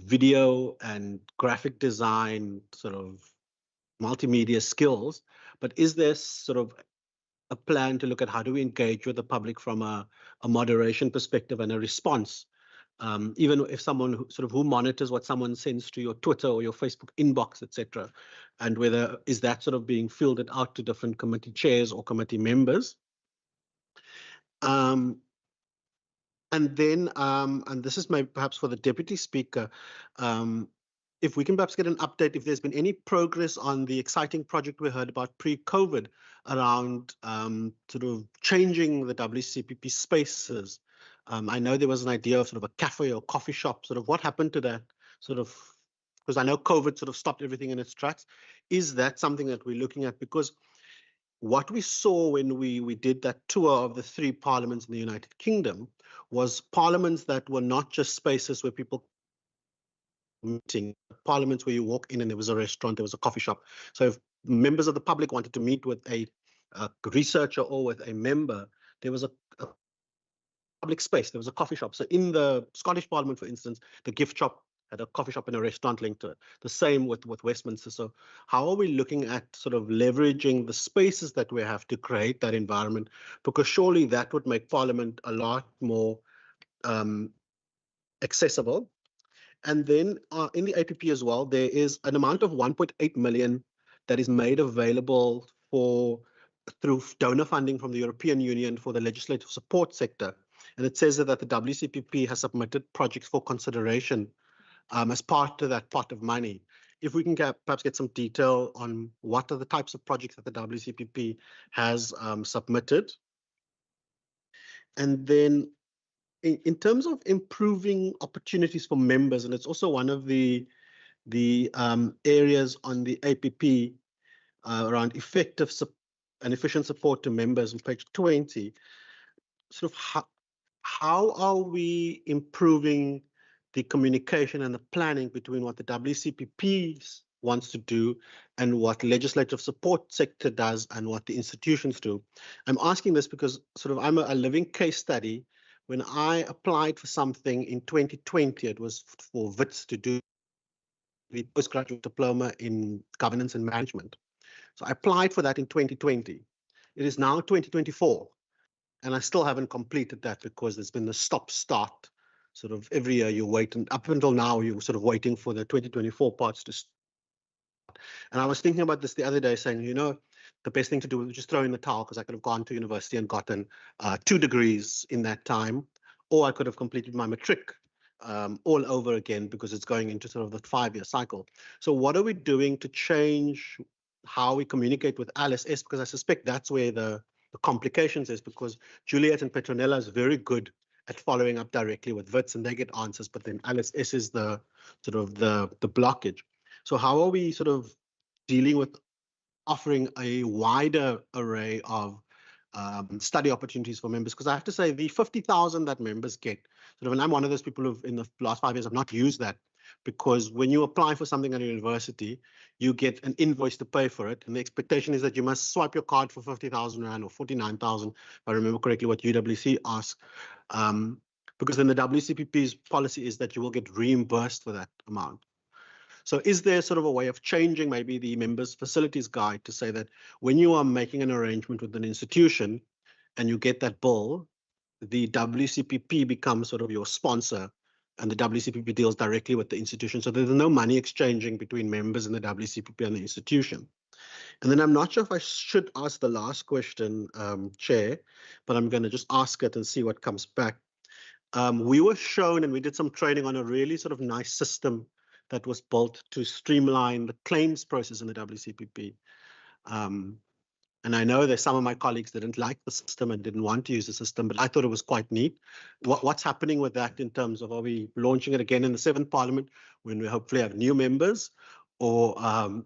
video and graphic design, sort of multimedia skills, but is there sort of a plan to look at how do we engage with the public from a moderation perspective and a response, even if someone who monitors what someone sends to your Twitter or your Facebook inbox, etc., and whether is that sort of being fielded out to different committee chairs or committee members? And then, and this is perhaps for the Deputy Speaker, if we can perhaps get an update, if there's been any progress on the exciting project we heard about pre-COVID around sort of changing the WCPP spaces. I know there was an idea of sort of a cafe or coffee shop, sort of what happened to that sort of, because I know COVID sort of stopped everything in its tracks. Is that something that we're looking at? Because what we saw when we did that tour of the 3 parliaments in the United Kingdom was parliaments that were not just spaces where people meeting, parliaments where you walk in and there was a restaurant, there was a coffee shop. So if members of the public wanted to meet with a researcher or with a member, there was a public space, there was a coffee shop. So in the Scottish Parliament, for instance, the gift shop had a coffee shop and a restaurant linked to it. The same with Westminster. So how are we looking at sort of leveraging the spaces that we have to create that environment? Because surely that would make Parliament a lot more accessible. And then in the APP as well, there is an amount of 1.8 million that is made available through donor funding from the European Union for the legislative support sector. And it says that the WCPP has submitted projects for consideration as part of that pot of money. If we can perhaps get some detail on what are the types of projects that the WCPP has submitted. And then in terms of improving opportunities for members, and it's also one of the areas on the APP around effective and efficient support to members on page 20, sort of how are we improving the communication and the planning between what the WCPP wants to do and what legislative support sector does and what the institutions do? I'm asking this because sort of I'm a living case study. When I applied for something in 2020, it was for WITS to do the postgraduate diploma in governance and management. So I applied for that in 2020. It is now 2024, and I still haven't completed that because there's been the stop-start. Sort of every year you wait, and up until now you're sort of waiting for the 2024 parts to start. And I was thinking about this the other day, saying, you know, the best thing to do was just throw in the towel, because I could have gone to university and gotten 2 degrees in that time, or I could have completed my matric all over again, because it's going into sort of the 5-year cycle. So what are we doing to change how we communicate with LSS? Because I suspect that's where the complications is, because Juliet and Petronella is very good at following up directly with WITS and they get answers, but then LSS is the sort of the blockage. So how are we sort of dealing with offering a wider array of study opportunities for members? Because I have to say, the 50,000 that members get, sort of, and I'm one of those people who've in the last 5 years have not used that, because when you apply for something at a university, you get an invoice to pay for it, and the expectation is that you must swipe your card for 50,000 Rand or 49,000, if I remember correctly what UWC asks, because then the WCPP's policy is that you will get reimbursed for that amount. So is there sort of a way of changing maybe the members' facilities guide to say that when you are making an arrangement with an institution and you get that bill, the WCPP becomes sort of your sponsor and the WCPP deals directly with the institution. So there's no money exchanging between members and the WCPP and the institution. And then I'm not sure if I should ask the last question, Chair, but I'm going to just ask it and see what comes back. We were shown, and we did some training on a really sort of nice system that was built to streamline the claims process in the WCPP. And I know that some of my colleagues didn't like the system and didn't want to use the system, but I thought it was quite neat. What's happening with that in terms of, are we launching it again in the 7th Parliament when we hopefully have new members, or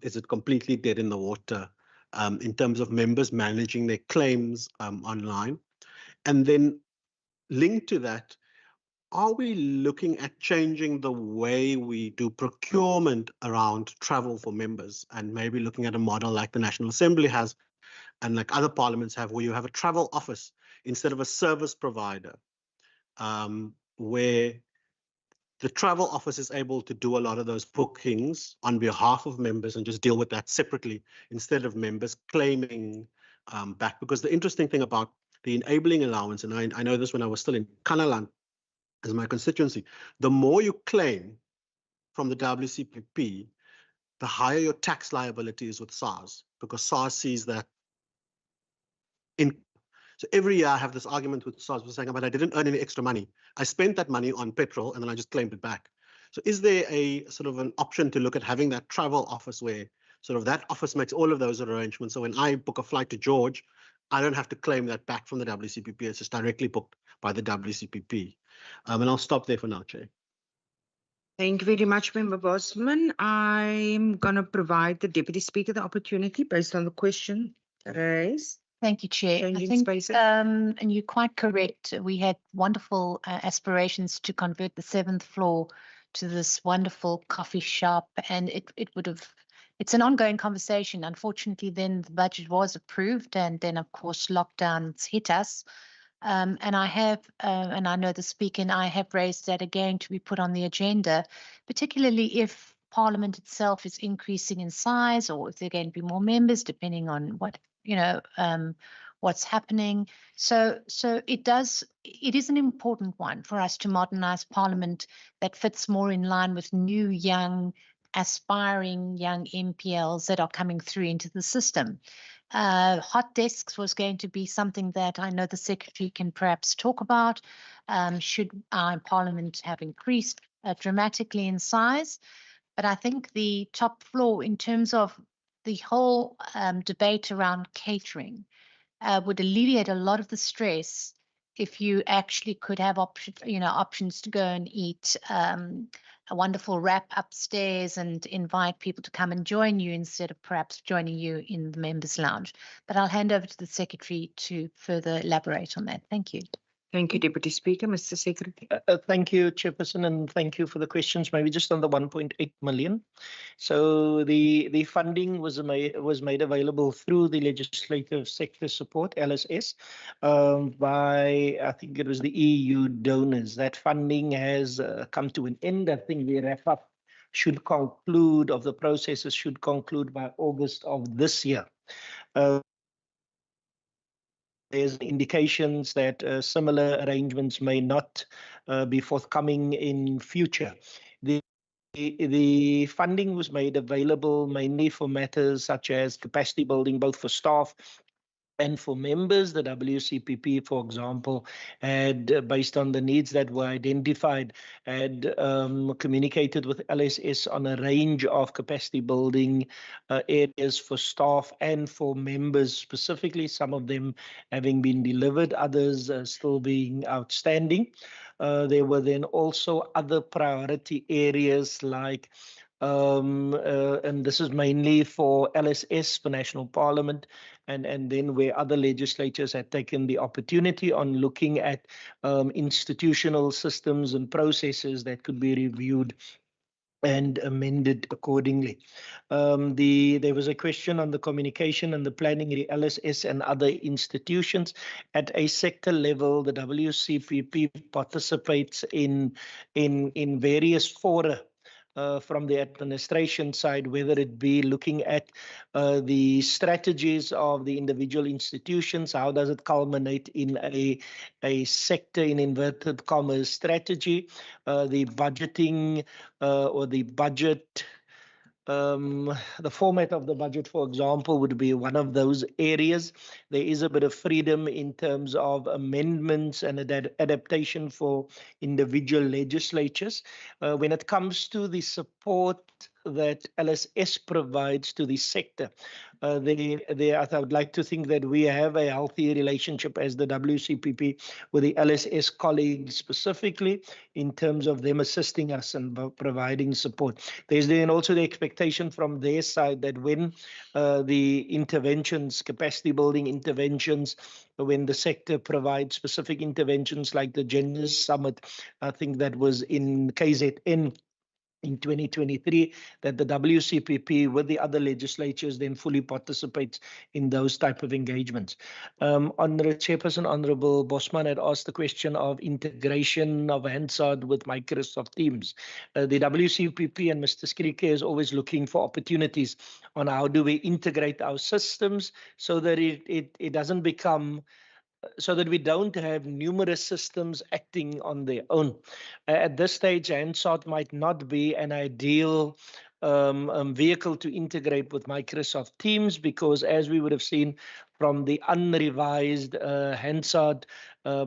is it completely dead in the water in terms of members managing their claims online? And then linked to that, are we looking at changing the way we do procurement around travel for members, and maybe looking at a model like the National Assembly has and like other parliaments have, where you have a travel office instead of a service provider, where the travel office is able to do a lot of those bookings on behalf of members and just deal with that separately instead of members claiming back? Because the interesting thing about the enabling allowance, and I know this when I was still in Kanaland as my constituency, the more you claim from the WCPP, the higher your tax liability is with SARS, because SARS sees that in. So every year I have this argument with SARS for saying, but I didn't earn any extra money. I spent that money on petrol and then I just claimed it back. So is there a sort of an option to look at having that travel office where sort of that office makes all of those arrangements? So when I book a flight to George, I don't have to claim that back from the WCPP. It's just directly booked by the WCPP. And I'll stop there for now, Chair. Thank you very much, Member Bosman. I'm going to provide the Deputy Speaker the opportunity based on the question raised. Thank you, Chair. I Changing think, spaces. and you're quite correct. We had wonderful aspirations to convert the 7th floor to this wonderful coffee shop, and it would have. It's an ongoing conversation. Unfortunately, then the budget was approved, and then of course lockdowns hit us. And I have, and I know the Speaker and I have raised that again to be put on the agenda, particularly if Parliament itself is increasing in size, or if there are going to be more members, depending on what what's happening. So it is an important one for us to modernize Parliament that fits more in line with new, young, aspiring young MPLs that are coming through into the system. Hot desks was going to be something that I know the Secretary can perhaps talk about. Should our Parliament have increased dramatically in size? But I think the top floor, in terms of the whole debate around catering, would alleviate a lot of the stress if you actually could have options to go and eat a wonderful wrap upstairs and invite people to come and join you instead of perhaps joining you in the members' lounge. But I'll hand over to the Secretary to further elaborate on that. Thank you. Thank you, Deputy Speaker. Mr. Secretary. Thank you, Chairperson, and thank you for the questions. Maybe just on the 1.8 million. So the funding was made available through the Legislative Sector Support, LSS, by, I think it was the EU donors. That funding has come to an end. I think the wrap-up should conclude, of the processes should conclude by August of this year. There's indications that similar arrangements may not be forthcoming in future. The funding was made available mainly for matters such as capacity building, both for staff and for members. The WCPP, for example, had, based on the needs that were identified, had communicated with LSS on a range of capacity building areas for staff and for members specifically, some of them having been delivered, others still being outstanding. There were then also other priority areas like and this is mainly for LSS, for National Parliament, and then where other legislatures had taken the opportunity on looking at institutional systems and processes that could be reviewed and amended accordingly. There was a question on the communication and the planning, the LSS and other institutions. At a sector level, the WCPP participates in various fora from the administration side, whether it be looking at the strategies of the individual institutions, how does it culminate in a sector, in inverted commas, strategy, the budgeting or the budget. The format of the budget, for example, would be one of those areas. There is a bit of freedom in terms of amendments and adaptation for individual legislatures. When it comes to the support that LSS provides to the sector, I would like to think that we have a healthy relationship as the WCPP with the LSS colleagues specifically in terms of them assisting us and providing support. There's then also the expectation from their side that when the interventions, capacity building interventions, when the sector provides specific interventions like the Gender Summit, I think that was in KZN, in 2023, that the WCPP with the other legislatures then fully participates in those type of engagements. Honourable Chairperson, Honourable Bosman had asked the question of integration of Hansard with Microsoft Teams. The WCPP and Mr. Skrike is always looking for opportunities on how do we integrate our systems so that it doesn't become, so that we don't have numerous systems acting on their own. At this stage, Hansard might not be an ideal vehicle to integrate with Microsoft Teams because, as we would have seen, from the unrevised Hansard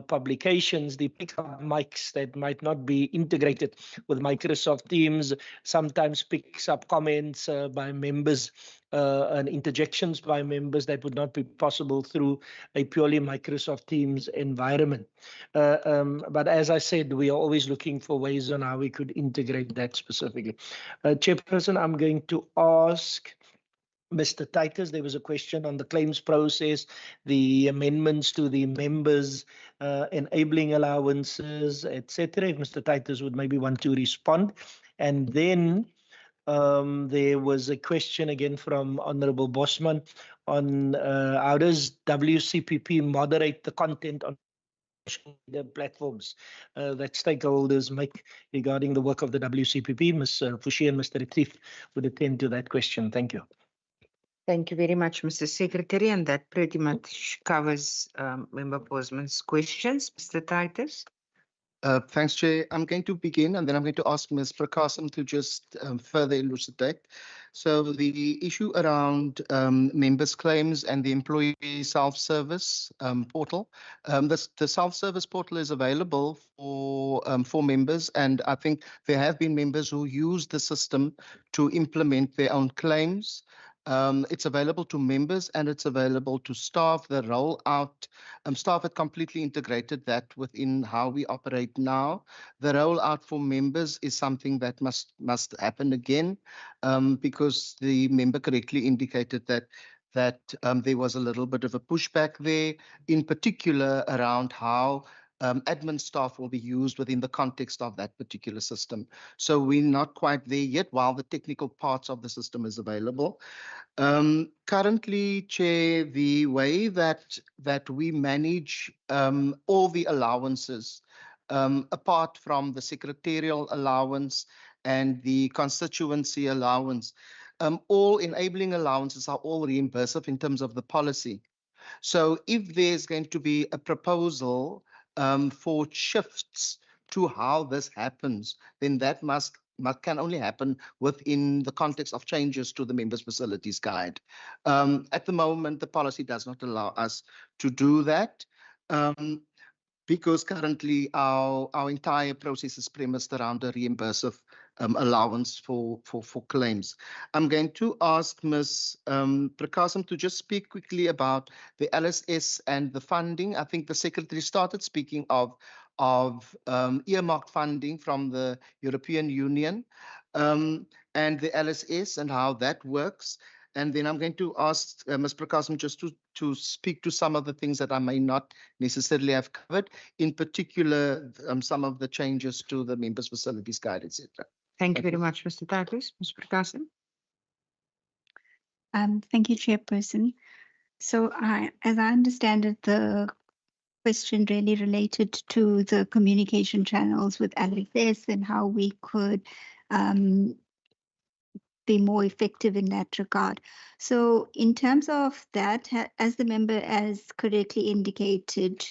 publications, the pickup mics that might not be integrated with Microsoft Teams sometimes picks up comments by members and interjections by members that would not be possible through a purely Microsoft Teams environment. But as I said, we are always looking for ways on how we could integrate that specifically. Chairperson, I'm going to ask Mr. Titus, there was a question on the claims process, the amendments to the members, enabling allowances, etc. If Mr. Titus would maybe want to respond. And then there was a question again from Honorable Bosman on how does WCPP moderate the content on the platforms that stakeholders make regarding the work of the WCPP. Ms. Fushi and Mr. Retief would attend to that question. Thank you. Thank you very much, Mr. Secretary, and that pretty much covers Member Bosman's questions. Mr. Titus. Thanks, Chair. I'm going to begin and then I'm going to ask Ms. Prakasam to just further elucidate. So the issue around members' claims and the employee self-service portal. The self-service portal is available for members, and I think there have been members who use the system to implement their own claims. It's available to members and it's available to staff. The rollout, staff had completely integrated that within how we operate now. The rollout for members is something that must happen again, because the member correctly indicated that there was a little bit of a pushback there, in particular around how admin staff will be used within the context of that particular system. So we're not quite there yet, while the technical parts of the system is available. Currently, Chair, the way that we manage all the allowances, apart from the secretarial allowance and the constituency allowance, all enabling allowances are all reimbursable in terms of the policy. So if there's going to be a proposal for shifts to how this happens, then that can only happen within the context of changes to the members' facilities guide. At the moment, the policy does not allow us to do that, because currently our entire process is premised around a reimbursable allowance for claims. I'm going to ask Ms. Prakasam to just speak quickly about the LSS and the funding. I think the Secretary started speaking of earmarked funding from the European Union and the LSS and how that works. And then I'm going to ask Ms. Prakasam just to speak to some of the things that I may not necessarily have covered, in particular, some of the changes to the members' facilities guide, etc. Thank you very much, Mr. Titus. Ms. Prakasam. Thank you, Chairperson. So as I understand it, the question really related to the communication channels with LSS and how we could be more effective in that regard. So in terms of that, as the member has correctly indicated,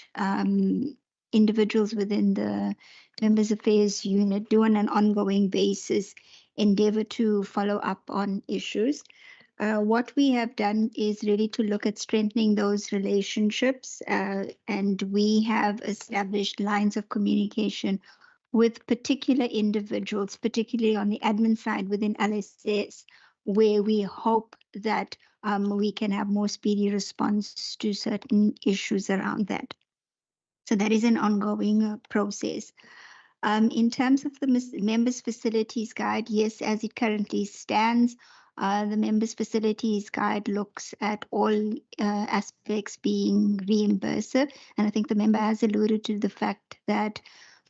individuals within the Members Affairs Unit do on an ongoing basis endeavor to follow up on issues. What we have done is really to look at strengthening those relationships, and we have established lines of communication with particular individuals, particularly on the admin side within LSS, where we hope that we can have more speedy response to certain issues around that. So that is an ongoing process. In terms of the Members Facilities Guide, yes, as it currently stands, the Members Facilities Guide looks at all aspects being reimbursable. And I think the member has alluded to the fact that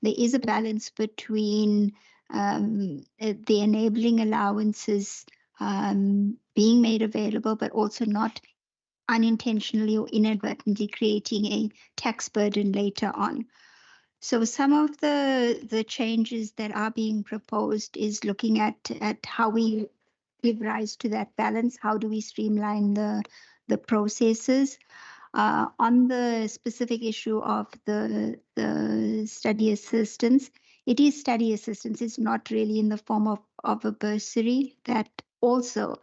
there is a balance between the enabling allowances being made available, but also not unintentionally or inadvertently creating a tax burden later on. So some of the changes that are being proposed is looking at how we give rise to that balance. How do we streamline the processes? On the specific issue of the study assistance, it is study assistance. It's not really in the form of a bursary. That also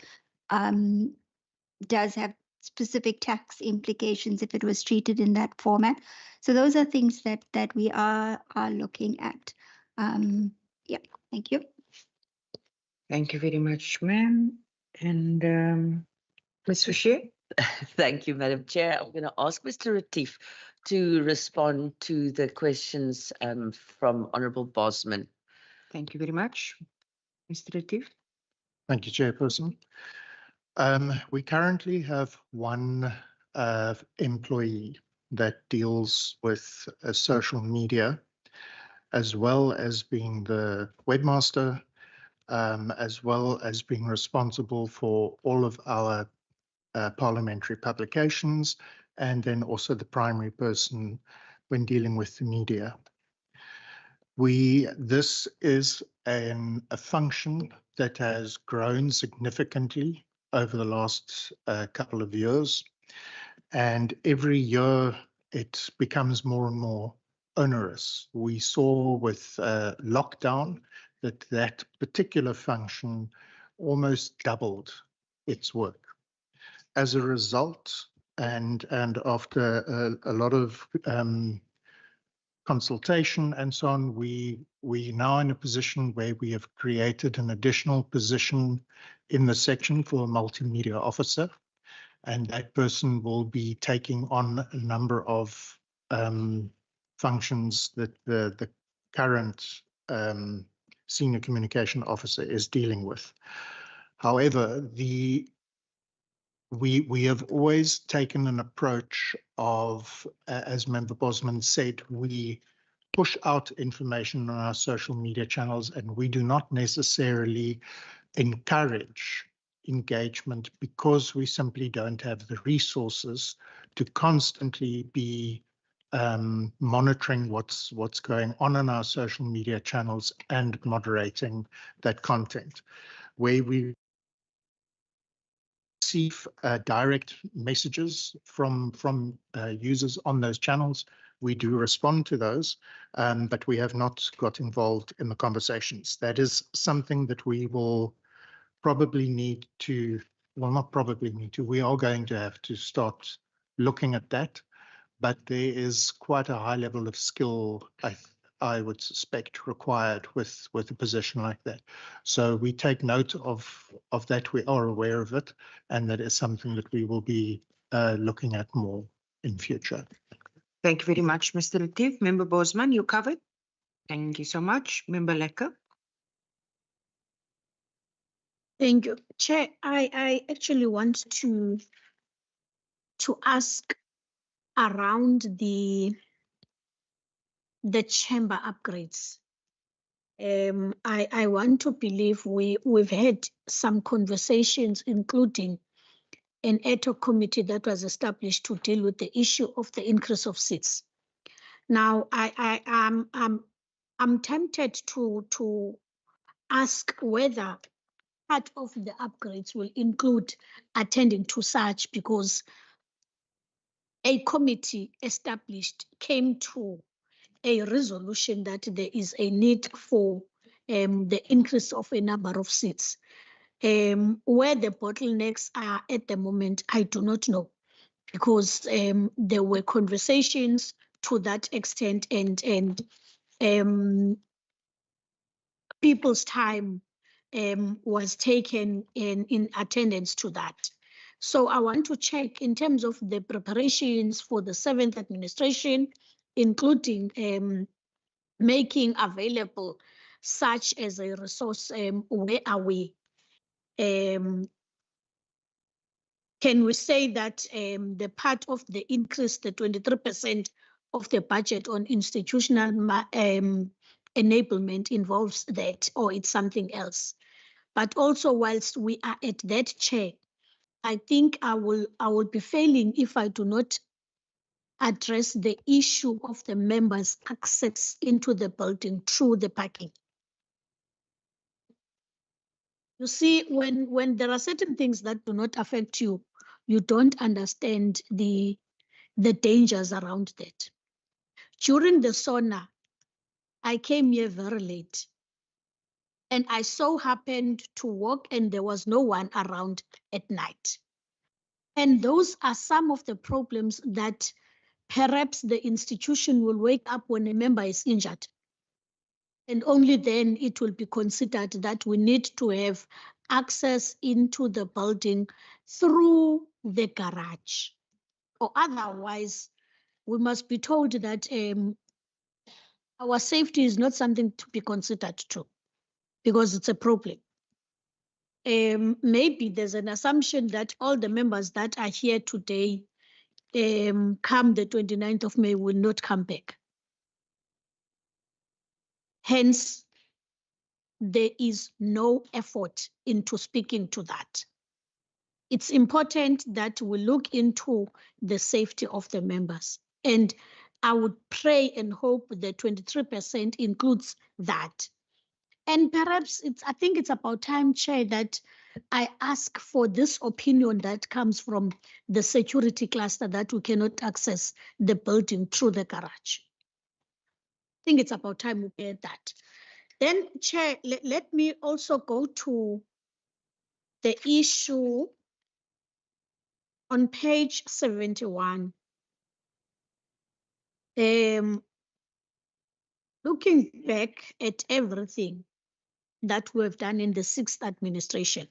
does have specific tax implications if it was treated in that format. So those are things that we are looking at. Yeah, thank you. Thank you very much, ma'am. And Ms. Fisher? Thank you, Madam Chair. I'm going to ask Mr. Retief to respond to the questions from Honourable Bosman. Thank you very much. Mr. Retief? Thank you, Chairperson. We currently have one employee that deals with social media, as well as being the webmaster, as well as being responsible for all of our parliamentary publications, and then also the primary person when dealing with the media. This is a function that has grown significantly over the last couple of years, and every year it becomes more and more onerous. We saw with lockdown that particular function almost doubled its work. As a result, and after a lot of consultation and so on, we now in a position where we have created an additional position in the section for a multimedia officer, and that person will be taking on a number of functions that the current senior communication officer is dealing with. However, we have always taken an approach of, as Member Bosman said, we push out information on our social media channels, and we do not necessarily encourage engagement because we simply don't have the resources to constantly be monitoring what's going on in our social media channels and moderating that content. Where we receive direct messages from users on those channels, we do respond to those, but we have not got involved in the conversations. That is something that we will probably need to, well, not probably need to, we are going to have to start looking at that, but there is quite a high level of skill, I would suspect, required with a position like that. So we take note of that. We are aware of it, and that is something that we will be looking at more in future. Thank you very much, Mr. Retief. Member Bosman, you covered. Thank you so much. Member Lekker. Thank you. Chair, I actually want to ask around the chamber upgrades. I want to believe we've had some conversations, including an ad hoc committee that was established to deal with the issue of the increase of seats. Now, I'm tempted to ask whether part of the upgrades will include attending to such, because a committee established came to a resolution that there is a need for the increase of a number of seats. Where the bottlenecks are at the moment, I do not know, because there were conversations to that extent, and people's time was taken in attendance to that. So I want to check in terms of the preparations for the 7th administration, including making available such as a resource. Where are we? Can we say that the part of the increase, the 23% of the budget on institutional enablement involves that, or it's something else? But also, whilst we are at that chair, I think I will be failing if I do not address the issue of the members' access into the building through the parking. You see, when there are certain things that do not affect you, you don't understand the dangers around that. During the sauna, I came here very late, and I so happened to walk and there was no one around at night. And those are some of the problems that perhaps the institution will wake up when a member is injured. And only then it will be considered that we need to have access into the building through the garage. Or otherwise, we must be told that our safety is not something to be considered too, because it's a problem. Maybe there's an assumption that all the members that are here today come the 29th of May will not come back. Hence, there is no effort into speaking to that. It's important that we look into the safety of the members. And I would pray and hope the 23% includes that. And perhaps I think it's about time, Chair, that I ask for this opinion that comes from the security cluster that we cannot access the building through the garage. I think it's about time we get that. Then, Chair, let me also go to the issue on page 71. Looking back at everything that we've done in the 6th administration,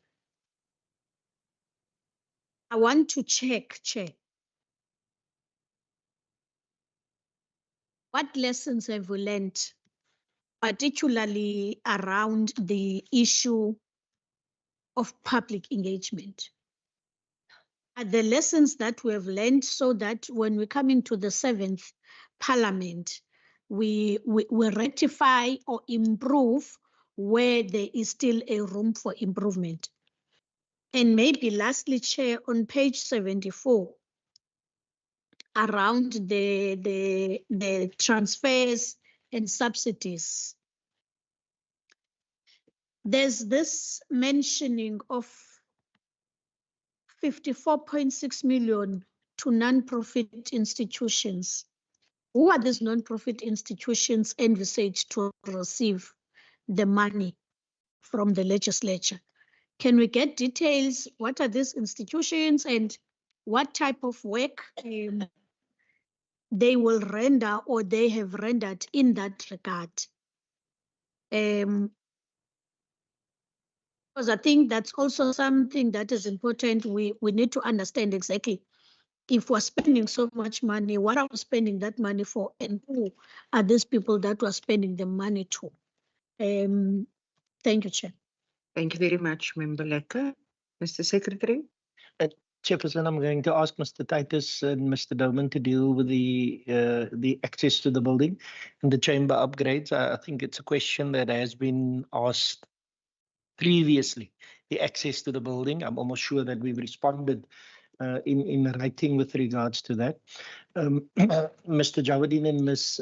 I want to check, Chair, what lessons have we learned, particularly around the issue of public engagement? Are the lessons that we have learned so that when we come into the 7th Parliament, we rectify or improve where there is still a room for improvement? And maybe lastly, Chair, on page 74, around the transfers and subsidies, there's this mentioning of 54.6 million to non-profit institutions. Who are these non-profit institutions envisaged to receive the money from the legislature? Can we get details? What are these institutions and what type of work they will render or they have rendered in that regard? Because I think that's also something that is important. We need to understand exactly, if we're spending so much money, what are we spending that money for, and who are these people that we're spending the money to? Thank you, Chair. Thank you very much, Member Lekker. Mr. Secretary. Chairperson, I'm going to ask Mr. Titus and Mr. Doman to deal with the access to the building and the chamber upgrades. I think it's a question that has been asked previously, the access to the building. I'm almost sure that we've responded in writing with regards to that. Mr. Jawadin and Ms.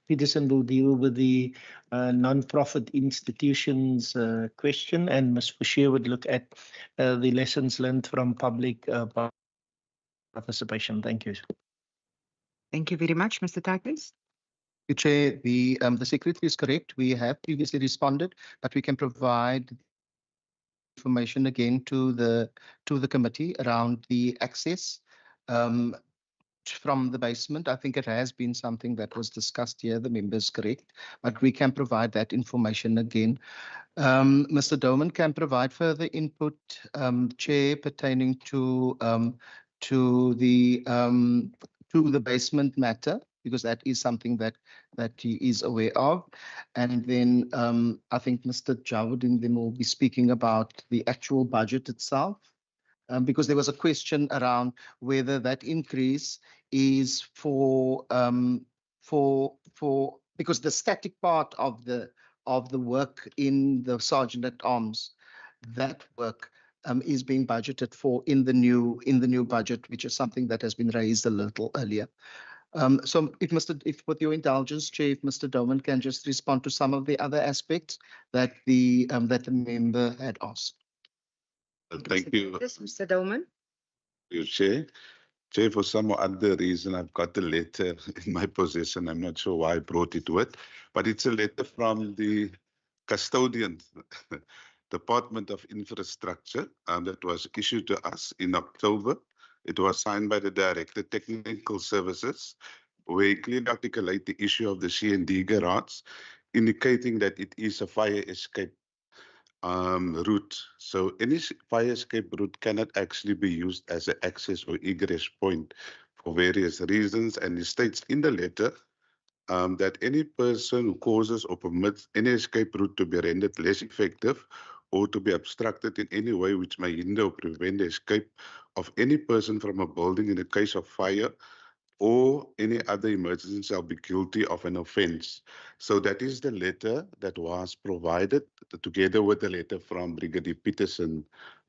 Peterson will deal with the non-profit institutions question, and Ms. Fouchier would look at the lessons learned from public participation. Thank you. Thank you very much, Mr. Titus. Chair, the Secretary is correct. We have previously responded, but we can provide information again to the committee around the access from the basement. I think it has been something that was discussed here. The member is correct, but we can provide that information again. Mr. Doman can provide further input, Chair, pertaining to the basement matter, because that is something that he is aware of. And then I think Mr. Jawadin then will be speaking about the actual budget itself, because there was a question around whether that increase is because the static part of the work in the Sergeant at Arms, that work is being budgeted for in the new budget, which is something that has been raised a little earlier. So if with your indulgence, Chair, if Mr. Doman can just respond to some of the other aspects that the member had asked. Thank you. Yes, Mr. Doman. You, Chair. Chair, for some other reason, I've got the letter in my possession. I'm not sure why I brought it with, but it's a letter from the custodian. Department of Infrastructure that was issued to us in October. It was signed by the Director Technical Services, where he clearly articulate the issue of the C&D garage, indicating that it is a fire escape route. So any fire escape route cannot actually be used as an access or egress point for various reasons. And it states in the letter that any person who causes or permits any escape route to be rendered less effective or to be obstructed in any way which may hinder or prevent the escape of any person from a building in the case of fire or any other emergency shall be guilty of an offense. So that is the letter that was provided together with the letter from Brigadier Peterson.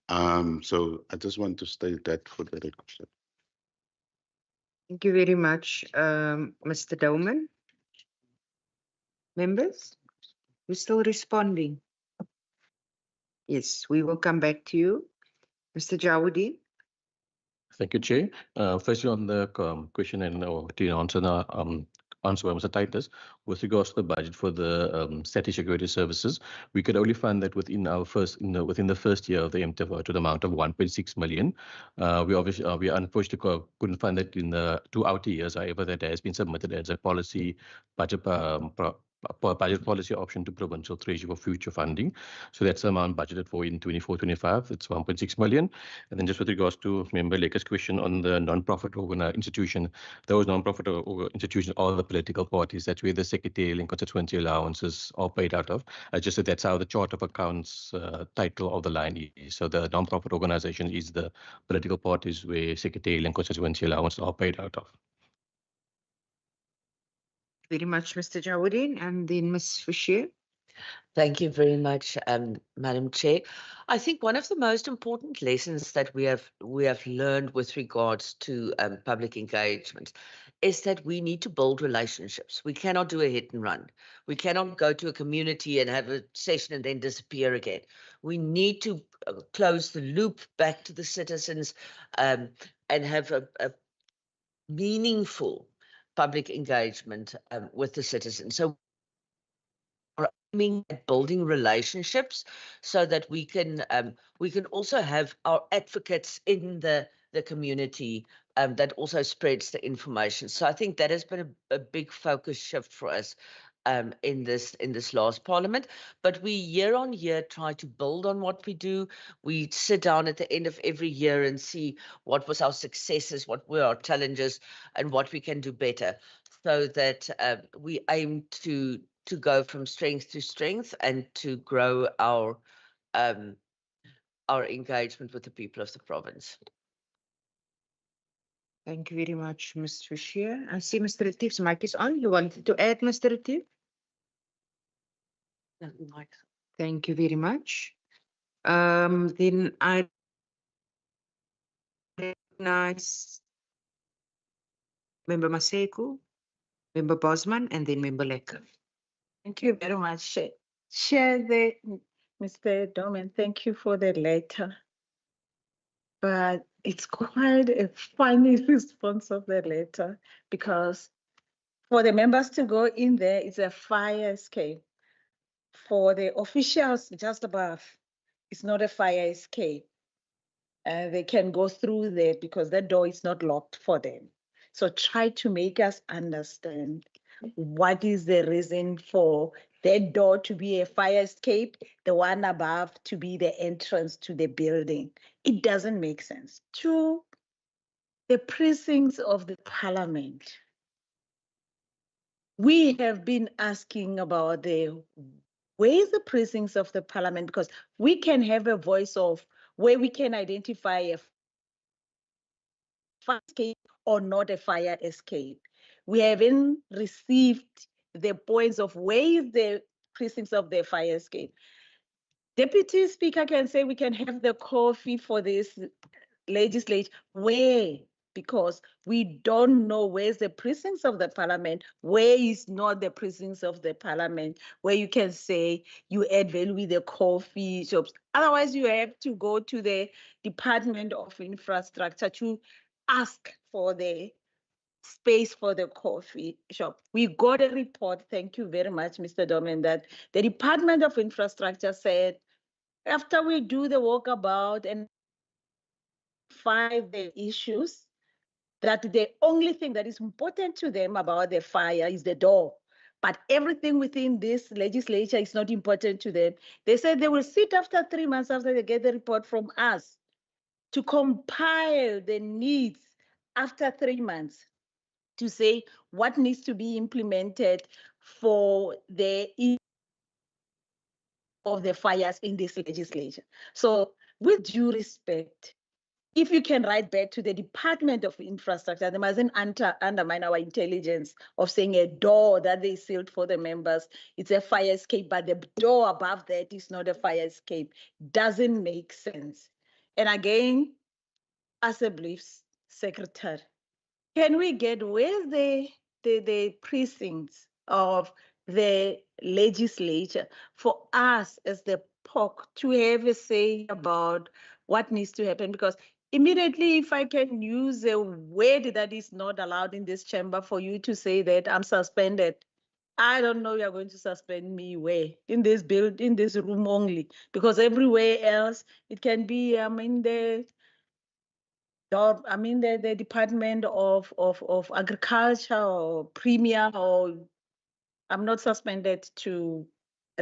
So I just want to state that for the record. Thank you very much, Mr. Dolman. Members, we're still responding. Yes, we will come back to you. Mr. Jawudeen. Thank you, Chair. Firstly, on the question and to answer by Mr. Titus, with regards to the budget for the static security services, we could only find that within the first year of the MTF to the amount of 1.6 million. We unfortunately couldn't find that in the 2 outer years. However, that has been submitted as a policy budget policy option to Provincial Treasury for future funding. So that's the amount budgeted for in 24-25. It's 1.6 million. And then just with regards to Member Lekker's question on the non-profit institution, those non-profit institutions are the political parties. That's where the secretarial and constituency allowances are paid out of. I just said that's how the chart of accounts title of the line is. So the non-profit organization is the political parties where secretarial and constituency allowances are paid out of. Very much, Mr. Jawudeen, and then Ms. Fisher. Thank you very much, Madam Chair. I think one of the most important lessons that we have learned with regards to public engagement is that we need to build relationships. We cannot do a hit and run. We cannot go to a community and have a session and then disappear again. We need to close the loop back to the citizens and have a meaningful public engagement with the citizens. So we're aiming at building relationships so that we can also have our advocates in the community that also spreads the information. So I think that has been a big focus shift for us in this last Parliament. But we year on year try to build on what we do. We sit down at the end of every year and see what was our successes, what were our challenges, and what we can do better, so that we aim to go from strength to strength and to grow our engagement with the people of the province. Thank you very much, Ms. Fisher. I see Mr. Retief's mic is on. You wanted to add, Mr. Retief? No, thank you very much. Then I recognize Member Maseko, Member Bosman, and then Member Lekker. Thank you very much, Chair. Mr. Dolman, thank you for the letter. But it's quite a funny response of the letter, because for the members to go in there, it's a fire escape. For the officials just above, it's not a fire escape. They can go through there because the door is not locked for them. So try to make us understand what is the reason for that door to be a fire escape, the one above to be the entrance to the building. It doesn't make sense. To the precincts of the Parliament, we have been asking about where's the precincts of the Parliament, because we can have a voice of where we can identify a fire escape or not a fire escape. We haven't received the points of where is the precincts of the fire escape. Deputy Speaker can say we can have the coffee for this legislation. Where? Because we don't know where's the precincts of the Parliament, where is not the precincts of the Parliament, where you can say you add value with the coffee shops. Otherwise, you have to go to the Department of Infrastructure to ask for the space for the coffee shop. We got a report, thank you very much, Mr. Dolman, that the Department of Infrastructure said after we do the walkabout and find the issues, that the only thing that is important to them about the fire is the door. But everything within this legislature is not important to them. They said they will sit after 3 months after they get the report from us to compile the needs after 3 months to say what needs to be implemented for the of the fires in this legislature. So with due respect, if you can write back to the Department of Infrastructure, they mustn't undermine our intelligence of saying a door that they sealed for the members, it's a fire escape, but the door above that is not a fire escape. Doesn't make sense. And again, as a briefs secretary, can we get where the precincts of the legislature for us as the POC to have a say about what needs to happen? Because immediately, if I can use a word that is not allowed in this chamber for you to say that I'm suspended, I don't know you're going to suspend me where? In this in this room only, because everywhere else it can be the Department of Agriculture or Premier, or I'm not suspended to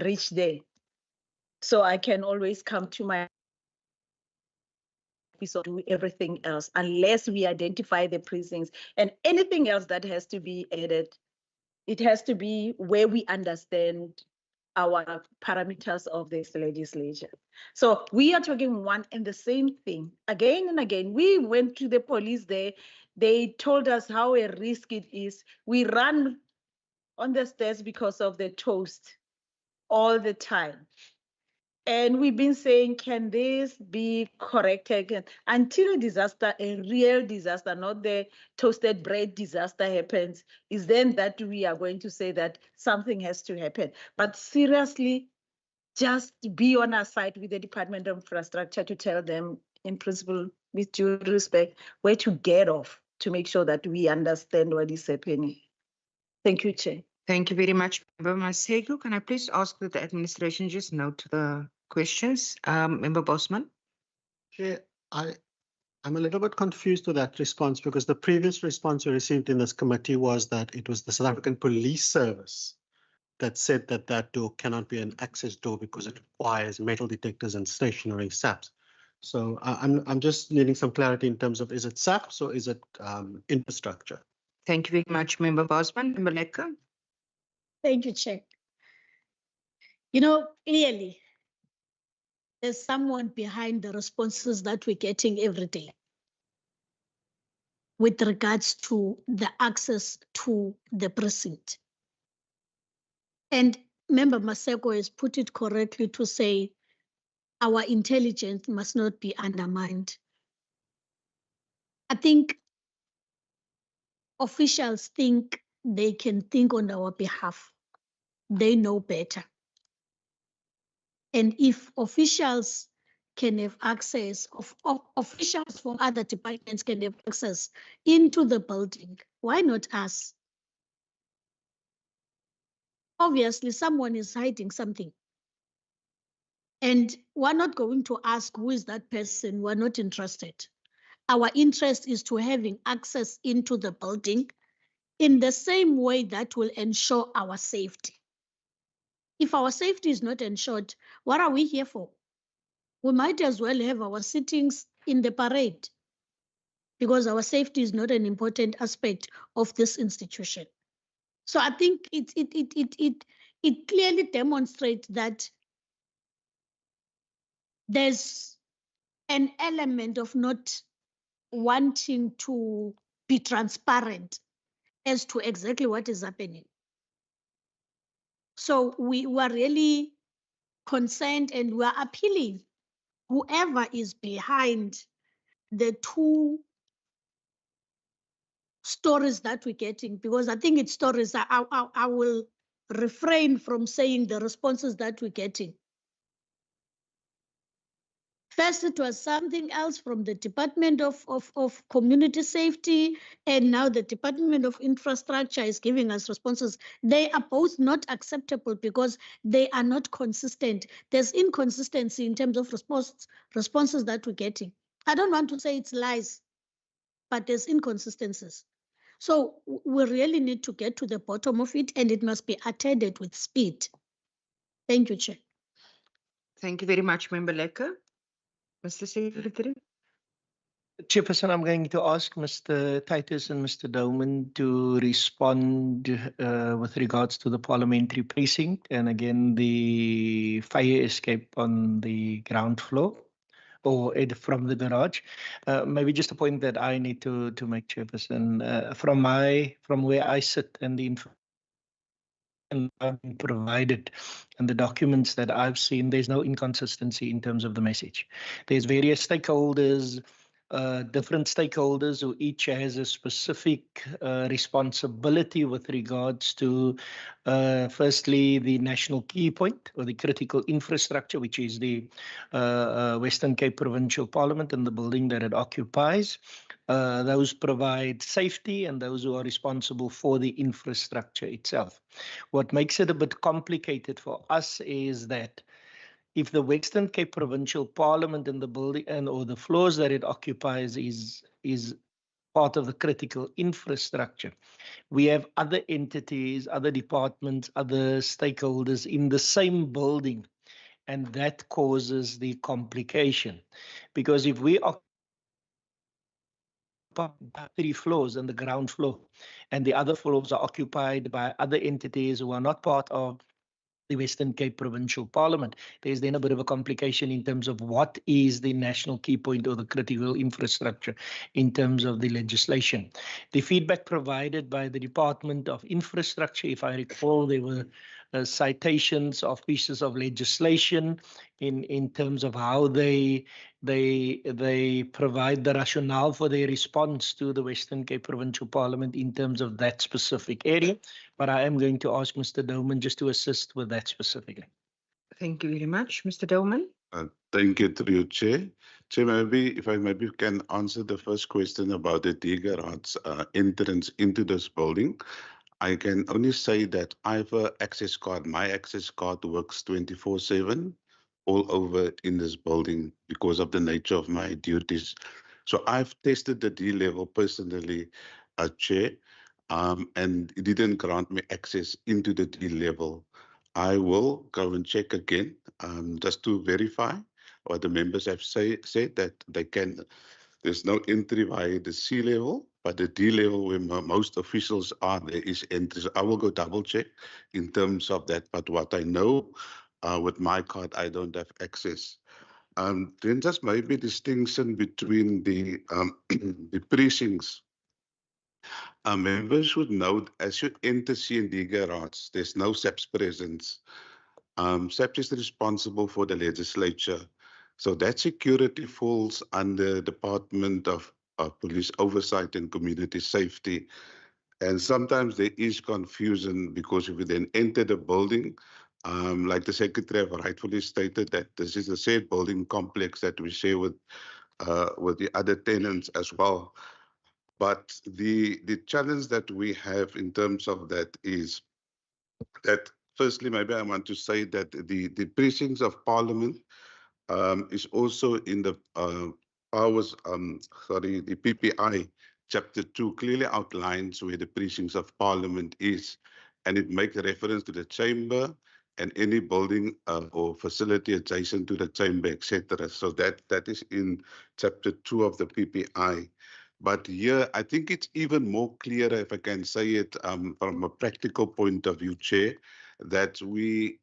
reach there. So I can always come to my office or do everything else unless we identify the precincts, and anything else that has to be added, it has to be where we understand our parameters of this legislature. So we are talking one and the same thing again and again. We went to the police there. They told us how a risk it is. We run on the stairs because of the toast all the time. And we've been saying, can this be corrected until a disaster, a real disaster, not the toasted bread disaster happens, is then that we are going to say that something has to happen. But seriously, just be on our side with the Department of Infrastructure to tell them, in principle, with due respect, where to get off to make sure that we understand what is happening. Thank you, Chair. Thank you very much, Member Masego. Can I please ask that the administration just note the questions? Member Bosman. Chair, I'm a little bit confused with that response, because the previous response we received in this committee was that it was the South African Police Service that said that that door cannot be an access door because it requires metal detectors and stationary SAPs. So I'm just needing some clarity in terms of, is it SAPs or is it infrastructure? Thank you very much, Member Bosman. Member Lecker. Thank you, Chair. You know, clearly, there's someone behind the responses that we're getting every day with regards to the access to the precinct. And Member Maseko has put it correctly to say our intelligence must not be undermined. I think officials think they can think on our behalf. They know better. And if officials can have access, officials from other departments can have access into the building, why not us? Obviously, someone is hiding something. And we're not going to ask who is that person. We're not interested. Our interest is to having access into the building in the same way that will ensure our safety. If our safety is not ensured, what are we here for? We might as well have our sittings in the parade, because our safety is not an important aspect of this institution. So I think it clearly demonstrates that there's an element of not wanting to be transparent as to exactly what is happening. So we were really concerned, and we're appealing whoever is behind the two stories that we're getting, because I think it's stories. I will refrain from saying the responses that we're getting. First, it was something else from the Department of Community Safety, and now the Department of Infrastructure is giving us responses. They are both not acceptable because they are not consistent. There's inconsistency in terms of responses that we're getting. I don't want to say it's lies, but there's inconsistencies. So we really need to get to the bottom of it, and it must be attended with speed. Thank you, Chair. Thank you very much, Member Lecker. Mr. Secretary. Chairperson, I'm going to ask Mr. Titus and Mr. Dowman to respond with regards to the parliamentary precinct and again the fire escape on the ground floor or from the garage. Maybe just a point that I need to make, Chairperson. From where I sit and the information I've been provided and the documents that I've seen, there's no inconsistency in terms of the message. There's various stakeholders, different stakeholders who each has a specific responsibility with regards to, firstly, the national key point or the critical infrastructure, which is the Western Cape Provincial Parliament and the building that it occupies. Those provide safety and those who are responsible for the infrastructure itself. What makes it a bit complicated for us is that if the Western Cape Provincial Parliament and the building or the floors that it occupies is part of the critical infrastructure, we have other entities, other departments, other stakeholders in the same building, and that causes the complication. Because if we occupy 3 floors and the ground floor, and the other floors are occupied by other entities who are not part of the Western Cape Provincial Parliament, there's then a bit of a complication in terms of what is the national key point or the critical infrastructure in terms of the legislation. The feedback provided by the Department of Infrastructure, if I recall, there were citations of pieces of legislation in terms of how they provide the rationale for their response to the Western Cape Provincial Parliament in terms of that specific area. But I am going to ask Mr. Dowman just to assist with that specifically. Thank you very much, Mr. Dowman. Thank you, through you, Chair. Chair, maybe if I can answer the first question about the Digerard's entrance into this building. I can only say that I have an access card. My access card works 24/7 all over in this building because of the nature of my duties. So I've tested the D level personally, Chair, and it didn't grant me access into the D level. I will go and check again just to verify what the members have said that they can. There's no entry via the C level, but the D level where most officials are, there is entry. So I will go double check in terms of that. But what I know with my card, I don't have access. Then just maybe distinction between the the precincts. Members should note as you enter C&D garage, there's no SAPS presence. SAPS is responsible for the legislature. So that security falls under Department of Police Oversight and Community Safety. And sometimes there is confusion because if you then enter the building, like the Secretary have rightfully stated that this is a shared building complex that we share with the other tenants as well. But the challenge that we have in terms of that is that firstly, maybe I want to say that the precincts of Parliament is also in the the PPI chapter 2 clearly outlines where the precincts of Parliament is, and it makes reference to the chamber and any building or facility adjacent to the chamber, etc. So that is in chapter 2 of the PPI. But here, I think it's even more clear, if I can say it from a practical point of view, Chair, that we,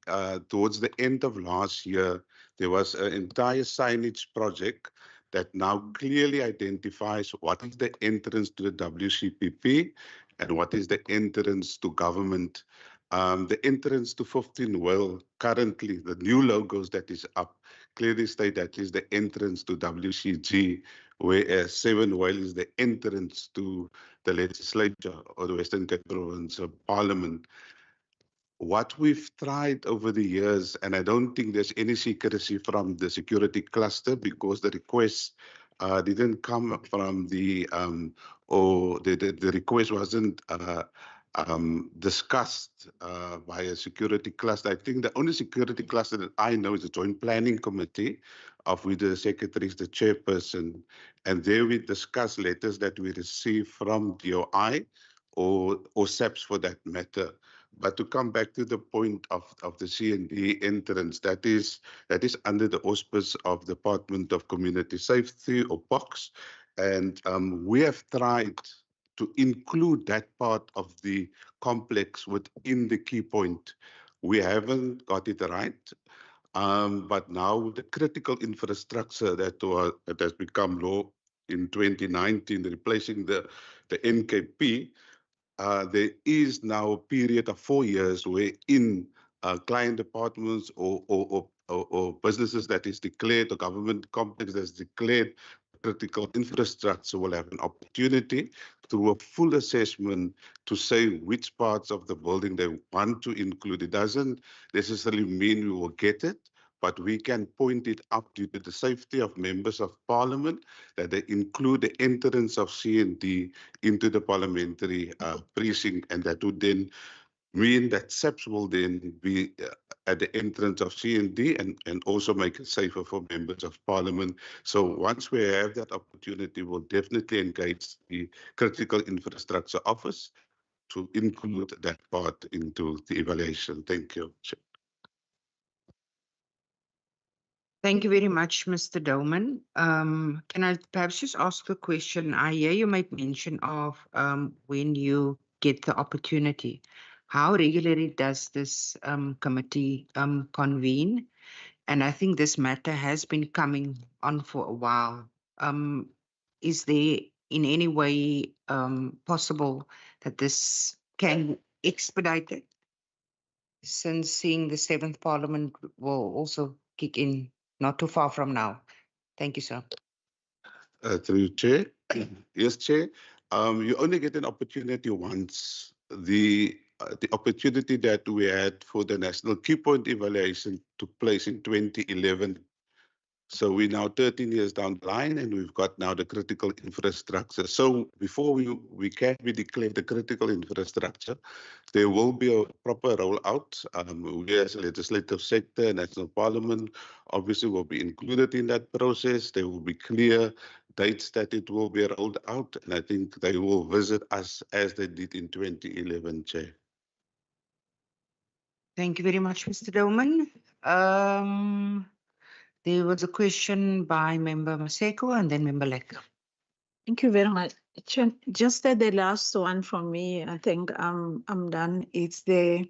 towards the end of last year, there was an entire signage project that now clearly identifies what is the entrance to the WCPP and what is the entrance to government. The entrance to 15 Well, currently, the new logos that is up clearly state that is the entrance to WCG, whereas 7 Well is the entrance to the legislature or the Western Cape Provincial Parliament. what we've tried over the years, and I don't think there's any secrecy from the security cluster because the request didn't come from or the request wasn't discussed by a security cluster. I think the only security cluster that I know is the Joint Planning Committee, of which the secretary is the chairperson, and there we discuss letters that we receive from DOI or SAPS for that matter. But to come back to the point of the C&D entrance, that is under the auspice of Department of Community Safety or POX, and we have tried to include that part of the complex within the key point. We haven't got it right, but now with the critical infrastructure that has become law in 2019, replacing the NKP, there is now a period of 4 years wherein client departments or businesses that is declared, or government complex that is declared critical infrastructure will have an opportunity through a full assessment to say which parts of the building they want to include. It doesn't necessarily mean we will get it, but we can point it up due to the safety of members of parliament that they include the entrance of C&D into the parliamentary precinct, and that would then mean that SAPS will then be at the entrance of C&D and also make it safer for members of parliament. So once we have that opportunity, we'll definitely engage the Critical Infrastructure Office to include that part into the evaluation. Thank you. Thank you very much, Mr. Dolman. Can I perhaps just ask a question? I hear you make mention of when you get the opportunity. How regularly does this committee convene? And I think this matter has been coming on for a while. Is there in any way possible that this can be expedited, since seeing the 7th Parliament will also kick in not too far from now? Thank you, sir. Through Chair. Yes, Chair. You only get an opportunity once. The opportunity that we had for the national key point evaluation took place in 2011. So we're now 13 years down the line, and we've got now the critical infrastructure. So before we can be declared the critical infrastructure, there will be a proper rollout. We as a legislative sector, National Parliament, obviously will be included in that process. There will be clear dates that it will be rolled out, and I think they will visit us as they did in 2011, Chair. Thank you very much, Mr. Dolman. There was a question by Member Maseko and then Member Lek. Thank you very much. Just the last one from me. I think I'm done. It's the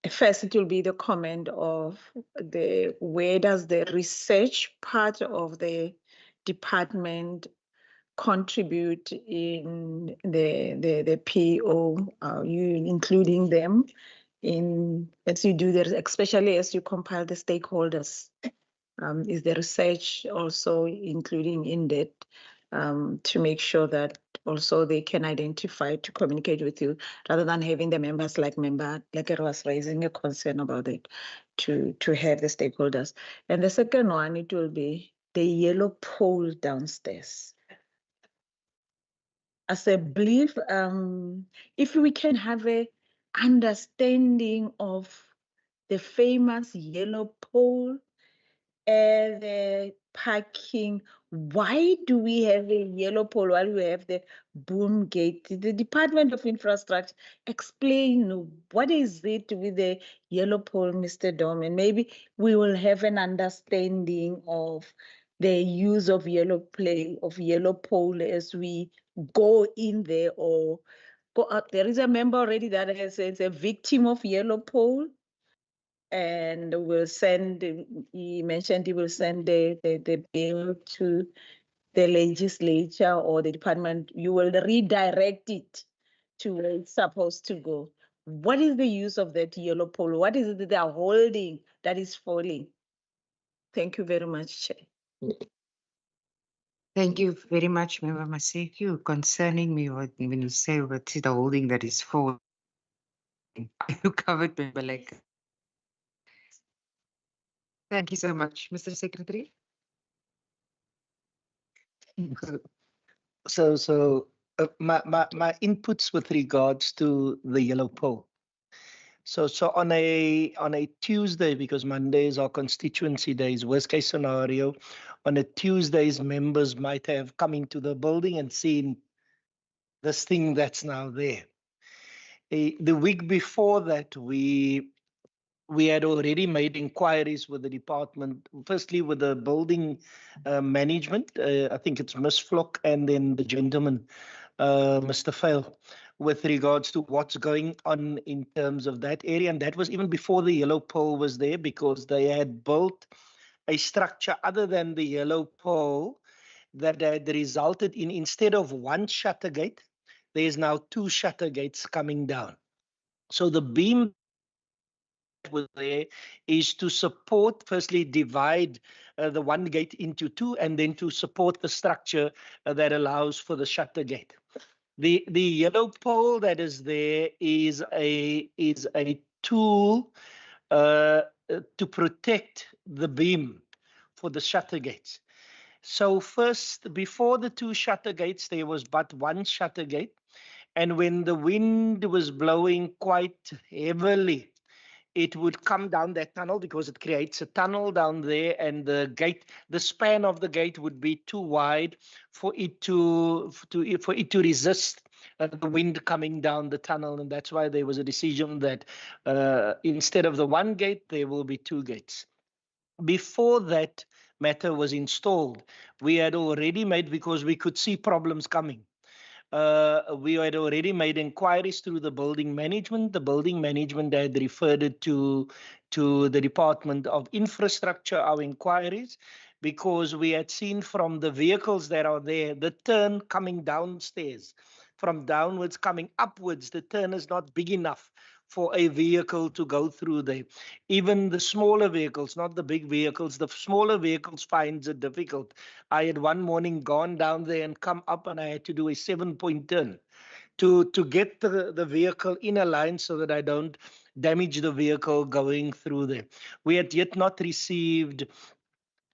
first it will be the comment of the where does the research part of the department contribute in the PO, you including them in as you do that, especially as you compile the stakeholders. Is the research also including in that to make sure that also they can identify to communicate with you rather than having the members like it was raising a concern about it to have the stakeholders. And the second one, it will be the yellow pole downstairs. As I believe, if we can have a understanding of the famous yellow pole and the parking, why do we have a yellow pole while we have the boom gate? The Department of Infrastructure, explain what is it with the yellow pole, Mr. Dolman? Maybe we will have an understanding of the use of yellow pole as we go in there or go out. There is a member already that has said a victim of yellow pole, and will send. He mentioned he will send the bill to the legislature or the department. You will redirect it to where it's supposed to go. What is the use of that yellow pole? What is it that they are holding that is falling? Thank you very much, Chair. Thank you very much, Member Maseko. Concerning me, when you say what is the holding that is falling, You covered, Member Lake. Thank you so much, Mr. Secretary. My inputs with regards to the yellow poll. So on a Tuesday, because Monday is our constituency days, worst case scenario, on a Tuesdays, members might have come into the building and seen this thing that's now there. The week before that, we had already made inquiries with the department, firstly with the building management, I think it's Ms. Flock, and then the gentleman, Mr. Fail, with regards to what's going on in terms of that area. And that was even before the yellow pole was there, because they had built a structure other than the yellow pole that had resulted in, instead of one shutter gate, there's now two shutter gates coming down. So the beam was there is to support, firstly, divide the one gate into two, and then to support the structure that allows for the shutter gate. The yellow pole that is there is a tool to protect the beam for the shutter gates. So first, before the two shutter gates, there was but one shutter gate. And when the wind was blowing quite heavily, it would come down that tunnel, because it creates a tunnel down there, and the gate, the span of the gate would be too wide for it to resist the wind coming down the tunnel. And that's why there was a decision that instead of the one gate, there will be two gates. Before that matter was installed, we had already made, because we could see problems coming, we had already made inquiries through the building management. The building management had referred it to the Department of Infrastructure, our inquiries, because we had seen from the vehicles that are there, the turn coming downstairs, from downwards coming upwards, the turn is not big enough for a vehicle to go through there. Even the smaller vehicles, not the big vehicles, the smaller vehicles finds it difficult. I had one morning gone down there and come up, and I had to do a 7-point turn to get the vehicle in a line so that I don't damage the vehicle going through there. We had yet not received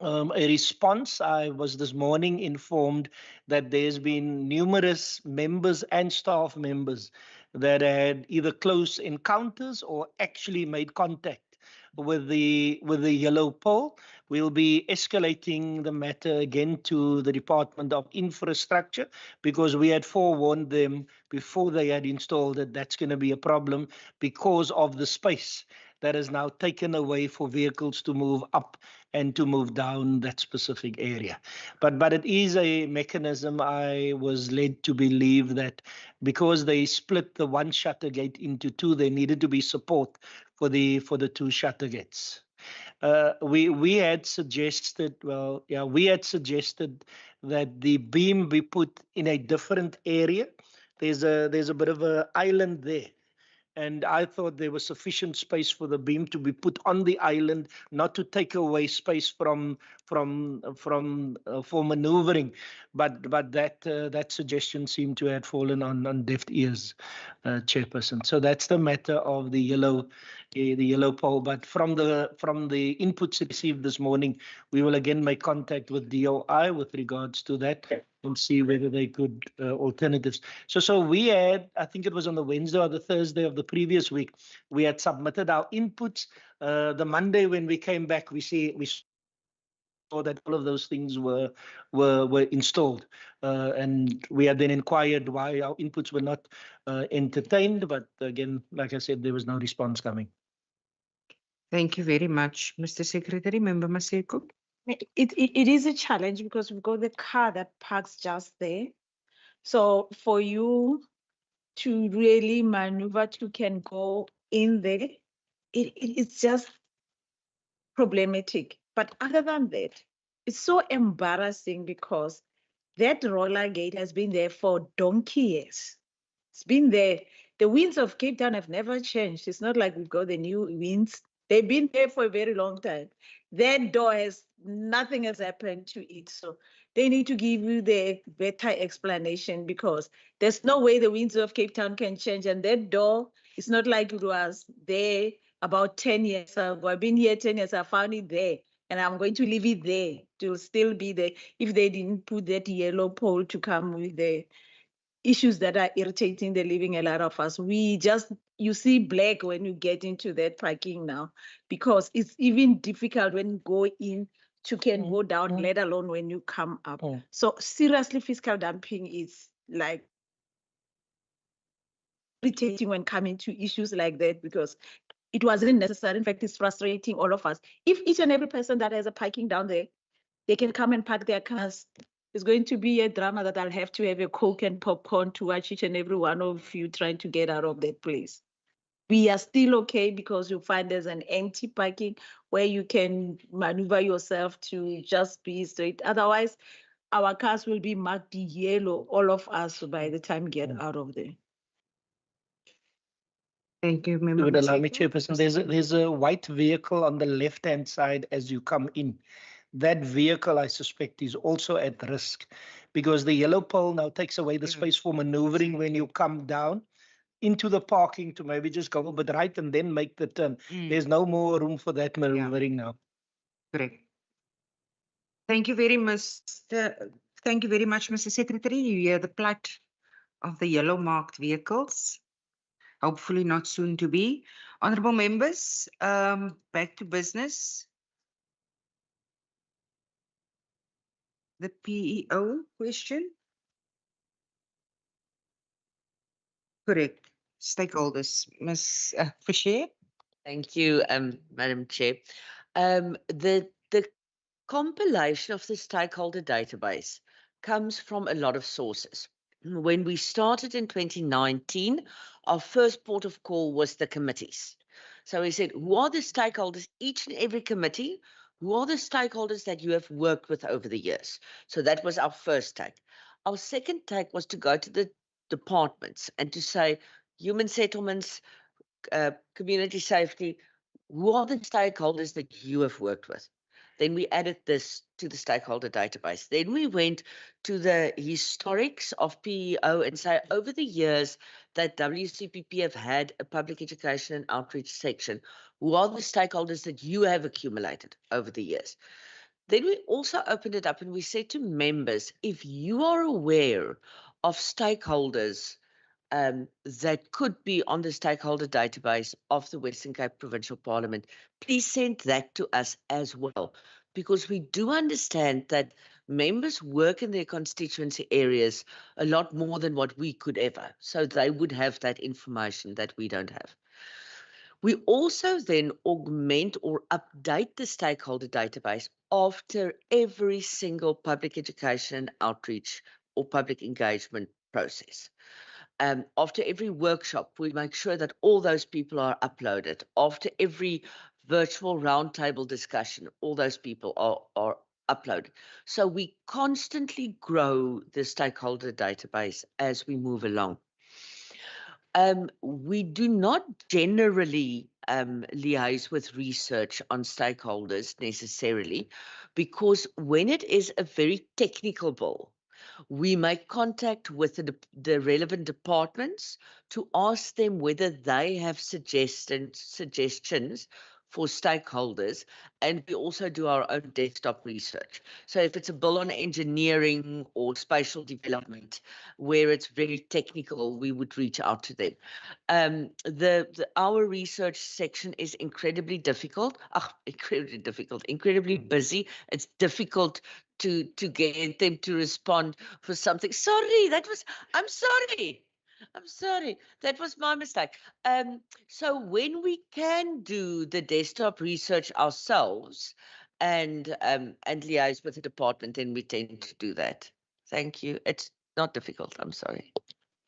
a response. I was this morning informed that there's been numerous members and staff members that had either close encounters or actually made contact with the yellow pole. We'll be escalating the matter again to the Department of Infrastructure, because we had forewarned them before they had installed it. That's going to be a problem because of the space that is now taken away for vehicles to move up and to move down that specific area. But it is a mechanism. I was led to believe that because they split the one shutter gate into two, there needed to be support for the two shutter gates. We had suggested, that the beam be put in a different area. There's a bit of an island there. And I thought there was sufficient space for the beam to be put on the island, not to take away space for maneuvering. But that suggestion seemed to have fallen on deaf ears, Chairperson. So that's the matter of the yellow pole. But from the inputs received this morning, we will again make contact with DOI with regards to that, and see whether they could alternatives. So we had, I think it was on the Wednesday or the Thursday of the previous week, we had submitted our inputs. The Monday when we came back, we saw that all of those things were installed, and we had then inquired why our inputs were not entertained. But again, like I said, there was no response coming. Thank you very much, Mr. Secretary. Member Maseko. It is a challenge because we've got the car that parks just there. So for you to really maneuver to can go in there, it's just problematic. But other than that, it's so embarrassing because that roller gate has been there for donkey years. It's been there. The winds of Cape Town have never changed. It's not like we've got the new winds. They've been there for a very long time. That door nothing has happened to it. So they need to give you the better explanation, because there's no way the winds of Cape Town can change. And that door It's not like it was there about 10 years ago. I've been here 10 years, I found it there, and I'm going to leave it there. It will still be there if they didn't put that yellow pole to come with the issues that are irritating the living a lot of us. You see black when you get into that parking now, because it's even difficult when you go in to can go down, let alone when you come up. So seriously, fiscal dumping is like irritating when coming to issues like that, because it wasn't necessary. In fact, it's frustrating all of us. If each and every person that has a parking down there, they can come and park their cars, it's going to be a drama that I'll have to have a Coke and popcorn to watch each and every one of you trying to get out of that place. We are still okay because you find there's an empty parking where you can maneuver yourself to just be straight. Otherwise, our cars will be marked yellow, all of us, by the time we get out of there. Thank you, You Member would allow me, Maseko. Chairperson, there's a white vehicle on the left-hand side as you come in. That vehicle, I suspect, is also at risk because the yellow pole now takes away the space for maneuvering when you come down into the parking to maybe just go a bit right and then make the turn. There's no more room for that maneuvering now. Correct. Thank you very much. Thank you very much, Mr. Secretary. You hear the plight of the yellow marked vehicles. Hopefully not soon to be. Honorable members, back to business. The PEO question. Correct. Stakeholders. Ms. Fisher. Thank you, Madam Chair. The compilation of the stakeholder database comes from a lot of sources. When we started in 2019, our first port of call was the committees. So we said, who are the stakeholders, each and every committee, who are the stakeholders that you have worked with over the years? So that was our first take. Our second take was to go to the departments and to say, human settlements, community safety, who are the stakeholders that you have worked with? Then we added this to the stakeholder database. Then we went to the historics of PEO and say, over the years that WCPP have had a public education and outreach section, who are the stakeholders that you have accumulated over the years? Then we also opened it up and we said to members, if you are aware of stakeholders that could be on the stakeholder database of the Western Cape Provincial Parliament, please send that to us as well, because we do understand that members work in their constituency areas a lot more than what we could ever. So they would have that information that we don't have. We also then augment or update the stakeholder database after every single public education outreach or public engagement process. After every workshop, we make sure that all those people are uploaded. After every virtual roundtable discussion, all those people are uploaded. So we constantly grow the stakeholder database as we move along. We do not generally liaise with research on stakeholders necessarily, because when it is a very technical bill, we make contact with the relevant departments to ask them whether they have suggestions for stakeholders, and we also do our own desktop research. So if it's a bill on engineering or spatial development, where it's very technical, we would reach out to them. Our research section is incredibly difficult, incredibly busy. It's difficult to get them to respond for something. I'm sorry. That was my mistake. So when we can do the desktop research ourselves and liaise with the department, then we tend to do that. Thank you. It's not difficult. I'm sorry.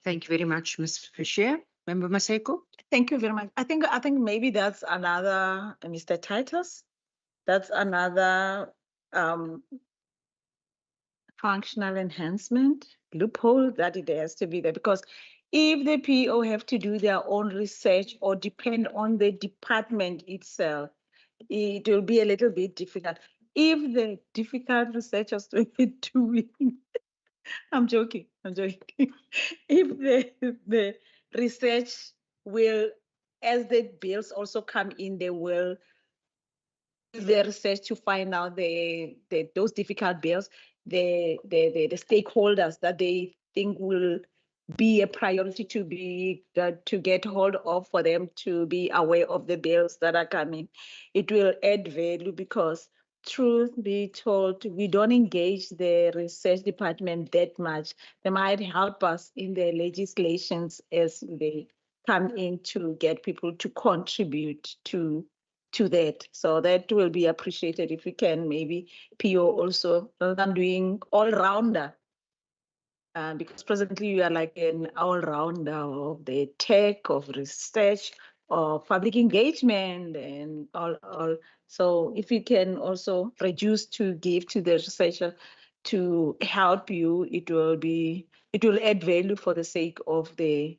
Thank you very much, Ms. Fisher. Member Maseko. Thank you very much. I think maybe that's another, Mr. Titus, that's another functional enhancement loophole that it has to be there, because if the PO have to do their own research or depend on the department itself, it will be a little bit difficult. If the difficult researchers do it doing, I'm joking. If the research will, as the bills also come in, they will do their research to find out those difficult bills, the stakeholders that they think will be a priority to get hold of, for them to be aware of the bills that are coming. It will add value because, truth be told, we don't engage the research department that much. They might help us in the legislations as they come in to get people to contribute to that. So that will be appreciated if we can maybe PO also, rather than doing all-rounder. Because presently you are like an all-rounder of the tech, of research, of public engagement, and all. So if you can also reduce to give to the researcher to help you, it will add value for the sake of the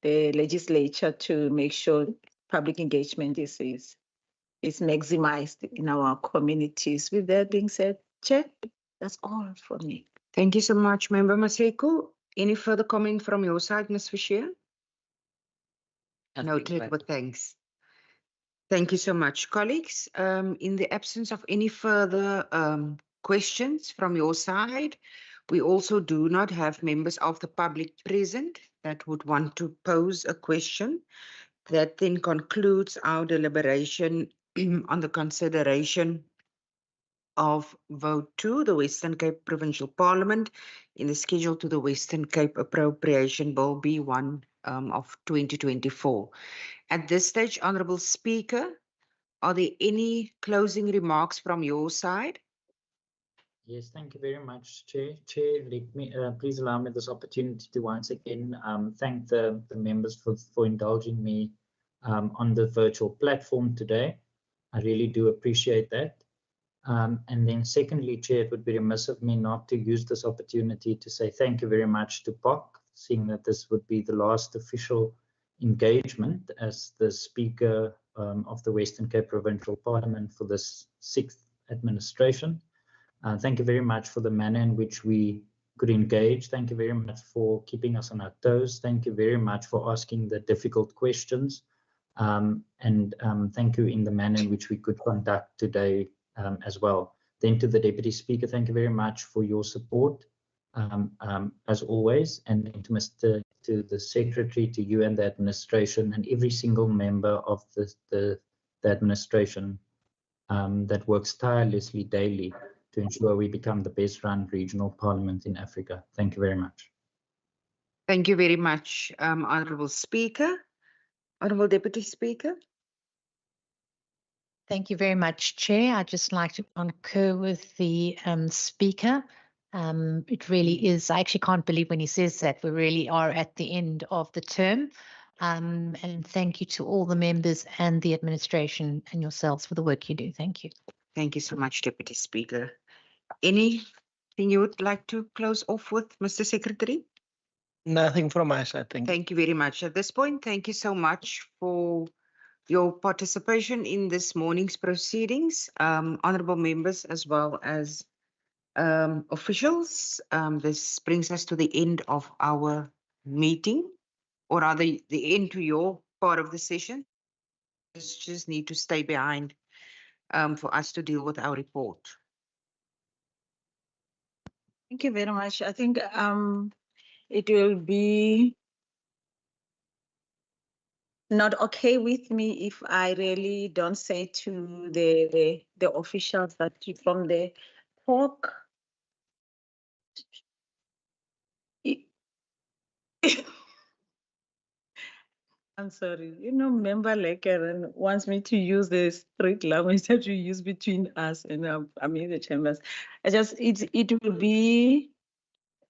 legislature to make sure public engagement is maximized in our communities. With that being said, Chair, that's all from me. Thank you so much, Member Maseko. Any further comment from your side, Ms. Fisher? Noted with thanks. Thank you so much, colleagues. In the absence of any further questions from your side, we also do not have members of the public present that would want to pose a question. That then concludes our deliberation on the consideration of Vote 2, the Western Cape Provincial Parliament, in the schedule to the Western Cape Appropriation Bill B1 of 2024. At this stage, Honourable Speaker, are there any closing remarks from your side? Yes, thank you very much, Chair. Chair, let me please allow me this opportunity to once again thank the members for indulging me on the virtual platform today. I really do appreciate that. And then secondly, Chair, it would be remiss of me not to use this opportunity to say thank you very much to POC, seeing that this would be the last official engagement as the Speaker of the Western Cape Provincial Parliament for this 6th administration. Thank you very much for the manner in which we could engage. Thank you very much for keeping us on our toes. Thank you very much for asking the difficult questions. And thank you in the manner in which we could conduct today as well. Then to the Deputy Speaker, thank you very much for your support as always. And then to the Secretary, to you and the administration, and every single member of the administration that works tirelessly daily to ensure we become the best run regional parliament in Africa. Thank you very much. Thank you very much, Honourable Speaker. Honourable Deputy Speaker. Thank you very much, Chair. I'd just like to concur with the Speaker. It really is, I actually can't believe when he says that, we really are at the end of the term. And thank you to all the members and the administration and yourselves for the work you do. Thank you. Thank you so much, Deputy Speaker. Anything you would like to close off with, Mr. Secretary? Nothing from my side, thank you. Thank you very much. At this point, thank you so much for your participation in this morning's proceedings, honourable members as well as officials. This brings us to the end of our meeting, or rather the end to your part of the session. Just need to stay behind for us to deal with our report. Thank you very much. I think it will be not okay with me if I really don't say to the officials that from the talk. I'm sorry, Member Lekeren wants me to use the street language that we use between us and I mean the chambers. It will be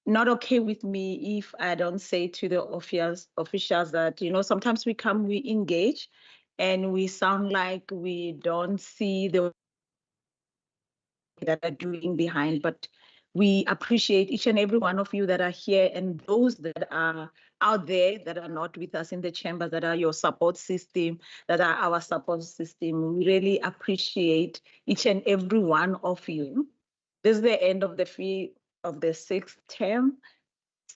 not okay with me if I don't say to the officials that, sometimes we come, we engage, and we sound like we don't see the that are doing behind, but we appreciate each and every one of you that are here and those that are out there that are not with us in the chamber, that are your support system, that are our support system. We really appreciate each and every one of you. This is the end of the 6th term.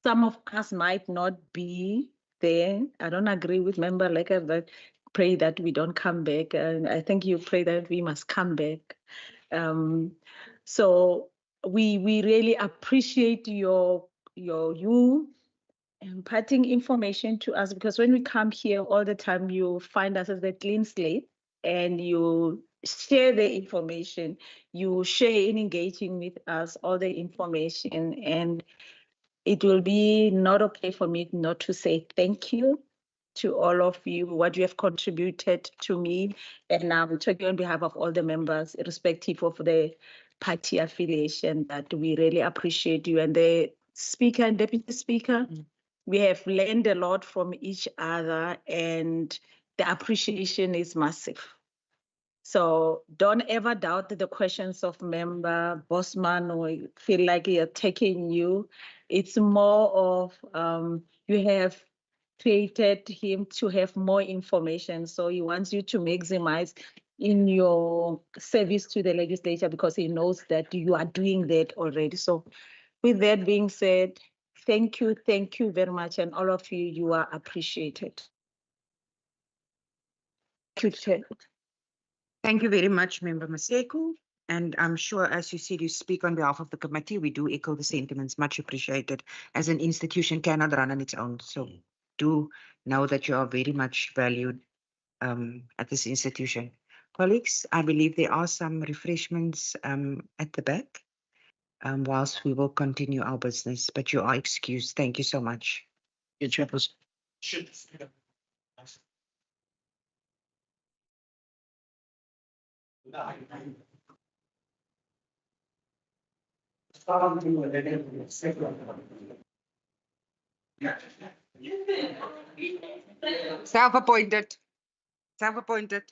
Some of us might not be there. I don't agree with Member Lecker that pray that we don't come back. And I think you pray that we must come back. So we really appreciate you imparting information to us, because when we come here all the time, you find us as a clean slate and you share the information, you share in engaging with us all the information, and it will be not okay for me not to say thank you to all of you, what you have contributed to me. And I'm talking on behalf of all the members, irrespective of the party affiliation, that we really appreciate you. And the speaker and deputy speaker, we have learned a lot from each other, and the appreciation is massive. So don't ever doubt the questions of Member Bosman or feel like he are taking you. It's more of you have created him to have more information. So he wants you to maximize in your service to the legislature, because he knows that you are doing that already. So with that being said, thank you very much. And all of you, you are appreciated. Thank you, Chair. Thank you very much, Member Maseko. And I'm sure, as you said, you speak on behalf of the committee. We do echo the sentiments, much appreciated, as an institution cannot run on its own. So do know that you are very much valued at this institution. Colleagues, I believe there are some refreshments at the back whilst we will continue our business, but you are excused. Thank you so much. Yeah, Chairperson. Self-appointed. Self-appointed.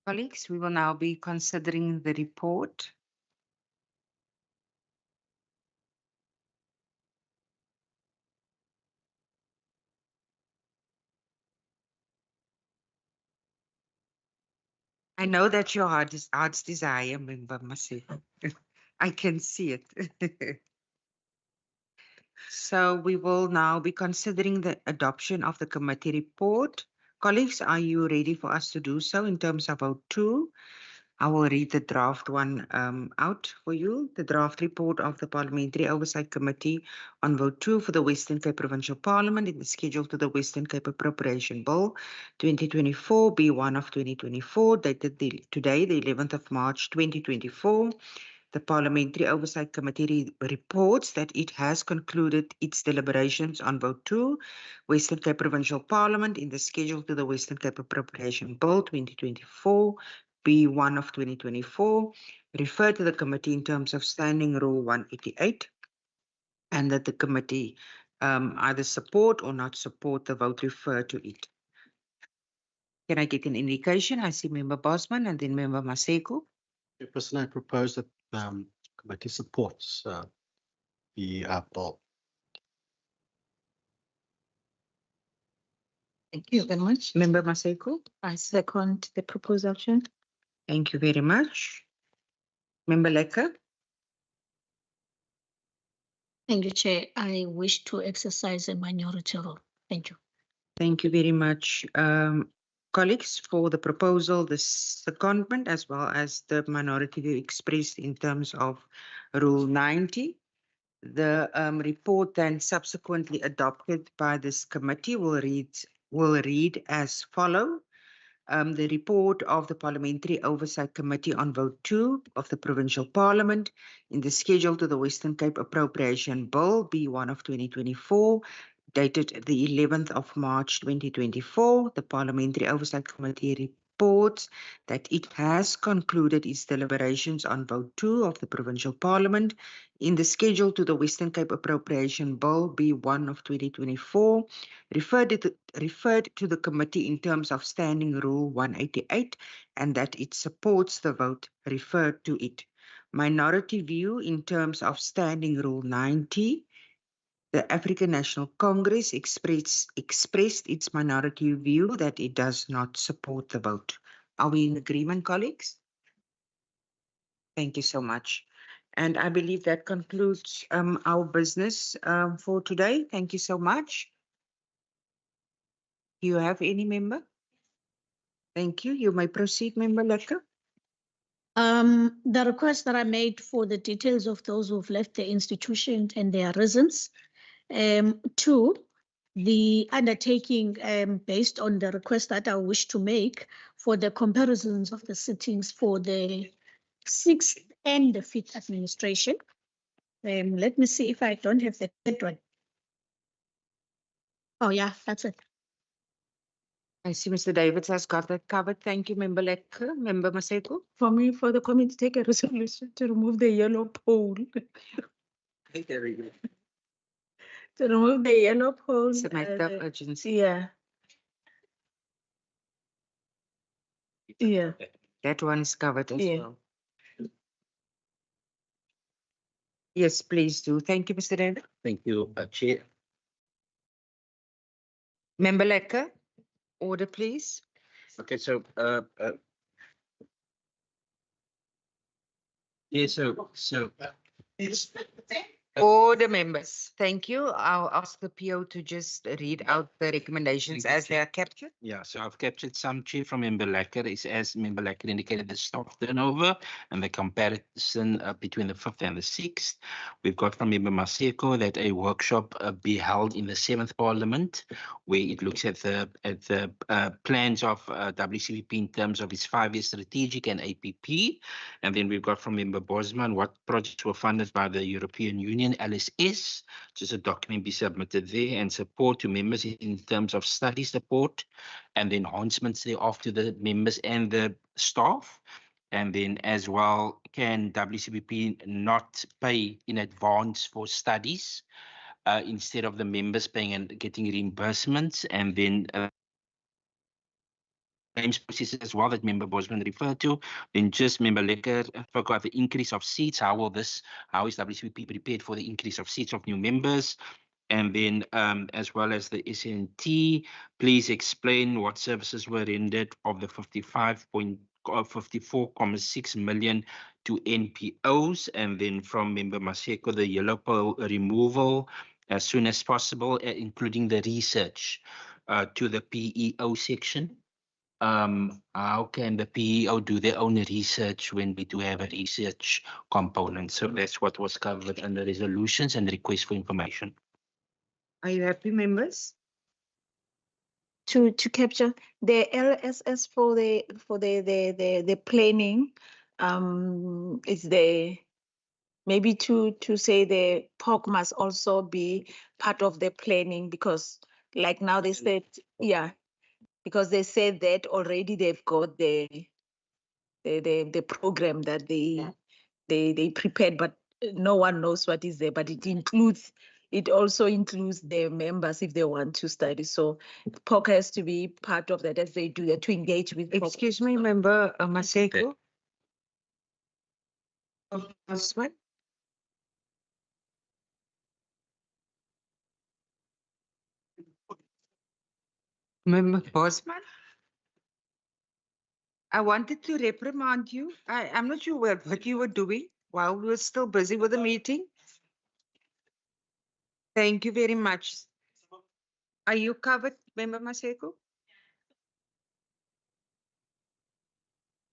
Colleagues, we will now be considering the report. I know that your heart's desire, Member Maseko. I can see it. So we will now be considering the adoption of the committee report. Colleagues, are you ready for us to do so in terms of vote 2? I will read the draft one out for you. The draft report of the Parliamentary Oversight Committee on vote 2 for the Western Cape Provincial Parliament in the schedule to the Western Cape Appropriation Bill 2024 B1 of 2024, dated today, the 11th of March 2024. The Parliamentary Oversight Committee reports that it has concluded its deliberations on vote 2, Western Cape Provincial Parliament in the schedule to the Western Cape Appropriation Bill 2024 B1 of 2024, referred to the committee in terms of Standing Rule 188, and that the committee either support or not support the vote referred to it. Can I get an indication? I see Member Bosman and then Member Maseko. Chairperson, I propose that committee supports the bill. Thank you very much. Member Maseko. I second the proposal, Chair. Thank you very much. Member Lecker. Thank you, Chair. I wish to exercise a minority role. Thank you. Thank you very much, colleagues, for the proposal, the secondment, as well as the minority view expressed in terms of Rule 90. The report then subsequently adopted by this committee will read as follow. The report of the Parliamentary Oversight Committee on Vote 2 of the Provincial Parliament in the schedule to the Western Cape Appropriation Bill B1 of 2024, dated the 11th of March 2024. The Parliamentary Oversight Committee reports that it has concluded its deliberations on Vote 2 of the Provincial Parliament in the schedule to the Western Cape Appropriation Bill B1 of 2024, referred to the committee in terms of Standing Rule 188, and that it supports the vote referred to it. Minority view in terms of Standing Rule 90. The African National Congress expressed its minority view that it does not support the vote. Are we in agreement, colleagues? Thank you so much. And I believe that concludes our business for today. Thank you so much. Do you have any member? Thank you. You may proceed, Member Lekker. The request that I made for the details of those who've left the institution and their reasons. Two, the undertaking based on the request that I wish to make for the comparisons of the sittings for the 6th and the 5th administration. Let me see if I don't have the third one. Oh yeah, that's it. I see Mr. Davids has got that covered. Thank you, Member Lekker. Member Maseko. For me, for the committee to take a resolution to remove the yellow pole. There we go. To remove the yellow pole. It's a matter of urgency. Yeah. Yeah. That one is covered as Yeah. well. Yes, please do. Thank you, Mr. David. Thank you, Chair. Member Lekker, order, please. Okay, so yeah, it's Order, members. Thank you. I'll ask the PO to just read out the recommendations as they are captured. yeah, so I've captured some, Chief, from Member Lekker. Is as Member Lekker indicated, the staff turnover and the comparison between the 5th and the 6th. We've got from Member Maseko that a workshop be held in the 7th Parliament, where it looks at the plans of WCVP in terms of its 5-year strategic and APP. And then we've got from Member Bosman what projects were funded by the European Union, LSS, just a document be submitted there, and support to members in terms of study support and enhancements thereof to the members and the staff. And then as well, can WCBP not pay in advance for studies instead of the members paying and getting reimbursements? And then claims processes as well that Member Bosman referred to. Then just Member Lekker forgot the increase of seats. How is WCBP prepared for the increase of seats of new members? And then as well as the SNT, please explain what services were rendered of the 54.6 million to NPOs. And then from Member Maseko, the yellow pole removal as soon as possible, including the research to the PEO section. How can the PEO do their own research when we do have a research component? So that's what was covered under resolutions and requests for information. Are you happy, members? To capture the LSS for the planning, is the maybe to say the POC must also be part of the planning, because like now they said, yeah, because they said that already they've got the program that they prepared, but no one knows what is there. But it also includes the members if they want to study. So POC has to be part of that as they do that, to engage with. Excuse me, Member Maseko. Bosman. Member Bosman. I wanted to reprimand you. I'm not sure what you were doing while we were still busy with the meeting. Thank you very much. Are you covered, Member Maseko?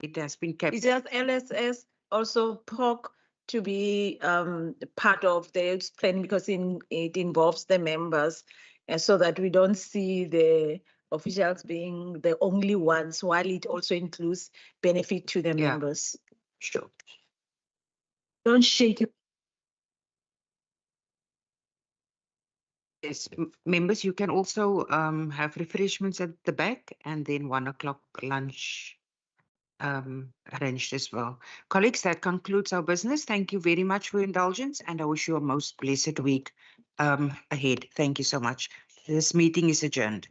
It has been kept. It's just LSS, also POC to be part of the planning because it involves the members, and so that we don't see the officials being the only ones, while it also includes benefit to the members. Sure. Don't shake it. Yes, members, you can also have refreshments at the back and then 1 o'clock lunch arranged as well. Colleagues, that concludes our business. Thank you very much for your indulgence, and I wish you a most blessed week ahead. Thank you so much. This meeting is adjourned.